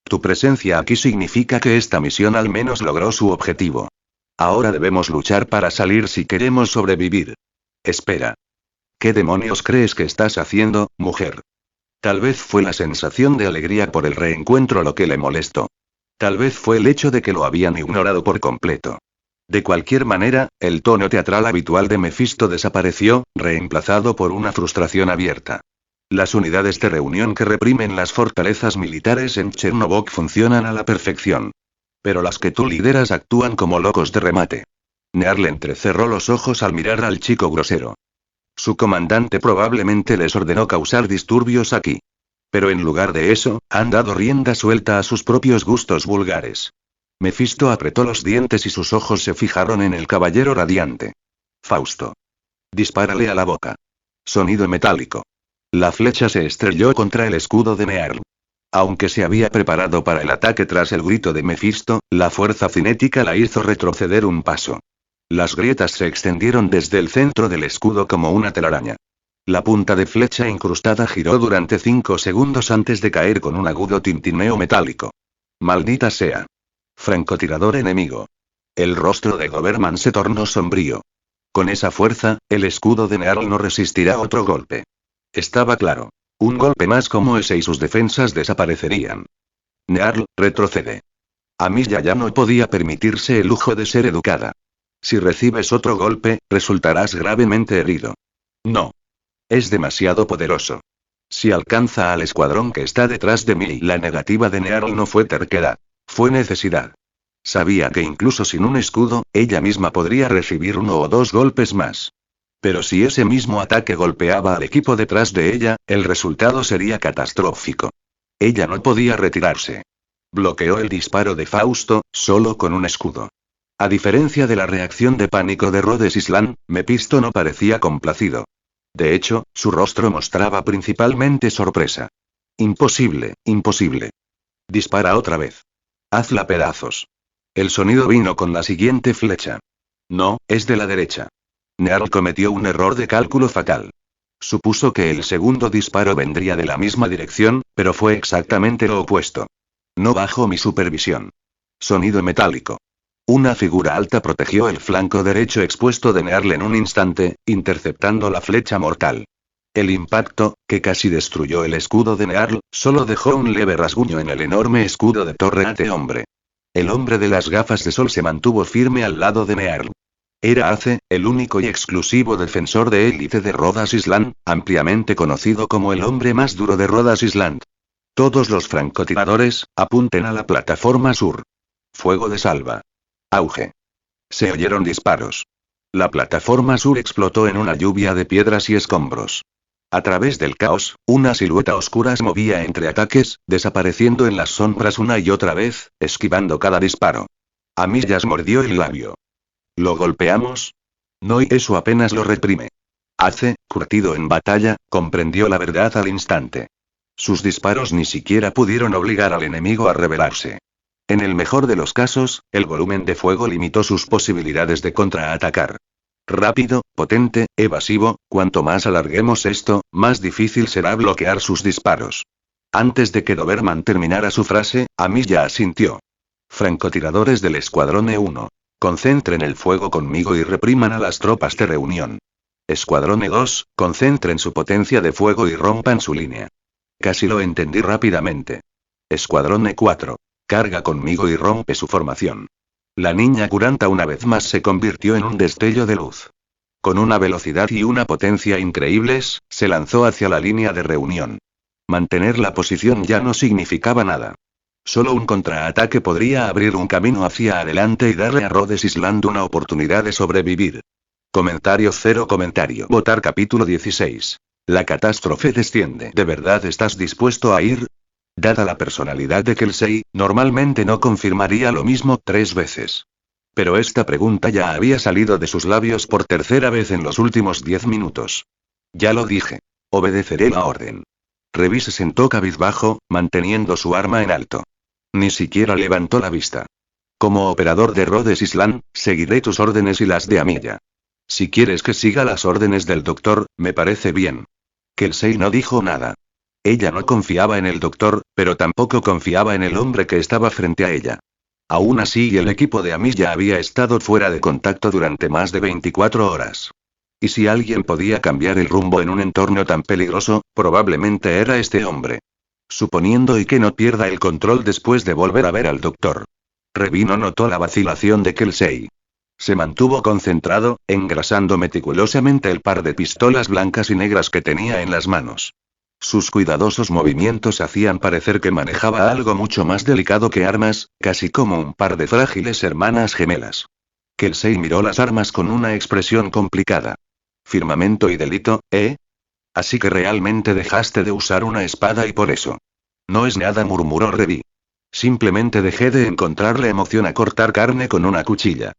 Tu presencia aquí significa que esta misión al menos logró su objetivo. Ahora debemos luchar para salir si queremos sobrevivir. Espera. ¿Qué demonios crees que estás haciendo, mujer? Tal vez fue la sensación de alegría por el reencuentro lo que le molestó. Tal vez fue el hecho de que lo habían ignorado por completo. De cualquier manera, el tono teatral habitual de Mephisto desapareció, reemplazado por una frustración abierta. Las unidades de reunión que reprimen las fortalezas militares en Chernobog funcionan a la perfección. Pero las que tú lideras actúan como locos de remate. Nearl entrecerró los ojos al mirar al chico grosero. Su comandante probablemente les ordenó causar disturbios aquí. Pero en lugar de eso, han dado rienda suelta a sus propios gustos vulgares. Mephisto apretó los dientes y sus ojos se fijaron en el caballero radiante. Fausto. Dispárale a la boca. Sonido metálico. La flecha se estrelló contra el escudo de Nearl. Aunque se había preparado para el ataque tras el grito de Mephisto, la fuerza cinética la hizo retroceder un paso. Las grietas se extendieron desde el centro del escudo como una telaraña. La punta de flecha incrustada giró durante 5 segundos antes de caer con un agudo tintineo metálico. Maldita sea. Francotirador enemigo. El rostro de Doberman se tornó sombrío. Con esa fuerza, el escudo de Nearl no resistirá otro golpe. Estaba claro. Un golpe más como ese y sus defensas desaparecerían. Nearl, retrocede. Amiya ya no podía permitirse el lujo de ser educada. Si recibes otro golpe, resultarás gravemente herido. No. Es demasiado poderoso. Si alcanza al escuadrón que está detrás de mí, la negativa de Nearl no fue terquedad. Fue necesidad. Sabía que incluso sin un escudo, ella misma podría recibir 1 o 2 golpes más. Pero si ese mismo ataque golpeaba al equipo detrás de ella, el resultado sería catastrófico. Ella no podía retirarse. Bloqueó el disparo de Fausto, solo con un escudo. A diferencia de la reacción de pánico de Rhodes Island, Mephisto no parecía complacido. De hecho, su rostro mostraba principalmente sorpresa. Imposible, imposible. Dispara otra vez. Hazla pedazos. El sonido vino con la siguiente flecha. No, es de la derecha. Nearl cometió un error de cálculo fatal. Supuso que el segundo disparo vendría de la misma dirección, pero fue exactamente lo opuesto. No bajo mi supervisión. Sonido metálico. Una figura alta protegió el flanco derecho expuesto de Nearl en un instante, interceptando la flecha mortal. El impacto, que casi destruyó el escudo de Nearl, solo dejó un leve rasguño en el enorme escudo de Torre Ate hombre. El hombre de las gafas de sol se mantuvo firme al lado de Nearl. Era Ace, el único y exclusivo defensor de élite de Rhodes Island, ampliamente conocido como el hombre más duro de Rhodes Island. Todos los francotiradores, apunten a la plataforma sur. Fuego de salva. Auge. Se oyeron disparos. La plataforma sur explotó en una lluvia de piedras y escombros. A través del caos, una silueta oscura se movía entre ataques, desapareciendo en las sombras una y otra vez, esquivando cada disparo. Amillas mordió el labio. ¿Lo golpeamos? No, y eso apenas lo reprime. Ace, curtido en batalla, comprendió la verdad al instante. Sus disparos ni siquiera pudieron obligar al enemigo a rebelarse. En el mejor de los casos, el volumen de fuego limitó sus posibilidades de contraatacar. Rápido, potente, evasivo, cuanto más alarguemos esto, más difícil será bloquear sus disparos. Antes de que Doberman terminara su frase, Amiya asintió. Francotiradores del Escuadrón E1. Concentren el fuego conmigo y repriman a las tropas de reunión. Escuadrón E2, concentren su potencia de fuego y rompan su línea. Casi lo entendí rápidamente. Escuadrón E4. Carga conmigo y rompe su formación. La niña Curanta una vez más se convirtió en un destello de luz. Con una velocidad y una potencia increíbles, se lanzó hacia la línea de reunión. Mantener la posición ya no significaba nada. Solo un contraataque podría abrir un camino hacia adelante y darle a Rhodes Island una oportunidad de sobrevivir. Comentario. Votar capítulo 16. La catástrofe desciende. ¿De verdad estás dispuesto a ir? Dada la personalidad de Kelsey, normalmente no confirmaría lo mismo 3 veces. Pero esta pregunta ya había salido de sus labios por tercera vez en los últimos 10 minutos. Ya lo dije. Obedeceré la orden. Revi se sentó cabizbajo, manteniendo su arma en alto. Ni siquiera levantó la vista. Como operador de Rhodes Island, seguiré tus órdenes y las de Amiya. Si quieres que siga las órdenes del doctor, me parece bien. Kelsey no dijo nada. Ella no confiaba en el doctor, pero tampoco confiaba en el hombre que estaba frente a ella. Aún así, el equipo de Amiya había estado fuera de contacto durante más de 24 horas. Y si alguien podía cambiar el rumbo en un entorno tan peligroso, probablemente era este hombre. Suponiendo y que no pierda el control después de volver a ver al doctor. Revi no notó la vacilación de Kelsey. Se mantuvo concentrado, engrasando meticulosamente el par de pistolas blancas y negras que tenía en las manos. Sus cuidadosos movimientos hacían parecer que manejaba algo mucho más delicado que armas, casi como un par de frágiles hermanas gemelas. Kelsey miró las armas con una expresión complicada. Firmamento y delito, ¿eh? Así que realmente dejaste de usar una espada y por eso. No es nada, murmuró Revi. Simplemente dejé de encontrarle emoción a cortar carne con una cuchilla.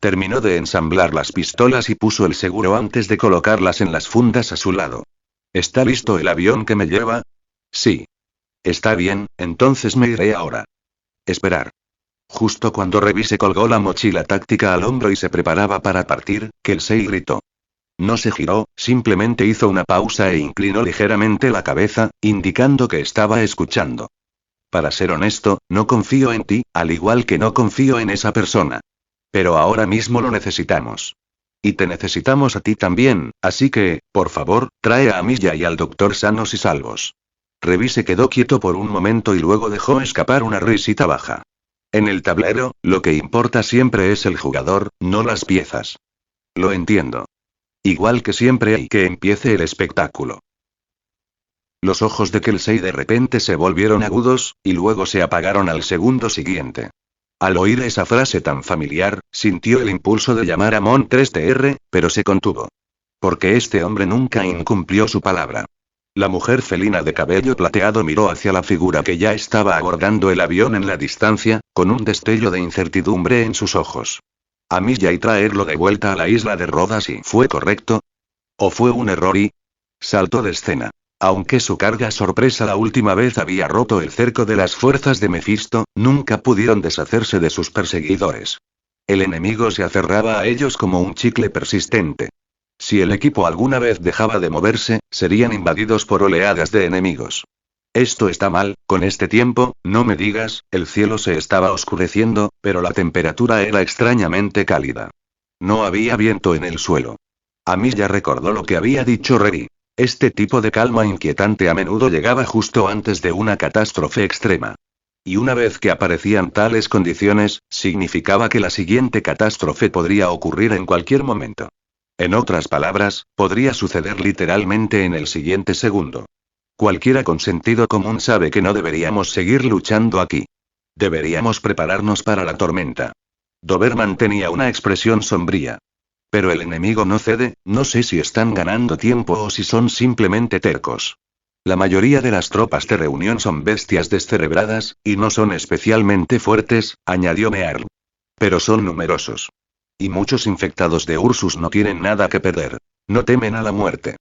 Terminó de ensamblar las pistolas y puso el seguro antes de colocarlas en las fundas a su lado. ¿Está listo el avión que me lleva? Sí. Está bien, entonces me iré ahora. Esperar. Justo cuando Revi se colgó la mochila táctica al hombro y se preparaba para partir, Kelsey gritó. No se giró, simplemente hizo una pausa e inclinó ligeramente la cabeza, indicando que estaba escuchando. Para ser honesto, no confío en ti, al igual que no confío en esa persona. Pero ahora mismo lo necesitamos. Y te necesitamos a ti también, así que, por favor, trae a Milla y al doctor sanos y salvos. Revi se quedó quieto por un momento y luego dejó escapar una risita baja. En el tablero, lo que importa siempre es el jugador, no las piezas. Lo entiendo. Igual que siempre hay que empiece el espectáculo. Los ojos de Kelsey de repente se volvieron agudos, y luego se apagaron al segundo siguiente. Al oír esa frase tan familiar, sintió el impulso de llamar a Mon 3TR, pero se contuvo. Porque este hombre nunca incumplió su palabra. La mujer felina de cabello plateado miró hacia la figura que ya estaba abordando el avión en la distancia, con un destello de incertidumbre en sus ojos. A Milla y traerlo de vuelta a la isla de Rodas, ¿y fue correcto? ¿O fue un error y...? Saltó de escena. Aunque su carga sorpresa la última vez había roto el cerco de las fuerzas de Mephisto, nunca pudieron deshacerse de sus perseguidores. El enemigo se aferraba a ellos como un chicle persistente. Si el equipo alguna vez dejaba de moverse, serían invadidos por oleadas de enemigos. Esto está mal, con este tiempo, no me digas, el cielo se estaba oscureciendo, pero la temperatura era extrañamente cálida. No había viento en el suelo. A mí ya recordó lo que había dicho Revi. Este tipo de calma inquietante a menudo llegaba justo antes de una catástrofe extrema. Y una vez que aparecían tales condiciones, significaba que la siguiente catástrofe podría ocurrir en cualquier momento. En otras palabras, podría suceder literalmente en el siguiente segundo. Cualquiera con sentido común sabe que no deberíamos seguir luchando aquí. Deberíamos prepararnos para la tormenta. Doberman tenía una expresión sombría. Pero el enemigo no cede, no sé si están ganando tiempo o si son simplemente tercos. La mayoría de las tropas de reunión son bestias descerebradas, y no son especialmente fuertes, añadió Mearl. Pero son numerosos. Y muchos infectados de Ursus no tienen nada que perder. No temen a la muerte.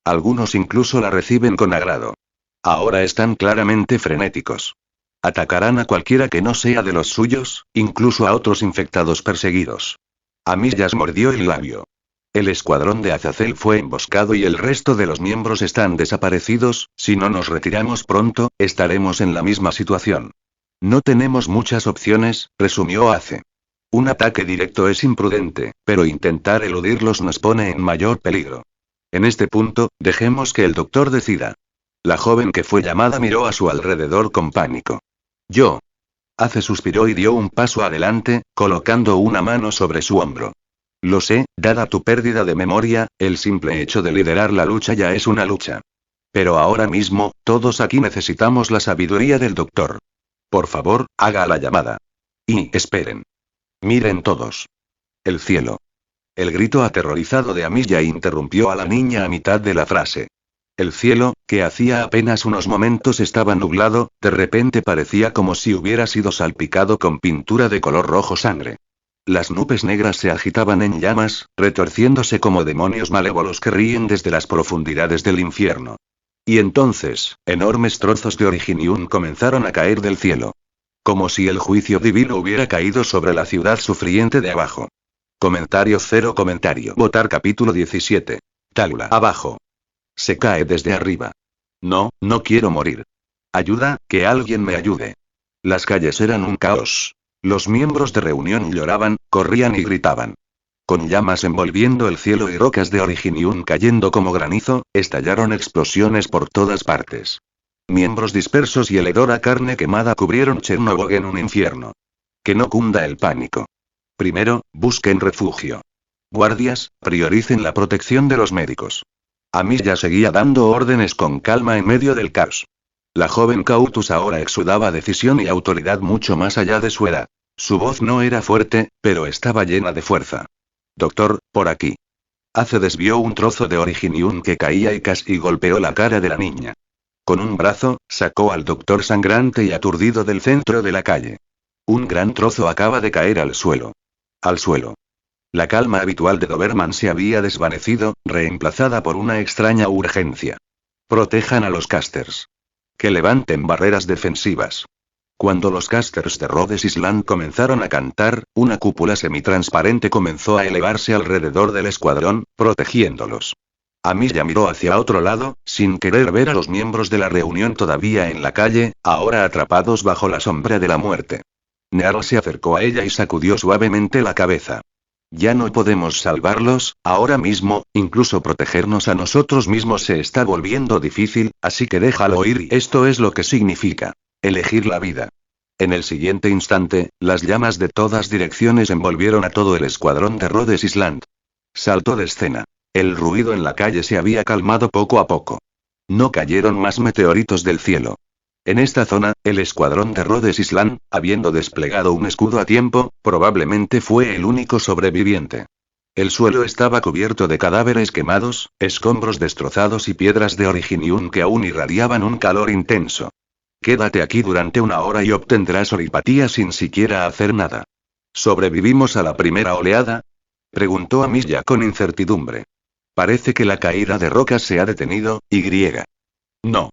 Algunos incluso la reciben con agrado. Ahora están claramente frenéticos. Atacarán a cualquiera que no sea de los suyos, incluso a otros infectados perseguidos. Amillas mordió el labio. El escuadrón de Azazel fue emboscado y el resto de los miembros están desaparecidos, si no nos retiramos pronto, estaremos en la misma situación. No tenemos muchas opciones, resumió Ace. Un ataque directo es imprudente, pero intentar eludirlos nos pone en mayor peligro. En este punto, dejemos que el doctor decida. La joven que fue llamada miró a su alrededor con pánico. Yo. Ace suspiró y dio un paso adelante, colocando una mano sobre su hombro. Lo sé, dada tu pérdida de memoria, el simple hecho de liderar la lucha ya es una lucha. Pero ahora mismo, todos aquí necesitamos la sabiduría del doctor. Por favor, haga la llamada. Y esperen. Miren todos. El cielo. El grito aterrorizado de Amilla interrumpió a la niña a mitad de la frase. El cielo, que hacía apenas unos momentos estaba nublado, de repente parecía como si hubiera sido salpicado con pintura de color rojo sangre. Las nubes negras se agitaban en llamas, retorciéndose como demonios malévolos que ríen desde las profundidades del infierno. Y entonces, enormes trozos de Originium comenzaron a caer del cielo. Como si el juicio divino hubiera caído sobre la ciudad sufriente de abajo. Comentario cero comentario. Votar capítulo 17. Tálula. Abajo. Se cae desde arriba. No, no quiero morir. Ayuda, que alguien me ayude. Las calles eran un caos. Los miembros de reunión lloraban, corrían y gritaban. Con llamas envolviendo el cielo y rocas de Originium cayendo como granizo, estallaron explosiones por todas partes. Miembros dispersos y el hedor a carne quemada cubrieron Chernobog en un infierno. Que no cunda el pánico. Primero, busquen refugio. Guardias, prioricen la protección de los médicos. Amiya seguía dando órdenes con calma en medio del caos. La joven Cautus ahora exudaba decisión y autoridad mucho más allá de su edad. Su voz no era fuerte, pero estaba llena de fuerza. Doctor, por aquí. Ace desvió un trozo de Originium que caía y casi golpeó la cara de la niña. Con un brazo, sacó al doctor sangrante y aturdido del centro de la calle. Un gran trozo acaba de caer al suelo. Al suelo. La calma habitual de Doberman se había desvanecido, reemplazada por una extraña urgencia. Protejan a los casters. Que levanten barreras defensivas. Cuando los casters de Rhodes Island comenzaron a cantar, una cúpula semitransparente comenzó a elevarse alrededor del escuadrón, protegiéndolos. Amiya miró hacia otro lado, sin querer ver a los miembros de la reunión todavía en la calle, ahora atrapados bajo la sombra de la muerte. Nearl se acercó a ella y sacudió suavemente la cabeza. Ya no podemos salvarlos, ahora mismo, incluso protegernos a nosotros mismos se está volviendo difícil, así que déjalo ir y esto es lo que significa. Elegir la vida. En el siguiente instante, las llamas de todas direcciones envolvieron a todo el escuadrón de Rhodes Island. Saltó de escena. El ruido en la calle se había calmado poco a poco. No cayeron más meteoritos del cielo. En esta zona, el escuadrón de Rhodes Island, habiendo desplegado un escudo a tiempo, probablemente fue el único sobreviviente. El suelo estaba cubierto de cadáveres quemados, escombros destrozados y piedras de Originium que aún irradiaban un calor intenso. Quédate aquí durante una hora y obtendrás oripatía sin siquiera hacer nada. ¿Sobrevivimos a la primera oleada? Preguntó Amiya con incertidumbre. Parece que la caída de rocas se ha detenido, y. No.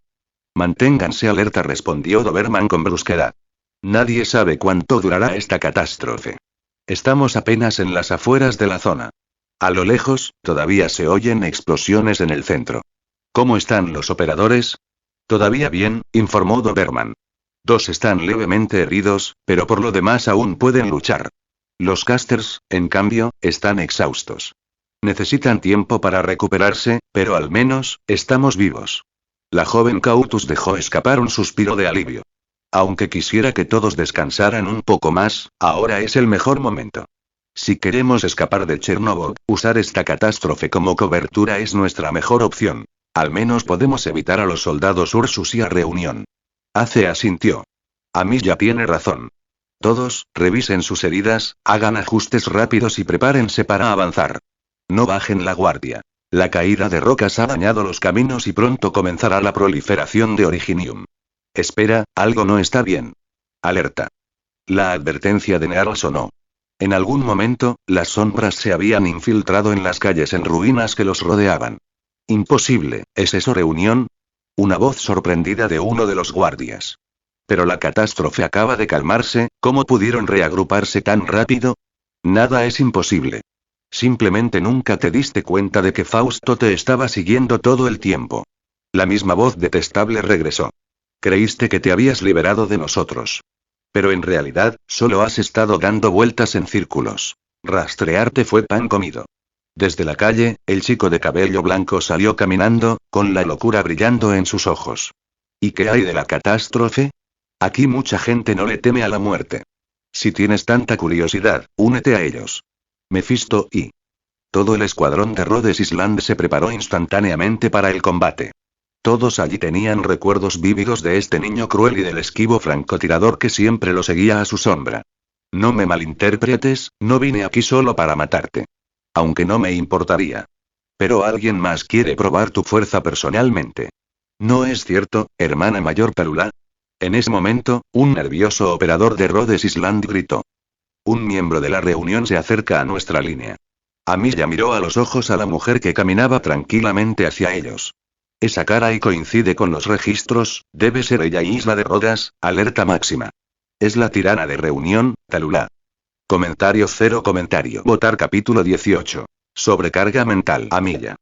Manténganse alerta, respondió Doberman con brusquedad. Nadie sabe cuánto durará esta catástrofe. Estamos apenas en las afueras de la zona. A lo lejos, todavía se oyen explosiones en el centro. ¿Cómo están los operadores? Todavía bien, informó Doberman. 2 están levemente heridos, pero por lo demás aún pueden luchar. Los casters, en cambio, están exhaustos. Necesitan tiempo para recuperarse, pero al menos, estamos vivos. La joven Cautus dejó escapar un suspiro de alivio. Aunque quisiera que todos descansaran un poco más, ahora es el mejor momento. Si queremos escapar de Chernobog, usar esta catástrofe como cobertura es nuestra mejor opción. Al menos podemos evitar a los soldados Ursus y a Reunión. Ace asintió. Amiya tiene razón. Todos, revisen sus heridas, hagan ajustes rápidos y prepárense para avanzar. No bajen la guardia. La caída de rocas ha dañado los caminos y pronto comenzará la proliferación de Originium. Espera, algo no está bien. Alerta. La advertencia de Nearl sonó. En algún momento, las sombras se habían infiltrado en las calles en ruinas que los rodeaban. Imposible, ¿es eso Reunión? Una voz sorprendida de uno de los guardias. Pero la catástrofe acaba de calmarse, ¿cómo pudieron reagruparse tan rápido? Nada es imposible. Simplemente nunca te diste cuenta de que Fausto te estaba siguiendo todo el tiempo. La misma voz detestable regresó. Creíste que te habías liberado de nosotros. Pero en realidad, solo has estado dando vueltas en círculos. Rastrearte fue pan comido. Desde la calle, el chico de cabello blanco salió caminando, con la locura brillando en sus ojos. ¿Y qué hay de la catástrofe? Aquí mucha gente no le teme a la muerte. Si tienes tanta curiosidad, únete a ellos. Mephisto y todo el escuadrón de Rhodes Island se preparó instantáneamente para el combate. Todos allí tenían recuerdos vívidos de este niño cruel y del esquivo francotirador que siempre lo seguía a su sombra. No me malinterpretes, no vine aquí solo para matarte. Aunque no me importaría. Pero alguien más quiere probar tu fuerza personalmente. ¿No es cierto, hermana mayor Talula? En ese momento, un nervioso operador de Rhodes Island gritó. Un miembro de la reunión se acerca a nuestra línea. Amiya miró a los ojos a la mujer que caminaba tranquilamente hacia ellos. Esa cara y coincide con los registros, debe ser ella. Isla de Rodas, alerta máxima. Es la tirana de Reunión, Talula. Comentario. Votar capítulo 18. Sobrecarga mental. Amiya.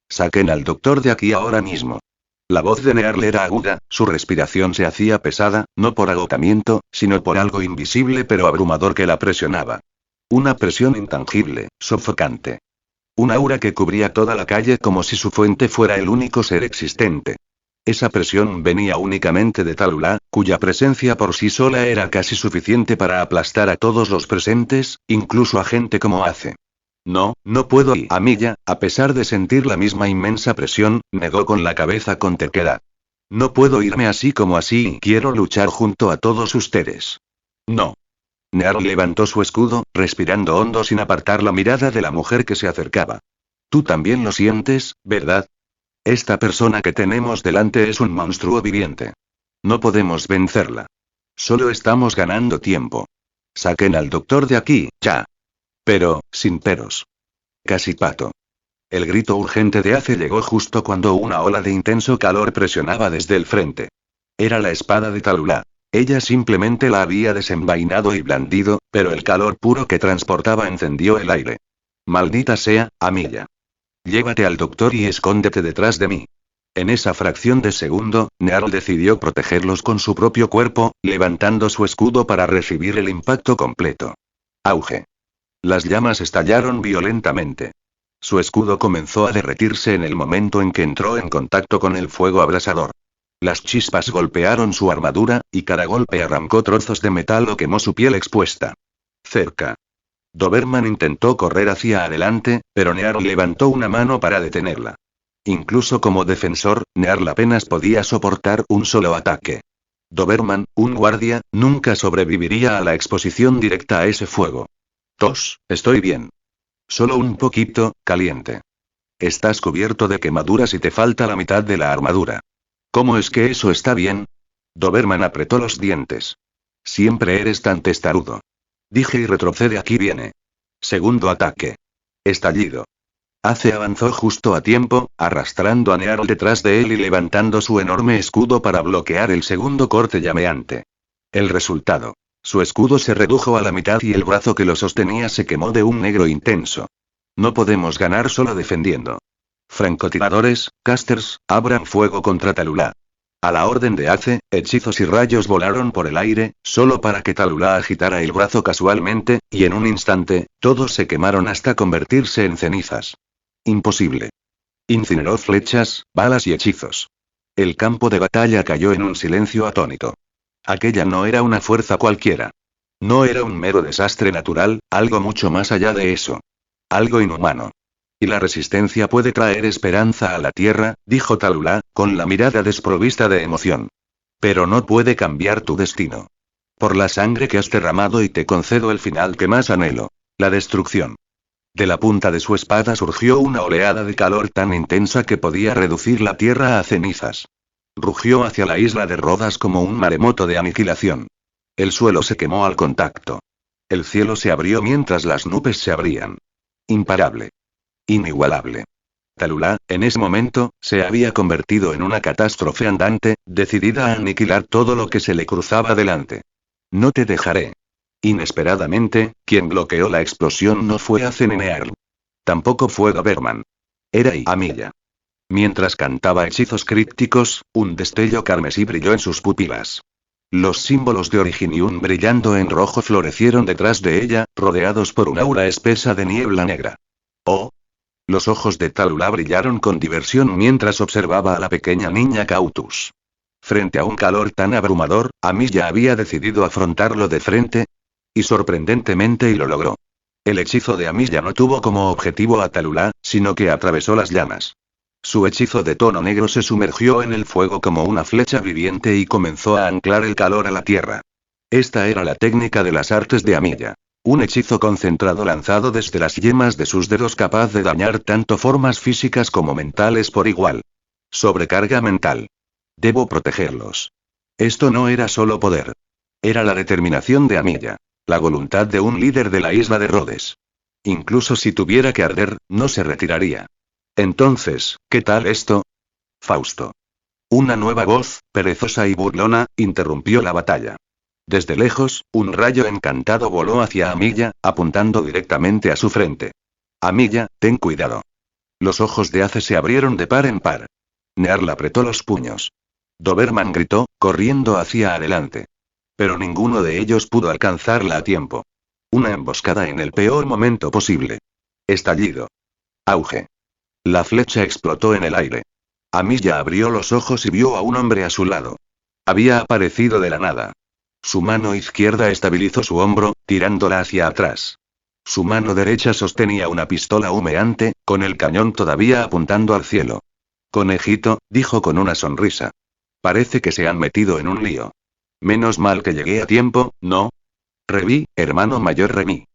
Saquen al doctor de aquí ahora mismo. La voz de Nearl era aguda, su respiración se hacía pesada, no por agotamiento, sino por algo invisible pero abrumador que la presionaba. Una presión intangible, sofocante. Un aura que cubría toda la calle como si su fuente fuera el único ser existente. Esa presión venía únicamente de Talula, cuya presencia por sí sola era casi suficiente para aplastar a todos los presentes, incluso a gente como Ace. No, no puedo ir. Amiya, a pesar de sentir la misma inmensa presión, negó con la cabeza con terquedad. No puedo irme así como así, quiero luchar junto a todos ustedes. No. Near levantó su escudo, respirando hondo sin apartar la mirada de la mujer que se acercaba. Tú también lo sientes, ¿verdad? Esta persona que tenemos delante es un monstruo viviente. No podemos vencerla. Solo estamos ganando tiempo. Saquen al doctor de aquí, ya. Pero, sin peros. Casi pato. El grito urgente de Ace llegó justo cuando una ola de intenso calor presionaba desde el frente. Era la espada de Talula. Ella simplemente la había desenvainado y blandido, pero el calor puro que transportaba encendió el aire. Maldita sea, Amiya. Llévate al doctor y escóndete detrás de mí. En esa fracción de segundo, Nearl decidió protegerlos con su propio cuerpo, levantando su escudo para recibir el impacto completo. Auge. Las llamas estallaron violentamente. Su escudo comenzó a derretirse en el momento en que entró en contacto con el fuego abrasador. Las chispas golpearon su armadura, y cada golpe arrancó trozos de metal o quemó su piel expuesta. Cerca. Doberman intentó correr hacia adelante, pero Nearl levantó una mano para detenerla. Incluso como defensor, Nearl apenas podía soportar un solo ataque. Doberman, un guardia, nunca sobreviviría a la exposición directa a ese fuego. Estoy bien. Solo un poquito, caliente. Estás cubierto de quemaduras y te falta la mitad de la armadura. ¿Cómo es que eso está bien? Doberman apretó los dientes. Siempre eres tan testarudo. Dije y retrocede, aquí viene. Segundo ataque. Estallido. Ace avanzó justo a tiempo, arrastrando a Nearl detrás de él y levantando su enorme escudo para bloquear el segundo corte llameante. El resultado. Su escudo se redujo a la mitad y el brazo que lo sostenía se quemó de un negro intenso. No podemos ganar solo defendiendo. Francotiradores, casters, abran fuego contra Talula. A la orden de Ace, hechizos y rayos volaron por el aire, solo para que Talula agitara el brazo casualmente, y en un instante, todos se quemaron hasta convertirse en cenizas. Imposible. Incineró flechas, balas y hechizos. El campo de batalla cayó en un silencio atónito. Aquella no era una fuerza cualquiera. No era un mero desastre natural, algo mucho más allá de eso. Algo inhumano. Y la resistencia puede traer esperanza a la tierra, dijo Talula, con la mirada desprovista de emoción. Pero no puede cambiar tu destino. Por la sangre que has derramado y te concedo el final que más anhelo. La destrucción. De la punta de su espada surgió una oleada de calor tan intensa que podía reducir la tierra a cenizas. Rugió hacia la isla de Rodas como un maremoto de aniquilación. El suelo se quemó al contacto. El cielo se abrió mientras las nubes se abrían. Imparable. Inigualable. Talula, en ese momento, se había convertido en una catástrofe andante, decidida a aniquilar todo lo que se le cruzaba delante. No te dejaré. Inesperadamente, quien bloqueó la explosión no fue Ace ni Nearl. Tampoco fue Doberman. Era Amiya. Mientras cantaba hechizos crípticos, un destello carmesí brilló en sus pupilas. Los símbolos de Originium brillando en rojo florecieron detrás de ella, rodeados por un aura espesa de niebla negra. ¡Oh! Los ojos de Talula brillaron con diversión mientras observaba a la pequeña niña Cautus. Frente a un calor tan abrumador, Amiya había decidido afrontarlo de frente. Y sorprendentemente lo logró. El hechizo de Amiya no tuvo como objetivo a Talula, sino que atravesó las llamas. Su hechizo de tono negro se sumergió en el fuego como una flecha viviente y comenzó a anclar el calor a la tierra. Esta era la técnica de las artes de Amiya. Un hechizo concentrado lanzado desde las yemas de sus dedos capaz de dañar tanto formas físicas como mentales por igual. Sobrecarga mental. Debo protegerlos. Esto no era solo poder. Era la determinación de Amiya. La voluntad de un líder de la isla de Rhodes. Incluso si tuviera que arder, no se retiraría. Entonces, ¿qué tal esto? Fausto. Una nueva voz, perezosa y burlona, interrumpió la batalla. Desde lejos, un rayo encantado voló hacia Amiya, apuntando directamente a su frente. Amiya, ten cuidado. Los ojos de Ace se abrieron de par en par. Nearl apretó los puños. Doberman gritó, corriendo hacia adelante. Pero ninguno de ellos pudo alcanzarla a tiempo. Una emboscada en el peor momento posible. Estallido. Auge. La flecha explotó en el aire. Amiya abrió los ojos y vio a un hombre a su lado. Había aparecido de la nada. Su mano izquierda estabilizó su hombro, tirándola hacia atrás. Su mano derecha sostenía una pistola humeante, con el cañón todavía apuntando al cielo. Conejito, dijo con una sonrisa. Parece que se han metido en un lío. Menos mal que llegué a tiempo, ¿no? Remy, hermano mayor Remy.